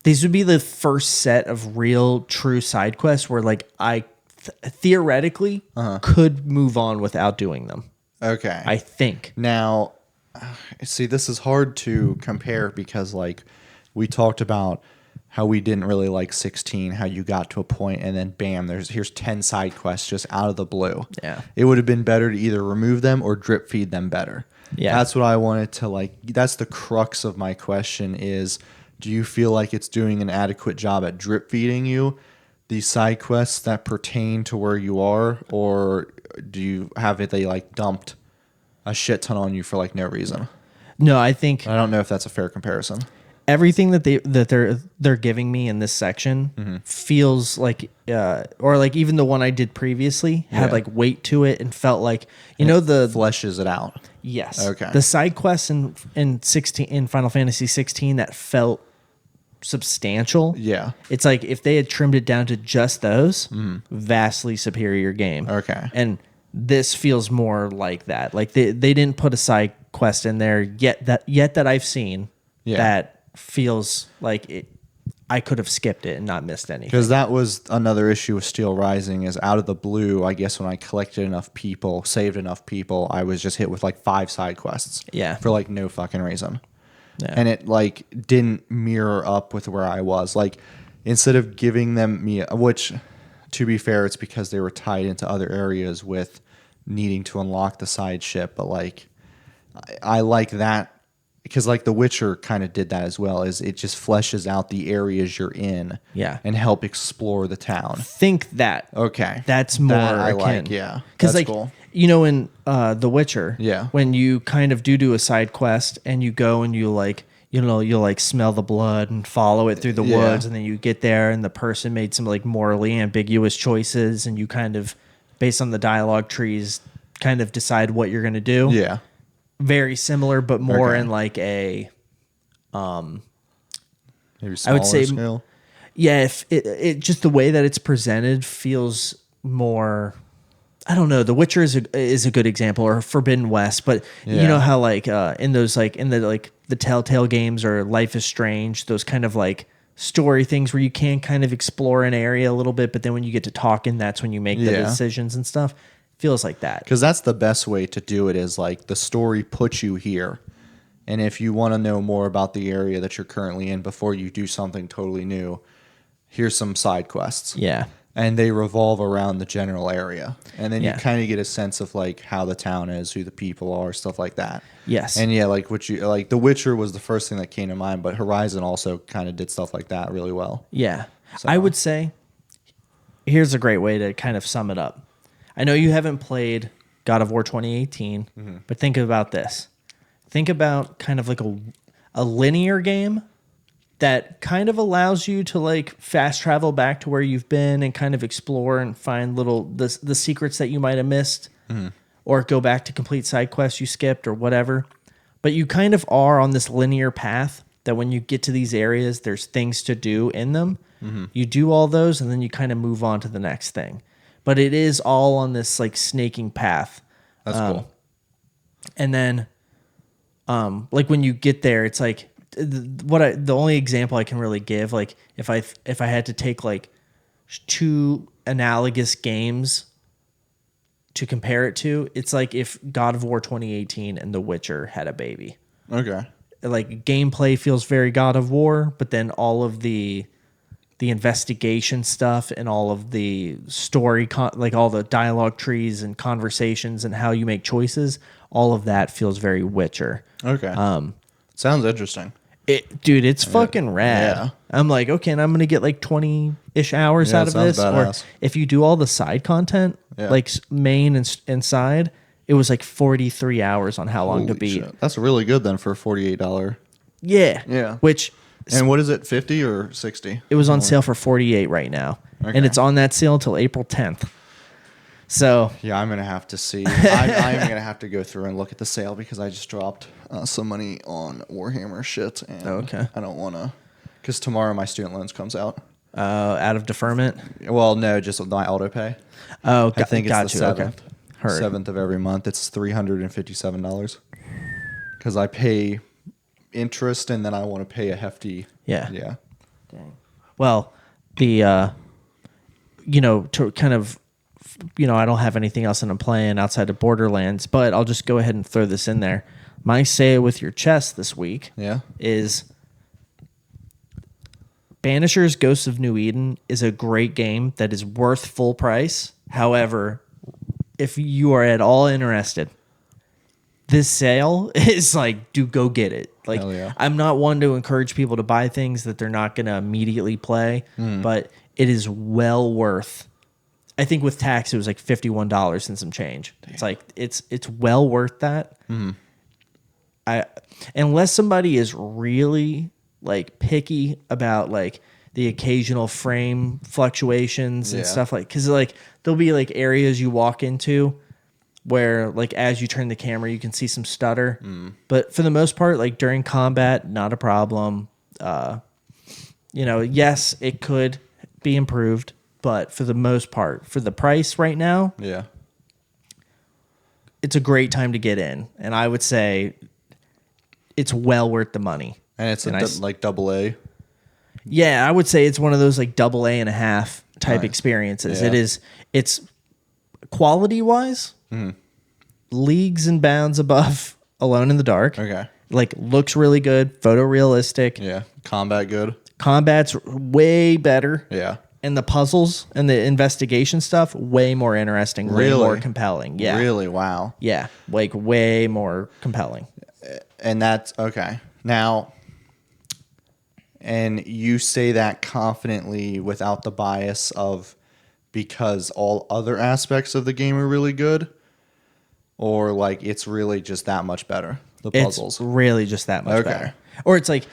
the first set of real, true side quests where, like, I theoretically could move on without doing them. Okay, I think. Now, see, this is hard to compare because, like, we talked about how we didn't really like 16, how you got to a point and then bam, here's 10 side quests just out of the blue. Yeah. It would have been better to either remove them or drip feed them better. Yeah. That's what I wanted to like. That's the crux of my question is, do you feel like it's doing an adequate job at drip feeding you these side quests that pertain to where you are, or do you have it they like dumped a shit ton on you for like no reason? No, I think I don't know if that's a fair comparison. Everything that they're giving me in this section feels like, or like even the one I did previously had like weight to it and felt like the fleshes it out. Yes. Okay. The side quests in Final Fantasy 16 that felt substantial. Yeah. It's like if they had trimmed it down to just those, vastly superior game. Okay. And this feels more like that. Like they didn't put a side quest in there yet that I've seen that feels like I could have skipped it and not missed anything. Because that was another issue with Steel Rising is out of the blue, I guess when I collected enough people, saved enough people, I was just hit with like 5 side quests. Yeah. For like no fucking reason. Yeah. And it like didn't mirror up with where I was. Like instead of giving them me, which to be fair, it's because they were tied into other areas with needing to unlock the side ship. But like I like that. Because like The Witcher kind of did that as well, is it just fleshes out the areas you're in, and help explore the town. Think that. Okay, that's more I akin. like, yeah, because that's like cool. In The Witcher, when you kind of do a side quest and you go and you like you'll like smell the blood and follow it through the woods, and then you get there and the person made some like morally ambiguous choices, and you kind of based on the dialogue trees kind of decide what you're going to do. Yeah. Very similar, but more in like a, maybe smaller I would say, scale. Yeah. If it just the way that it's presented feels more. I don't know. The Witcher is a good example, or Forbidden West, but you know how like in those like in the Telltale games or Life is Strange, those kind of like story things where you can kind of explore an area a little bit, but then when you get to talking, that's when you make the decisions and stuff. Feels like that. Because that's the best way to do it is like the story puts you here. And if you want to know more about the area that you're currently in before you do something totally new, here's some side quests. Yeah. And they revolve around the general area. And then you kind of get a sense of like how the town is, who the people are, stuff like that. Yes. And like The Witcher was the first thing that came to mind, but Horizon also kind of did stuff like that really well. Yeah. So. I would say here's a great way to kind of sum it up. I know you haven't played God of War 2018, but think about this. Think about kind of like a linear game that kind of allows you to like fast travel back to where you've been and kind of explore and find the secrets that you might have missed, or go back to complete side quests you skipped or whatever. But you kind of are on this linear path that when you get to these areas, there's things to do in them. You do all those and then you kind of move on to the next thing. But it is all on this like snaking path. That's cool. And then, like when you get there, it's like the only example I can really give, like if I had to take like 2 analogous games to compare it to, it's like if God of War 2018 and The Witcher had a baby. Okay. Like gameplay feels very God of War, but then all of the the investigation stuff and all of the story, like all the dialogue trees and conversations and how you make choices, all of that feels very Witcher. Okay. Sounds interesting. Dude, it's fucking rad. Yeah. I'm like, okay, and I'm going to get like 20-ish hours out of this. Badass. Or if you do all the side content, like main and side, it was like 43 hours on how long to beat. Shit. That's really good then for a $48. Yeah. Yeah. Which... And what is it, 50 or 60? It was on sale for 48 right now. Okay. And it's on that sale until April 10th. So... Yeah, I'm going to have to see. I'm going to have to go through and look at the sale because I just dropped some money on Warhammer shit. And okay. I don't want to... Because tomorrow my student loans comes out. Out of deferment? Well, no, just my auto pay. Oh, I think it's the 7th. Okay. Heard. 7th of every month. It's $357. Because I pay... interest, and then I want to pay a hefty... Yeah. Dang. Well, to kind of, I don't have anything else that I'm playing outside of Borderlands, but I'll just go ahead and throw this in there. My say it with your chest this week is Banisher's Ghosts of New Eden is a great game that is worth full price. However, if you are at all interested, this sale is like, go get it. Like, I'm not one to encourage people to buy things that they're not going to immediately play, but it is well worth. I think with tax, it was like $51 and some change. Damn. It's like, it's well worth that. Unless somebody is really like picky about like the occasional frame fluctuations and stuff like, cause like there'll be like areas you walk into where like as you turn the camera you can see some stutter, but for the most part, like during combat, not a problem. Yes, it could be improved, but for the most part, for the price right now, it's a great time to get in, and I would say it's well worth the money. And it's like double A. Yeah, I would say it's one of those like double A and a half type experiences. It's quality wise. Leagues and bounds above Alone in the Dark. Okay. Like, looks really good, photorealistic. Yeah. Combat good. Combat's way better. Yeah. And the puzzles and the investigation stuff, way more interesting, way more compelling. Yeah. Really? Wow. Yeah. Like, way more compelling. And that's okay. Now, and you say that confidently without the bias of because all other aspects of the game are really good, or like it's really just that much better, the puzzles? It's really just that much better. Or it's like,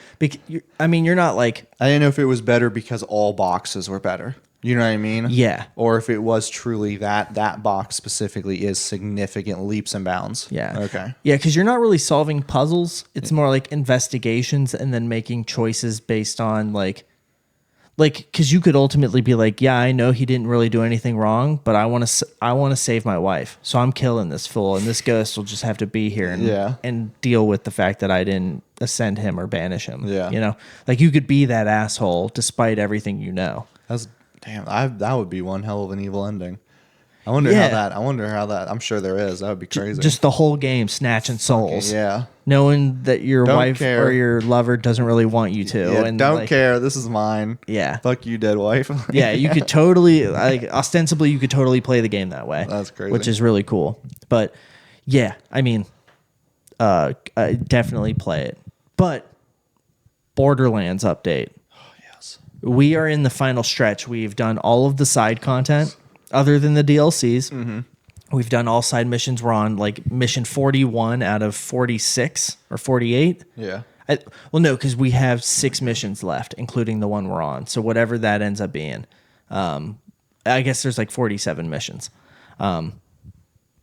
you're not like... I didn't know if it was better because all boxes were better. You know what I mean? Yeah. Or if it was truly that box specifically is significant leaps and bounds. Yeah. Okay. Yeah, because you're not really solving puzzles. It's more like investigations and then making choices based on like, because you could ultimately be like, yeah, I know he didn't really do anything wrong, but I want to save my wife, so I'm killing this fool, and this ghost will just have to be here and deal with the fact that I didn't ascend him or banish him. Yeah, like you could be that asshole despite everything you know. That would be one hell of an evil ending. I wonder how that. I'm sure there is. That would be crazy. Just the whole game snatching souls. Yeah. Knowing that your wife or your lover doesn't really want you to. Yeah, and don't care. This is mine. Yeah. Fuck you, dead wife. Yeah, you could totally, ostensibly, you could totally play the game that way. That's crazy. Which is really cool. But yeah, I definitely play it. But Borderlands update. Oh, yes. We are in the final stretch. We've done all of the side content. Other than the DLCs, we've done all side missions. We're on like mission 41 out of 46 or 48. Yeah. No, because we have 6 missions left, including the one we're on. So whatever that ends up being, I guess there's like 47 missions.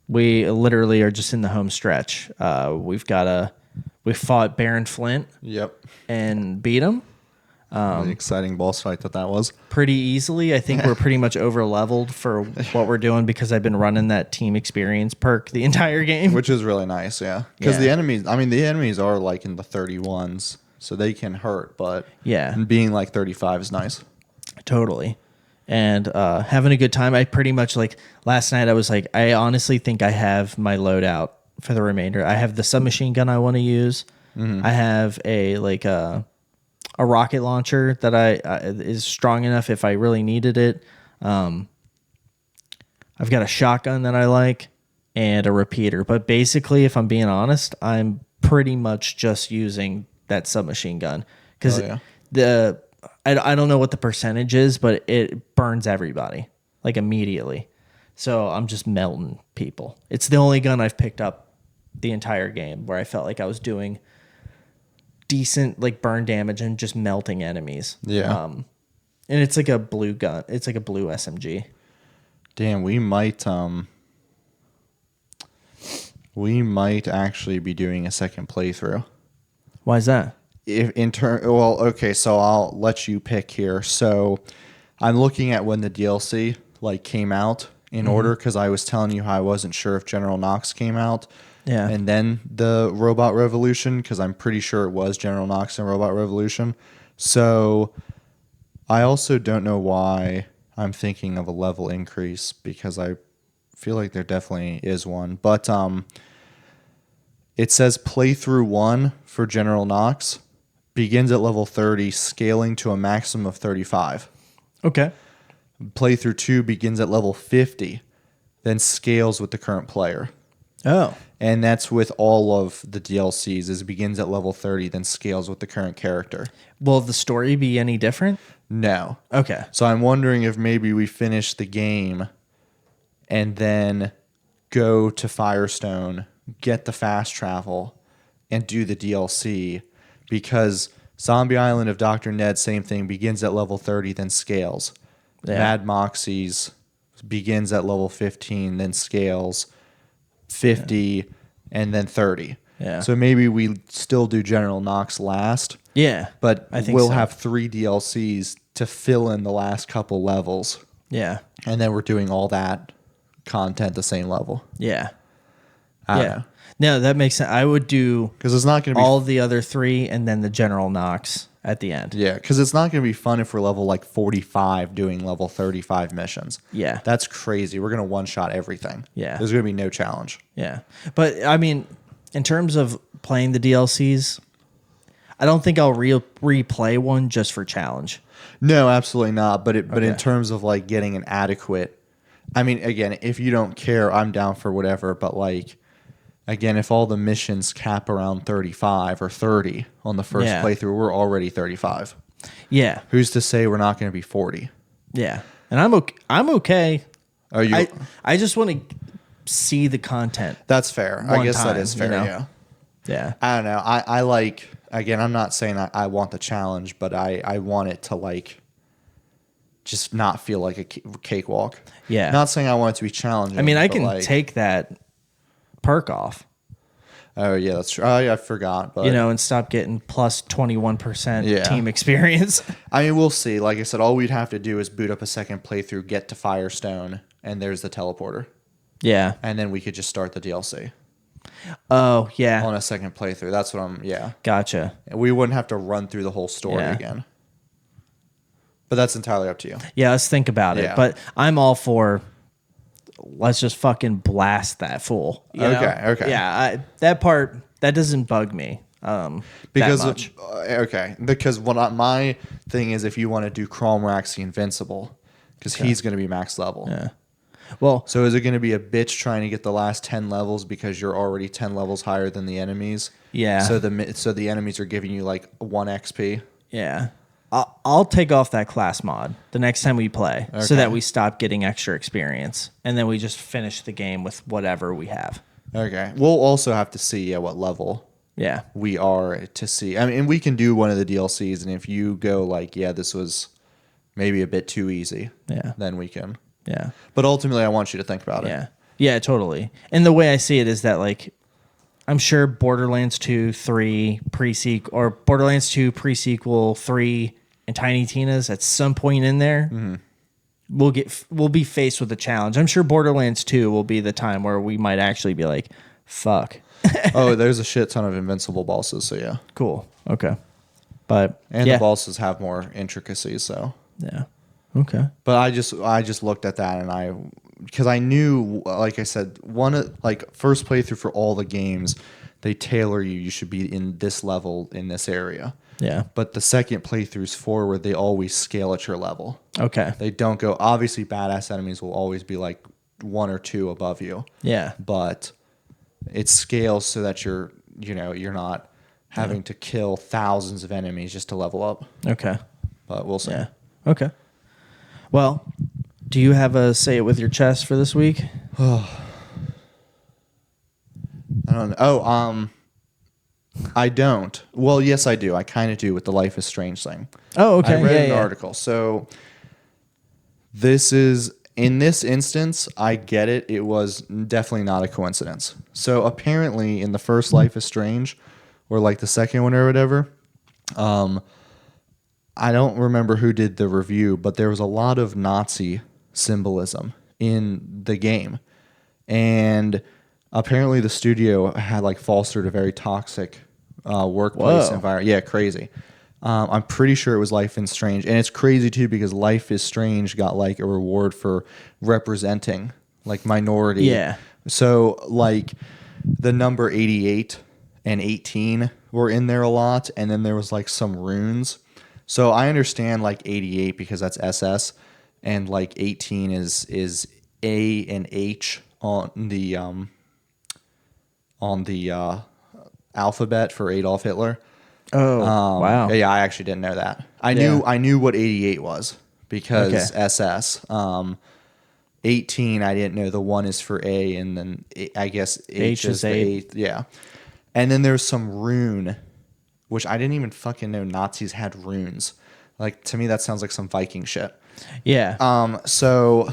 We literally are just in the home stretch. We fought Baron Flint. Yep. And beat him. Really exciting boss fight that was. Pretty easily. I think we're pretty much over leveled for what we're doing because I've been running that team experience perk the entire game. Which is really nice, yeah. Because the enemies are like in the 31s, so they can hurt, but being like 35 is nice. Totally. And having a good time. I pretty much like last night I was like, I honestly think I have my loadout for the remainder. I have the submachine gun I want to use. I have a rocket launcher that is strong enough if I really needed it. I've got a shotgun that I like and a repeater. But basically, if I'm being honest, I'm pretty much just using that submachine gun because I don't know what the percentage is, but it burns everybody like immediately. So I'm just melting people. It's the only gun I've picked up the entire game where I felt like I was doing decent like burn damage and just melting enemies. Yeah. And it's like a blue gun. It's like a blue SMG. Damn, we might actually be doing a second playthrough. Why is that? Okay, so I'll let you pick here. So I'm looking at when the DLC like came out in order because I was telling you how I wasn't sure if General Knox came out. Yeah. And then the Robot Revolution, because I'm pretty sure it was General Knox and Robot Revolution. So I also don't know why I'm thinking of a level increase because I feel like there definitely is one. But it says playthrough 1 for General Knox begins at level 30, scaling to a maximum of 35. Okay. Playthrough 2 begins at level 50, then scales with the current player. Oh. And that's with all of the DLCs. It begins at level 30, then scales with the current character. Will the story be any different? No. Okay. So I'm wondering if maybe we finish the game and then go to Firestone, get the fast travel, and do the DLC. Because Zombie Island of Dr. Ned, same thing, begins at level 30, then scales. Yeah. Mad Moxie's begins at level 15, then scales 50, and then 30. Yeah. So maybe we still do General Knox last. Yeah. But I think we'll so. have 3 DLCs to fill in the last couple levels. Yeah. And then we're doing all that content the same level. Yeah. I don't Yeah. know. No, that makes sense. I would do Because it's not going to be all of the other 3 and then the General Knox at the end. Yeah, because it's not going to be fun if we're level like 45 doing level 35 missions. Yeah. That's crazy. We're going to one-shot everything. Yeah. There's going to be no challenge. Yeah. But I mean, in terms of playing the DLCs, I don't think I'll replay one just for challenge. No, absolutely not. But in Okay. terms of like getting an adequate, I mean, again, if you don't care, I'm down for whatever. But like, again, if all the missions cap around 35 or 30 on the first Yeah. playthrough, we're already 35. Yeah. Who's to say we're not going to be 40? Yeah. And I'm okay. I'm okay. Are you? I just want to see the content. That's fair. I one guess that time, is fair. you know? Yeah. Yeah. I don't know. I like, again, I'm not saying I want the challenge, but I want it to like just not feel like a cakewalk. Yeah. Not saying I want it to be challenging. I mean, I but can like, take that perk off, Oh yeah, that's true. Oh yeah, I forgot. But and stop getting plus 21% Yeah. team experience. I mean, we'll see. Like I said, all we'd have to do is boot up a second playthrough, get to Firestone, and there's the teleporter, Yeah. and then we could just start the DLC Oh, yeah. on a second playthrough. That's what I'm. Yeah, Gotcha. we wouldn't have to run through the whole story Yeah. again. But that's entirely up to you. Yeah, let's think about it. Yeah. But I'm all for let's just fucking blast that fool. you know? Okay. Yeah, that part, that doesn't bug me Because that much. because my thing is if you want to do Cromrax the Invincible, because he's going to be max level. Yeah. Well, So is it going to be a bitch trying to get the last 10 levels because you're already 10 levels higher than the enemies? yeah. So the enemies are giving you like 1 XP. Yeah. I'll take off that class mod the next time we play so Okay. that we stop getting extra experience. And then we just finish the game with whatever we have. Okay. We'll also have to see at what level Yeah. we are to see. I mean, and we can do one of the DLCs, and if you go like, yeah, this was maybe a bit too easy, Yeah. then we can. Yeah. But ultimately, I want you to think about it. Yeah. Yeah, totally. And the way I see it is that, like, I'm sure Borderlands 2, 3, pre-sequel, or Borderlands 2, pre-sequel, 3, and Tiny Tina's at some point in there, we'll be faced with a challenge. I'm sure Borderlands 2 will be the time where we might actually be like, fuck. Oh, there's a shit ton of invincible bosses, so yeah. Cool. Okay. But, And yeah. the bosses have more intricacies, so. Yeah. Okay. But I just looked at that and because I knew, like I said, first playthrough for all the games, they tailor you. You should be in this level in this area. Yeah. But the second playthroughs forward, they always scale at your level. Okay. They don't go. Obviously, badass enemies will always be like 1 or 2 above you. Yeah. But it scales so that you're not having to kill thousands of enemies just to level up. Okay. But we'll see. Yeah. Okay. Well, do you have a say it with your chest for this week? I don't know. Oh, I don't. Well, yes, I do. I kind of do with the Life is Strange thing. Oh, okay. I read an article. So in this instance, I get it. It was definitely not a coincidence. So apparently in the first Life is Strange, or like the second one or whatever, I don't remember who did the review, but there was a lot of Nazi symbolism in the game. And apparently the studio had like fostered a very toxic workplace environment. Yeah, crazy. I'm pretty sure it was Life is Strange. And it's crazy too because Life is Strange got like a reward for representing like minority. Yeah. So like the number 88 and 18 were in there a lot. And then there was like some runes. So I understand like 88 because that's SS, and like 18 is A and H on the alphabet for Adolf Hitler. Oh, wow. Yeah, I actually didn't know that. I knew what 88 was because SS. 18, I didn't know the 1 is for A, and then I guess H is the 8th. Yeah. And then there's some rune, which I didn't even fucking know Nazis had runes. Like, to me, that sounds like some Viking shit. Yeah. So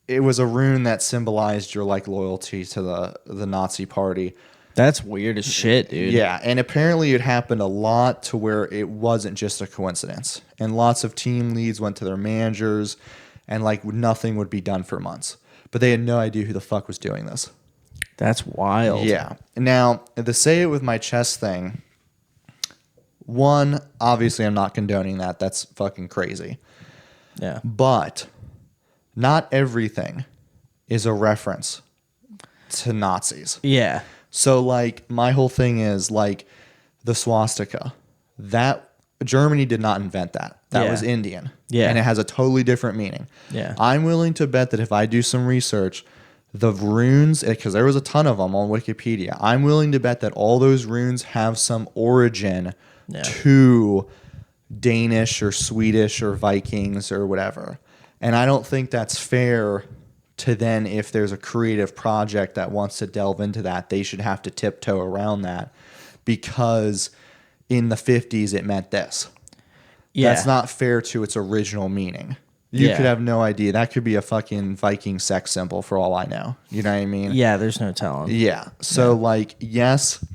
it was a rune that symbolized your like loyalty to the Nazi party. That's weird as shit, dude. Yeah, and apparently it happened a lot to where it wasn't just a coincidence. And lots of team leads went to their managers, and like nothing would be done for months. But they had no idea who the fuck was doing this. That's wild. Yeah. Now, the say it with my chest thing, one, obviously I'm not condoning that. That's fucking crazy. Yeah. But not everything is a reference to Nazis. Yeah. So, like, my whole thing is, like, the swastika. That Germany did not invent that. That was Indian. Yeah. And it has a totally different meaning. Yeah. I'm willing to bet that if I do some research, the runes, because there was a ton of them on Wikipedia, I'm willing to bet that all those runes have some origin to Danish or Swedish or Vikings or whatever. And I don't think that's fair to then, if there's a creative project that wants to delve into that, they should have to tiptoe around that because in the 50s it meant this. Yeah. That's not fair to its original meaning. You could have no idea. That could be a fucking Viking sex symbol for all I know. You know what I mean? Yeah, there's no telling. Yeah. So, like, yes,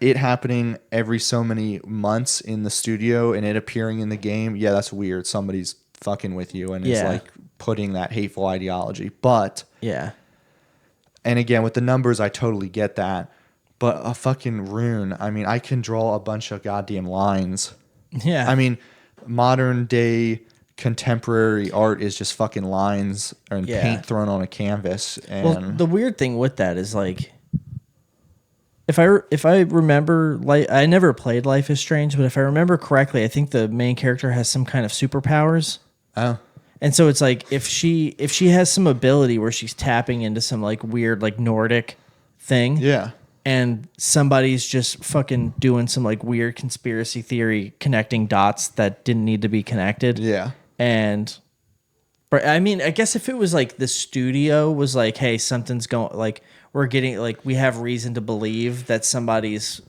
it happening every so many months in the studio and it appearing in the game, yeah, that's weird. Somebody's fucking with you and is like putting that hateful ideology. But and again, with the numbers, I totally get that. But a fucking rune, I mean, I can draw a bunch of goddamn lines. Yeah. I mean, modern day contemporary art is just fucking lines and paint thrown on a canvas. And well, the weird thing with that is like, if I remember, like, I never played Life is Strange, but if I remember correctly, I think the main character has some kind of superpowers. Oh. And so it's like if she has some ability where she's tapping into some like weird like Nordic thing. Yeah. And somebody's just fucking doing some like weird conspiracy theory connecting dots that didn't need to be connected. Yeah. And but I mean, I guess if it was like the studio was like, hey, something's going, like we're getting, like we have reason to believe that somebody's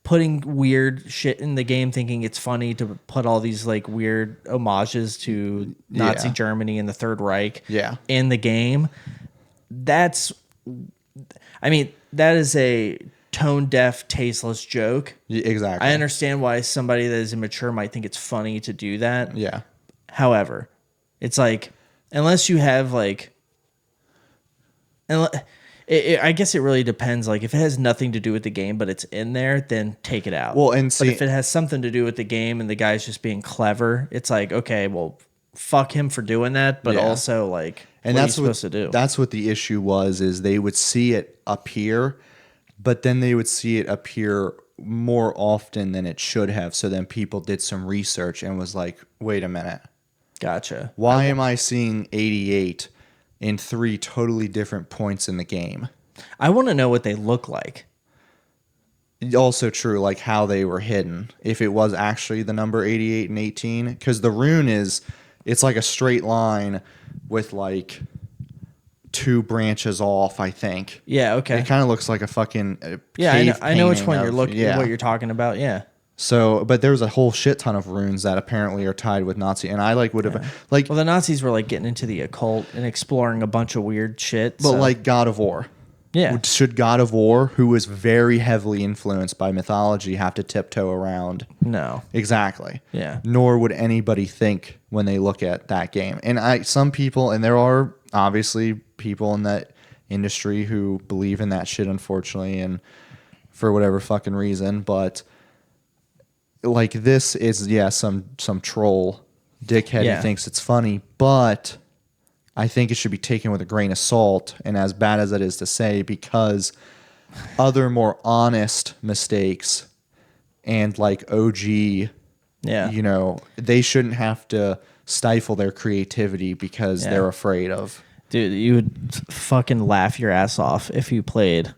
putting weird shit in the game, thinking it's funny to put all these like weird homages to Nazi Germany and the Third Reich in the game. That's, I mean, that is a tone deaf, tasteless joke. Exactly. I understand why somebody that is immature might think it's funny to do that. Yeah. However, it's like, unless you have like, I guess it really depends. Like, if it has nothing to do with the game, but it's in there, then take it out. Well, and see, but if it has something to do with the game and the guy's just being clever, it's like, okay, well, fuck him for doing that. But also, like, and what that's are you supposed to do? That's what the issue was, is they would see it appear but then they would see it appear more often than it should have. So then people did some research and was like, wait a minute. Gotcha. Why am I seeing 88 in 3 totally different points in the game? I want to know what they look like. Also true, like how they were hidden. If it was actually the number 88 and 18, because the rune it's like a straight line with like 2 branches off, I think. Yeah, okay. It kind of looks like a fucking I know which one painting you're looking. yeah. What you're talking about. Yeah. So, but there's a whole shit ton of runes that apparently are tied with Nazi, and I like would have like. Well, the Nazis were like getting into the occult and exploring a bunch of weird shit. But like God of War. Yeah. Should God of War, who was very heavily influenced by mythology, have to tiptoe around? No. Exactly. Yeah. Nor would anybody think when they look at that game. And some people, and there are obviously people in that industry who believe in that shit, unfortunately, and for whatever fucking reason. But like this is, some troll dickhead who thinks it's funny, but I think it should be taken with a grain of salt, and as bad as it is to say, because other more honest mistakes and like OG, they shouldn't have to stifle their creativity because they're afraid of. Dude, you would fucking laugh your ass off if you played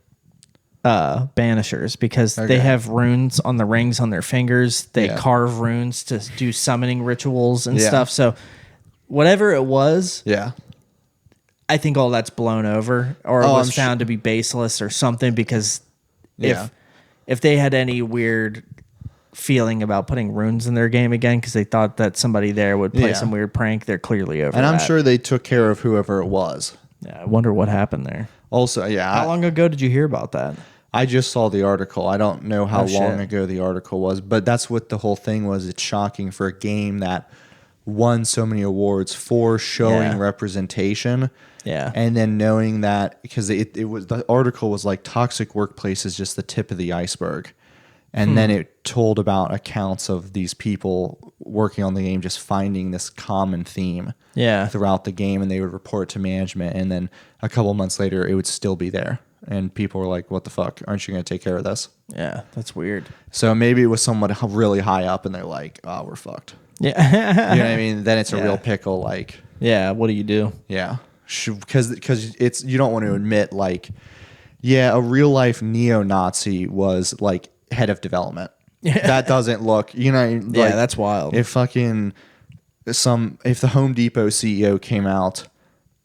Banishers, because they have runes on the rings on their fingers. They carve runes to do summoning rituals and stuff. So whatever it was, I think all that's blown over, or it was found to be baseless or something, because if they had any weird feeling about putting runes in their game again because they thought that somebody there would play some weird prank, they're clearly over and that. I'm sure they took care of whoever it was. Yeah, I wonder what happened there. Also, how long ago did you hear about that? I just saw the article. I don't know how long ago the article was, but that's what the whole thing was. It's shocking for a game that won so many awards for showing representation. Yeah. And then knowing that, because it was, the article was like toxic workplace is just the tip of the iceberg. And then it told about accounts of these people working on the game just finding this common theme throughout the game, and they would report to management, and then a couple months later it would still be there. And people were like, what the fuck? Aren't you going to take care of this? Yeah, that's weird. So maybe it was someone really high up and they're like, oh, we're fucked. Yeah. You know what I mean? Then it's a real pickle. Like, yeah, what do you do? Yeah. Because it's, you don't want to admit like, a real life neo-Nazi was like head of development. That doesn't look, like, that's wild. If fucking if the Home Depot CEO came out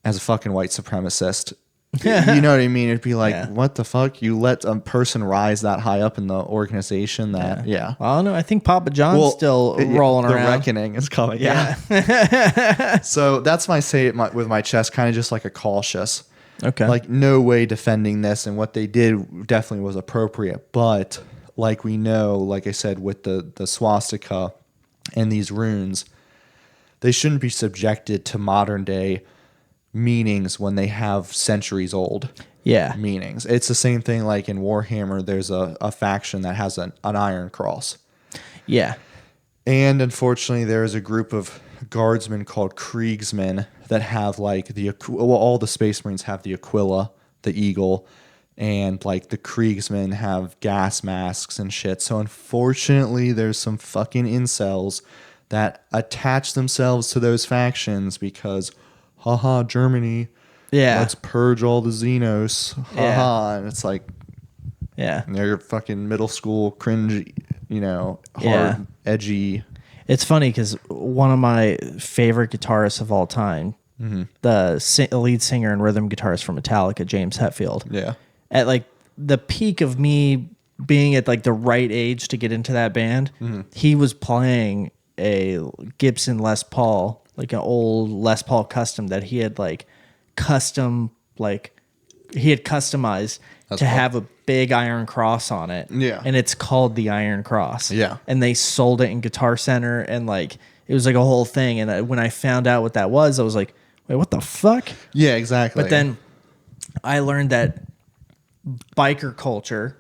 as a fucking white supremacist, you know what I mean? It'd be like, what the fuck? You let a person rise that high up in the organization that, Well, I don't know. I think Papa John's still rolling around. The reckoning is coming. Yeah. So that's my say it with my chest, kind of just like a cautious. Okay. Like, no way defending this, and what they did definitely was appropriate. But like we know, like I said, with the swastika and these runes, they shouldn't be subjected to modern day meanings when they have centuries old meanings. It's the same thing like in Warhammer, there's a faction that has an iron cross. Yeah. And unfortunately, there is a group of guardsmen called Kriegsmen that have like all the Space Marines have the Aquila, the eagle, and like the Kriegsmen have gas masks and shit. So unfortunately, there's some fucking incels that attach themselves to those factions because haha, Germany. Yeah. Let's purge all the Xenos. Haha. And it's like, they're fucking middle school cringe, hard, edgy. It's funny because one of my favorite guitarists of all time, the lead singer and rhythm guitarist for Metallica, James Hetfield. At like the peak of me being at like the right age to get into that band, he was playing a Gibson Les Paul, like an old Les Paul custom that he had like customized to have a big iron cross on it. Yeah. And it's called the Iron Cross. Yeah. And they sold it in Guitar Center, and like it was like a whole thing. And when I found out what that was, I was like, wait, what the fuck? Yeah, exactly. But then I learned that biker culture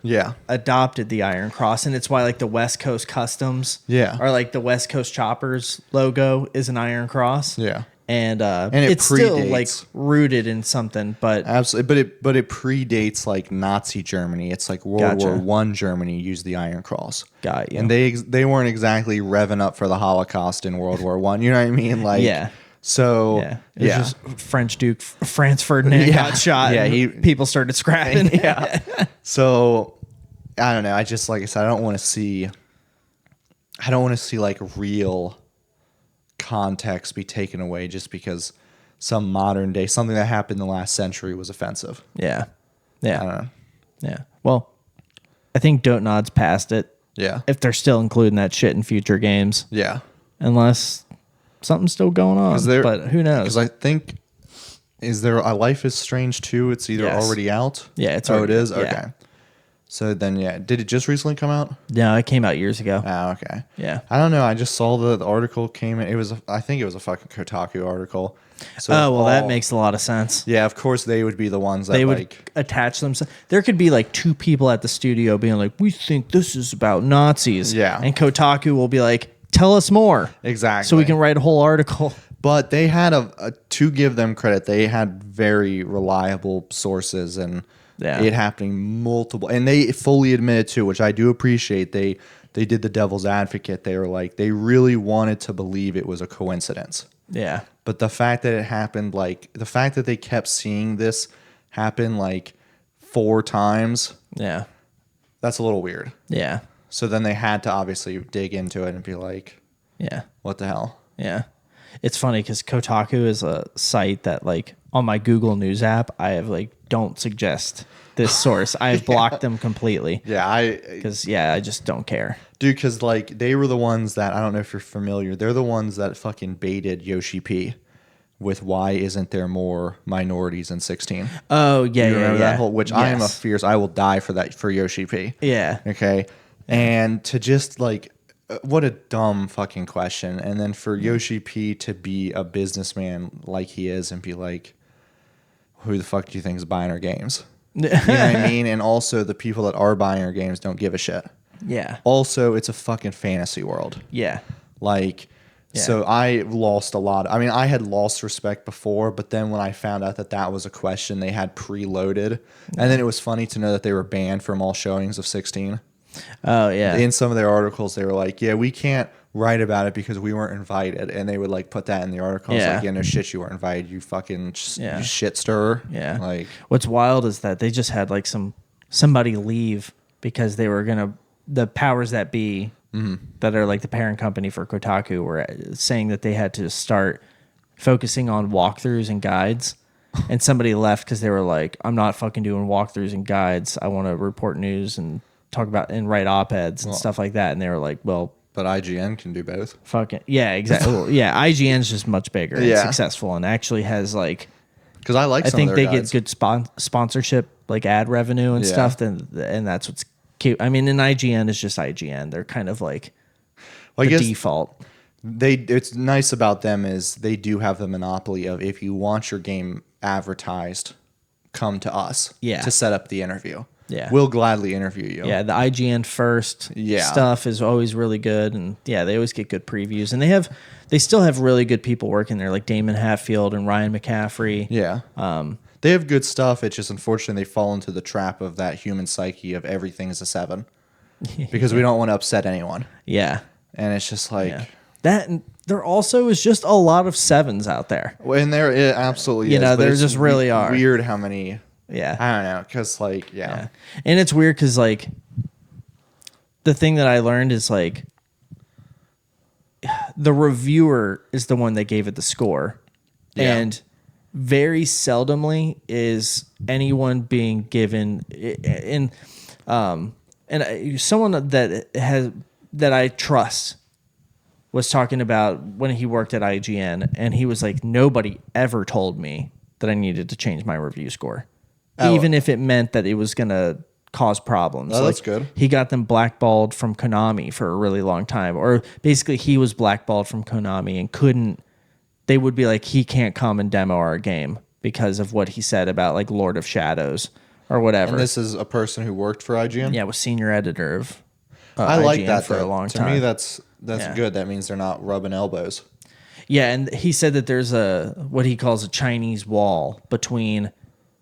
adopted the Iron Cross, and it's why like the West Coast Customs or like the West Coast Choppers logo is an Iron Cross. Yeah. and it it's still like predates. rooted in something, but Absolutely, but it predates like Nazi Germany. It's like World Gotcha. War One Germany used the Iron Cross. Got you. And they weren't exactly revving up for the Holocaust in World War One. You know what I mean? Like, Yeah. So yeah, it was just French Duke Franz Ferdinand Yeah. got shot. Yeah, and people started scrapping. yeah. So I don't know. I just, like I said, I don't want to see like real context be taken away just because some modern day something that happened in the last century was offensive. yeah, I don't know. yeah. Well, I think Don't Nod's past it. Yeah. If they're still including that shit in future games, Yeah. unless something's still going on. But who knows? Because I think, is there a Life is Strange 2? It's either Yes. already out. Yeah, it's it already is? out, yeah. Okay. So then, yeah. Did it just recently come out? No, it came out years ago. Oh, okay. Yeah. I don't know. I just saw the article came in. I think it was a fucking Kotaku article. So Oh, well, that makes a lot of sense. Yeah, of course they would be the ones that They would like attach themselves. There could be like two people at the studio being like, "We think this is about Nazis." Yeah. And Kotaku will be like, "Tell us more." exactly. So we can write a whole article. But they had to give them credit, they had very reliable sources and Yeah. it happening multiple, and they fully admitted to, which I do appreciate. They did the devil's advocate. They were like, they really wanted to believe it was a coincidence. Yeah. But the fact that it happened, like the fact that they kept seeing this happen like 4 times, Yeah. that's a little weird. Yeah. So then they had to obviously dig into it and be like, Yeah. what the hell? Yeah. It's funny because Kotaku is a site that, like, on my Google News app, I have, like, don't suggest this source. I have blocked them completely. Yeah, Because, I just don't care. dude, because like they were the ones that, I don't know if you're familiar, they're the ones that fucking baited Yoshi P with why isn't there more minorities in 16? Oh, yeah, You remember yeah. that whole, which I am a Yes. fierce, I will die for that, for Yoshi P. Yeah. Okay. And to just like, what a dumb fucking question. And then for Yoshi P to be a businessman like he is and be like, who the fuck do you think is buying our games? You know what I mean? And also the people that are buying our games don't give a shit. Yeah. Also, it's a fucking fantasy world. Yeah. Like, so I lost a lot. I mean, I had lost respect before, but then when I found out that that was a question they had preloaded, and then it was funny to know that they were banned from all showings of 16. Oh, yeah. In some of their articles, they were like, yeah, we can't write about it because we weren't invited. And they would like put that in the article. It's Yeah. like, yeah, no shit, you weren't invited. You fucking you shit stirrer. Yeah. Like, What's wild is that they just had like somebody leave because they were the powers that be that are like the parent company for Kotaku were saying that they had to start focusing on walkthroughs and guides. And somebody left because they were like, I'm not fucking doing walkthroughs and guides. I want to report news and talk about and write op-eds and stuff like that. And they were like, well, but IGN can do both. fucking, yeah, exactly. Well, yeah, IGN's just much bigger and Yeah. successful and actually has like, Because I like I some think of they their guides. get good sponsorship, like ad revenue and Yeah. stuff. And that's what's cute. I mean, and IGN is just IGN. They're kind of like Well, I the guess default. it's nice about them is they do have the monopoly of, if you want your game advertised, come to us Yeah. to set up the interview. Yeah. We'll gladly interview you. Yeah, the IGN first stuff is always really good, and yeah, they always get good previews, and they still have really good people working there, like Damon Hatfield and Ryan McCaffrey. Yeah. They have good stuff. It's just unfortunately they fall into the trap of that human psyche of everything is a 7 because we don't want to upset anyone. Yeah, And it's just like, that. And there also is just a lot of 7s out there. well, and there it absolutely You is. know, but there it's just really are. Weird how many. Yeah, I don't know, because like, yeah, and it's weird because like the thing that I learned is like the reviewer is the one that gave it the score, and very seldomly is anyone being given someone that I trust was talking about when he worked at IGN, and he was like, nobody ever told me that I needed to change my review score, even if it meant that it was gonna cause problems. Oh, that's good. He got them blackballed from Konami for a really long time, or basically he was blackballed from Konami and couldn't. They would be like, he can't come and demo our game because of what he said about like Lord of Shadows or whatever. And this is a person who worked for IGN? Yeah, was senior editor of I like IGN that for though. a long To time. me, that's Yeah. good. That means they're not rubbing elbows. Yeah, and he said that there's what he calls a Chinese wall between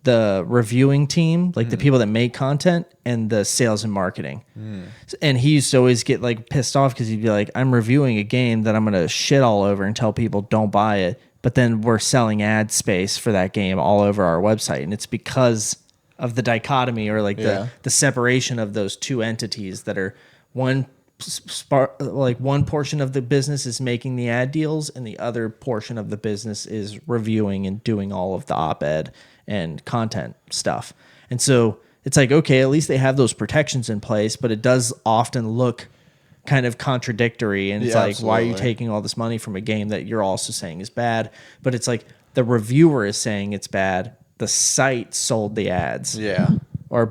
the reviewing team, like the people that make content, and the sales and marketing. And he used to always get like pissed off because he'd be like, I'm reviewing a game that I'm going to shit all over and tell people don't buy it. But then we're selling ad space for that game all over our website. And it's because of the dichotomy or like the separation of those two entities that are one portion of the business is making the ad deals and the other portion of the business is reviewing and doing all of the op-ed and content stuff. And so it's like, okay, at least they have those protections in place, but it does often look kind of contradictory. And it's like, absolutely. why are you taking all this money from a game that you're also saying is bad? But it's like the reviewer is saying it's bad. The site sold the ads. Yeah. Or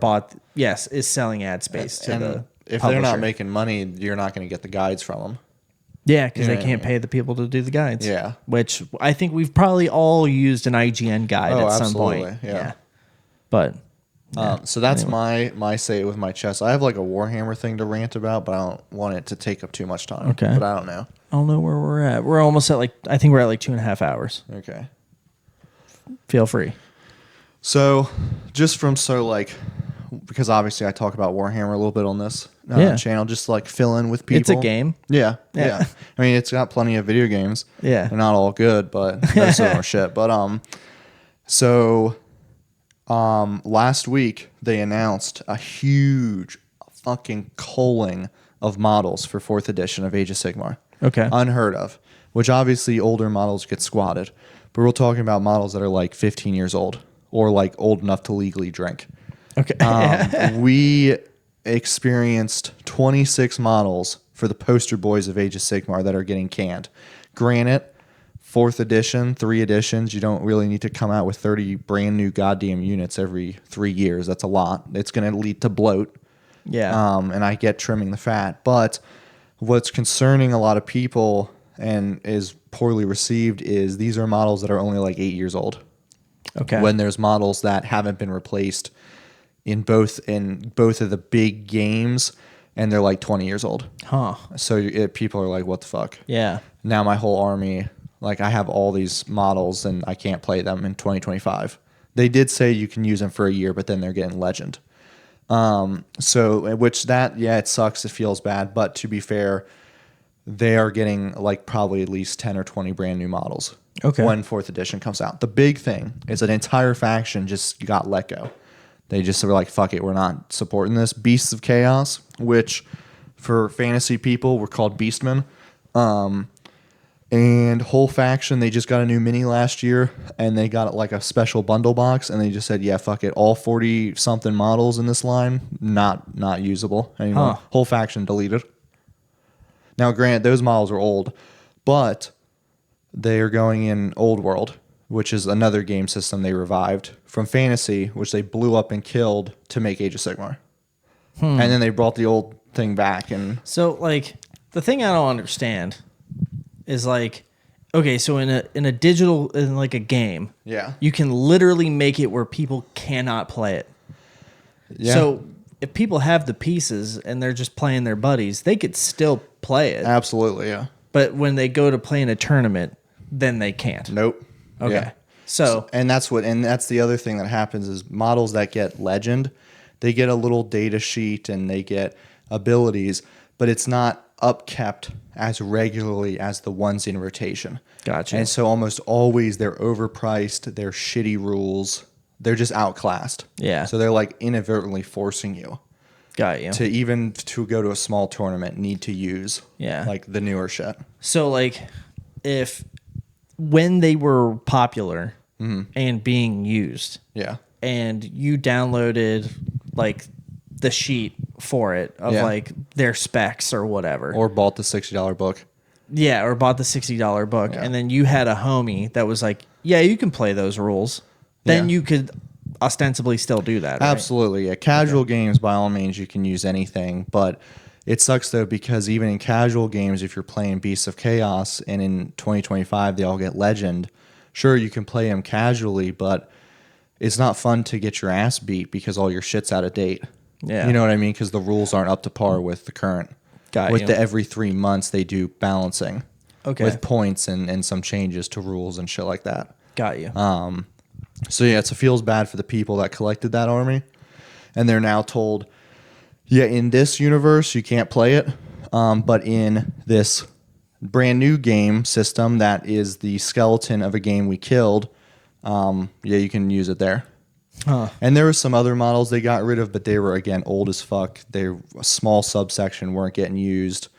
is selling ad space to the if publisher. they're not making money, you're not going to get the guides from them. Yeah, because You know they what I can't mean? pay the people to do the guides. Yeah. Which I think we've probably all used an IGN guide at some absolutely. point. Yeah. But So that's my say with my chess. I have like a Warhammer thing to rant about, but I don't want it to take up too much time. Okay. But I don't know. I don't know where we're at. We're almost at I think we're at like 2.5 hours. Okay. Feel free. So because obviously I talk about Warhammer a little bit on this channel, just to, like fill in with people. It's a game. Yeah. Yeah. I mean, it's got plenty of video games. Yeah. They're not all good, but most of them are shit. But last week they announced a huge fucking culling of models for 4th edition of Age of Sigmar. Okay. Unheard of. Which obviously older models get squatted, but we're talking about models that are like 15 years old or like old enough to legally drink. Okay. We experienced 26 models for the poster boys of Age of Sigmar that are getting canned. Granted, 4th edition, 3 editions, you don't really need to come out with 30 brand new goddamn units every 3 years. That's a lot. It's going to lead to bloat. Yeah. And I get trimming the fat. But what's concerning a lot of people and is poorly received is these are models that are only like 8 years old. Okay. When there's models that haven't been replaced in both of the big games, and they're like 20 years old. Huh. So people are like, what the fuck? Yeah. Now my whole army, like I have all these models and I can't play them in 2025. They did say you can use them for a year, but then they're getting legend. It sucks. It feels bad. But to be fair, they are getting like probably at least 10 or 20 brand new models. Okay. When 4th edition comes out. The big thing is an entire faction just got let go. They just were like, fuck it, we're not supporting this. Beasts of Chaos, which for fantasy people were called Beastmen. And whole faction, they just got a new mini last year, and they got like a special bundle box, and they just said, yeah, fuck it, all 40-something models in this line, not usable anymore. Huh. Whole faction deleted. Now, granted, those models are old, but they are going in Old World, which is another game system they revived from Fantasy, which they blew up and killed to make Age of Sigmar. And then they brought the old thing back. And So like the thing I don't understand is like, okay, so in a digital, in like a game, yeah, you can literally make it where people cannot play it. yeah, So if people have the pieces and they're just playing their buddies, they could still play it. absolutely, yeah. But when they go to play in a tournament, then they can't. Nope. Okay. Yeah. So And that's the other thing that happens is models that get legend, they get a little data sheet and they get abilities, but it's not upkept as regularly as the ones in rotation. Gotcha. And so almost always they're overpriced, they're shitty rules, they're just outclassed. Yeah. So they're like inadvertently forcing you got you. to go to a small tournament need to use like the newer shit. So like when they were popular and being used, Yeah. and you downloaded like the sheet for it of like their specs or whatever, Or bought the $60 book. yeah, or bought the $60 book, Yeah. and then you had a homie that was like, yeah, you can play those rules, then Yeah. you could ostensibly still do that, right? Absolutely. Yeah. Casual games, by all means, you can use anything. But it sucks, though, because even in casual games, if you're playing Beasts of Chaos and in 2025 they all get legend, sure, you can play them casually, but it's not fun to get your ass beat because all your shit's out of date. Yeah. You know what I mean? Because the rules aren't up to par with the current. Got with you. the every 3 months they do balancing. Okay. with points and some changes to rules and shit like that. Got you. So yeah, it feels bad for the people that collected that army, and they're now told, yeah, in this universe you can't play it, but in this brand new game system that is the skeleton of a game we killed, yeah, you can use it there. Huh. And there were some other models they got rid of, but they were, again, old as fuck. They're a small subsection, weren't getting used.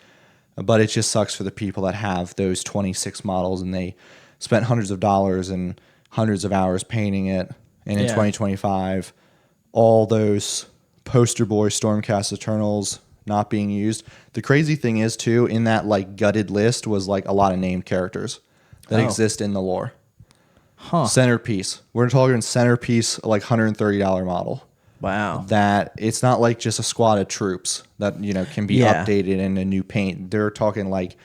But it just sucks for the people that have those 26 models and they spent hundreds of dollars and hundreds of hours painting it. And in 2025, all those poster boy Stormcast Eternals not being used. The crazy thing is, too, in that like gutted list was like a lot of named characters that exist in the lore. Huh. Centerpiece. We're talking centerpiece, like $130 model. Wow. That it's not like just a squad of troops that, you know, can be updated in a new paint. They're talking like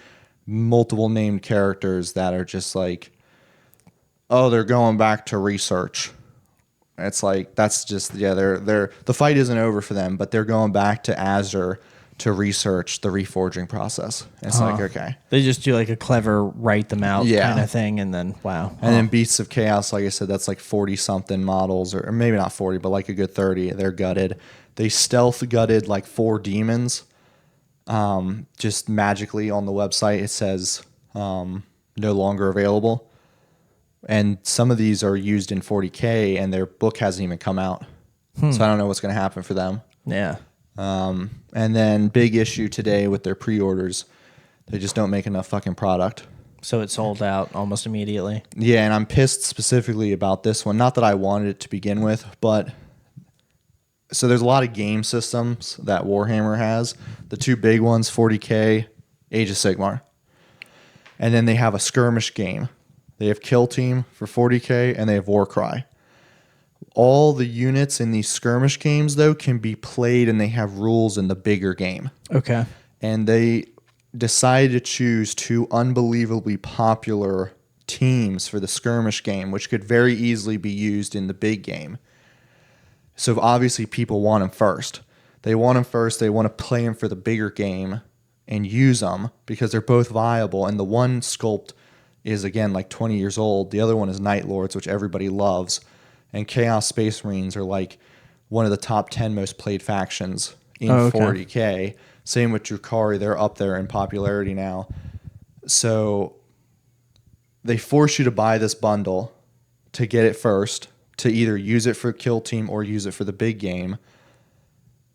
multiple named characters that are just like, oh, they're going back to research. It's like, that's just, yeah, they're the fight isn't over for them, but they're going back to Azure to research the reforging process. It's like, okay. They just do like a clever write them out kind of thing, and then, wow. And then Beasts of Chaos, like I said, that's like 40-something models, or maybe not 40, but like a good 30. They're gutted. They stealth gutted like 4 demons. Just magically on the website, it says no longer available. And some of these are used in 40K, and their book hasn't even come out. So I don't know what's going to happen for them. Yeah. And then big issue today with their pre-orders, they just don't make enough fucking product. So it sold out almost immediately. Yeah, and I'm pissed specifically about this one. Not that I wanted it to begin with, but so there's a lot of game systems that Warhammer has. The 2 big ones, 40K, Age of Sigmar. And then they have a skirmish game. They have Kill Team for 40K, and they have Warcry. All the units in these skirmish games, though, can be played, and they have rules in the bigger game. Okay. And they decided to choose 2 unbelievably popular teams for the skirmish game, which could very easily be used in the big game. So obviously people want them first. They want them first. They want to play them for the bigger game and use them because they're both viable. And the one sculpt is, again, like 20 years old. The other one is Night Lords, which everybody loves. And Chaos Space Marines are like one of the top 10 most played factions in 40K. Same with Drukhari. They're up there in popularity now. So they force you to buy this bundle to get it first, to either use it for Kill Team or use it for the big game.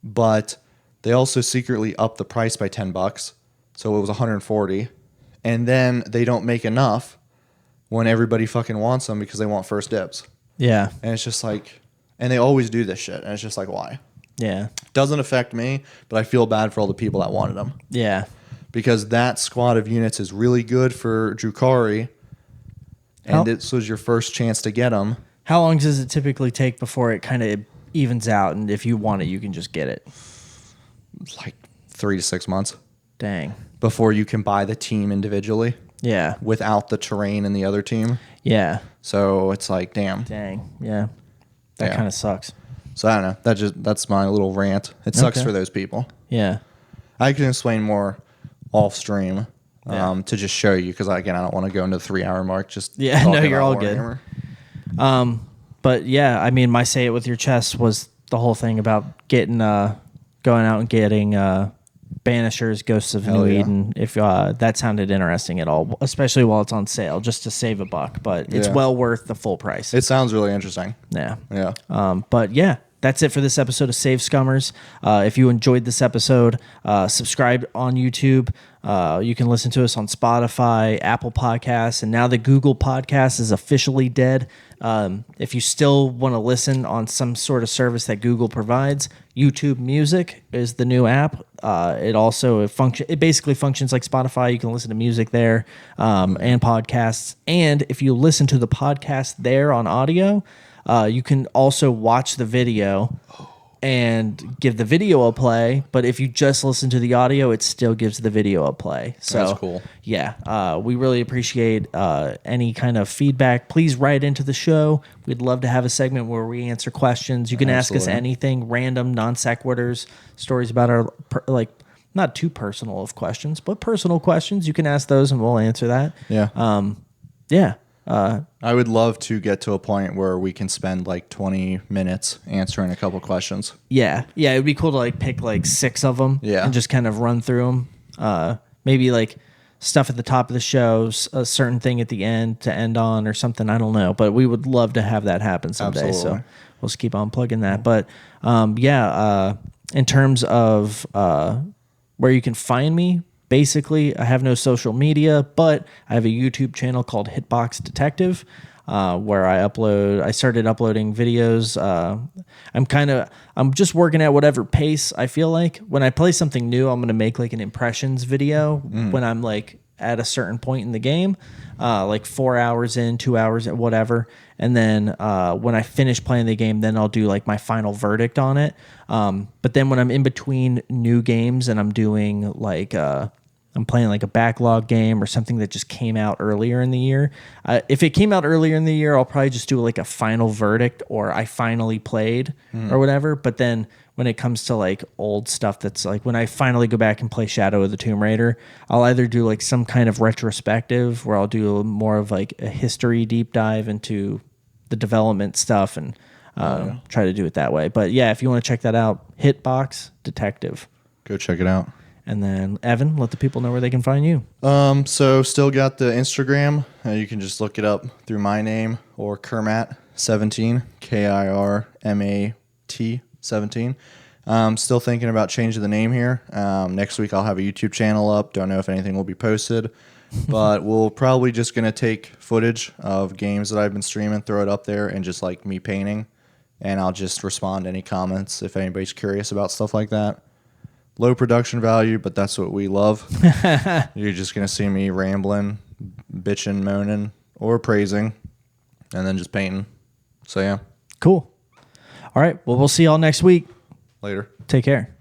But they also secretly up the price by $10. So it was $140. And then they don't make enough when everybody fucking wants them because they want first dibs. Yeah. And it's just like, and they always do this shit. And it's just like, why? Yeah. Doesn't affect me, but I feel bad for all the people that wanted them. Yeah. Because that squad of units is really good for Drukhari. And this was your first chance to get them. How long does it typically take before it kind of evens out? And if you want it, you can just get it? Like 3 to 6 months. Dang. Before you can buy the team individually. Yeah. Without the terrain and the other team. Yeah. So it's like, damn. Dang. Yeah. That kind of sucks. So I don't know. That's my little rant. It sucks for those people. Yeah. I can explain more off stream to just show you because, again, I don't want to go into the 3-hour mark. Just no, you're all good. But yeah, I mean, my say it with your chest was the whole thing about getting going out and getting Banishers, Ghosts of New Eden. If that sounded interesting at all, especially while it's on sale, just to save $1. But it's well worth the full price. It sounds really interesting. Yeah. Yeah. But yeah, that's it for this episode of Save Scummers. If you enjoyed this episode, subscribe on YouTube. You can listen to us on Spotify, Apple Podcasts, and now the Google Podcast is officially dead. If you still want to listen on some sort of service that Google provides, YouTube Music is the new app. It basically functions like Spotify. You can listen to music there and podcasts. And if you listen to the podcast there on audio, you can also watch the video and give the video a play. But if you just listen to the audio, it still gives the video a play. So that's cool. Yeah, we really appreciate any kind of feedback. Please write into the show. We'd love to have a segment where we answer questions. You can ask us anything, random, non sequiturs, stories about our not too personal of questions, but personal questions. You can ask those and we'll answer that. Yeah. Yeah. I would love to get to a point where we can spend like 20 minutes answering a couple questions. Yeah. Yeah. It'd be cool to like pick like 6 of them and just kind of run through them. Maybe like stuff at the top of the show, a certain thing at the end to end on or something. I don't know, but we would love to have that happen someday. Absolutely. So we'll just keep on plugging that. But in terms of where you can find me, basically, I have no social media, but I have a YouTube channel called Hitbox Detective, where I started uploading videos. I'm just working at whatever pace I feel like. When I play something new, I'm going to make like an impressions video when I'm like at a certain point in the game, like 4 hours in, 2 hours, whatever. And then when I finish playing the game, then I'll do like my final verdict on it. But then when I'm in between new games and I'm doing like I'm playing like a backlog game or something that just came out earlier in the year. If it came out earlier in the year, I'll probably just do like a final verdict or I finally played or whatever. But then when it comes to like old stuff that's like when I finally go back and play Shadow of the Tomb Raider, I'll either do like some kind of retrospective where I'll do more of like a history deep dive into the development stuff and try to do it that way. But yeah, if you want to check that out, Hitbox Detective. Go check it out. And then, Evan, let the people know where they can find you. So still got the Instagram. You can just look it up through my name or Kirmat17, Kirmat 17. Still thinking about changing the name here. Next week I'll have a YouTube channel up. Don't know if anything will be posted, but we'll probably just going to take footage of games that I've been streaming, throw it up there, and just like me painting. And I'll just respond to any comments if anybody's curious about stuff like that. Low production value, but that's what we love. You're just going to see me rambling, bitching, moaning, or praising, and then just painting. So, yeah. Cool. All right. Well, we'll see y'all next week. Later. Take care.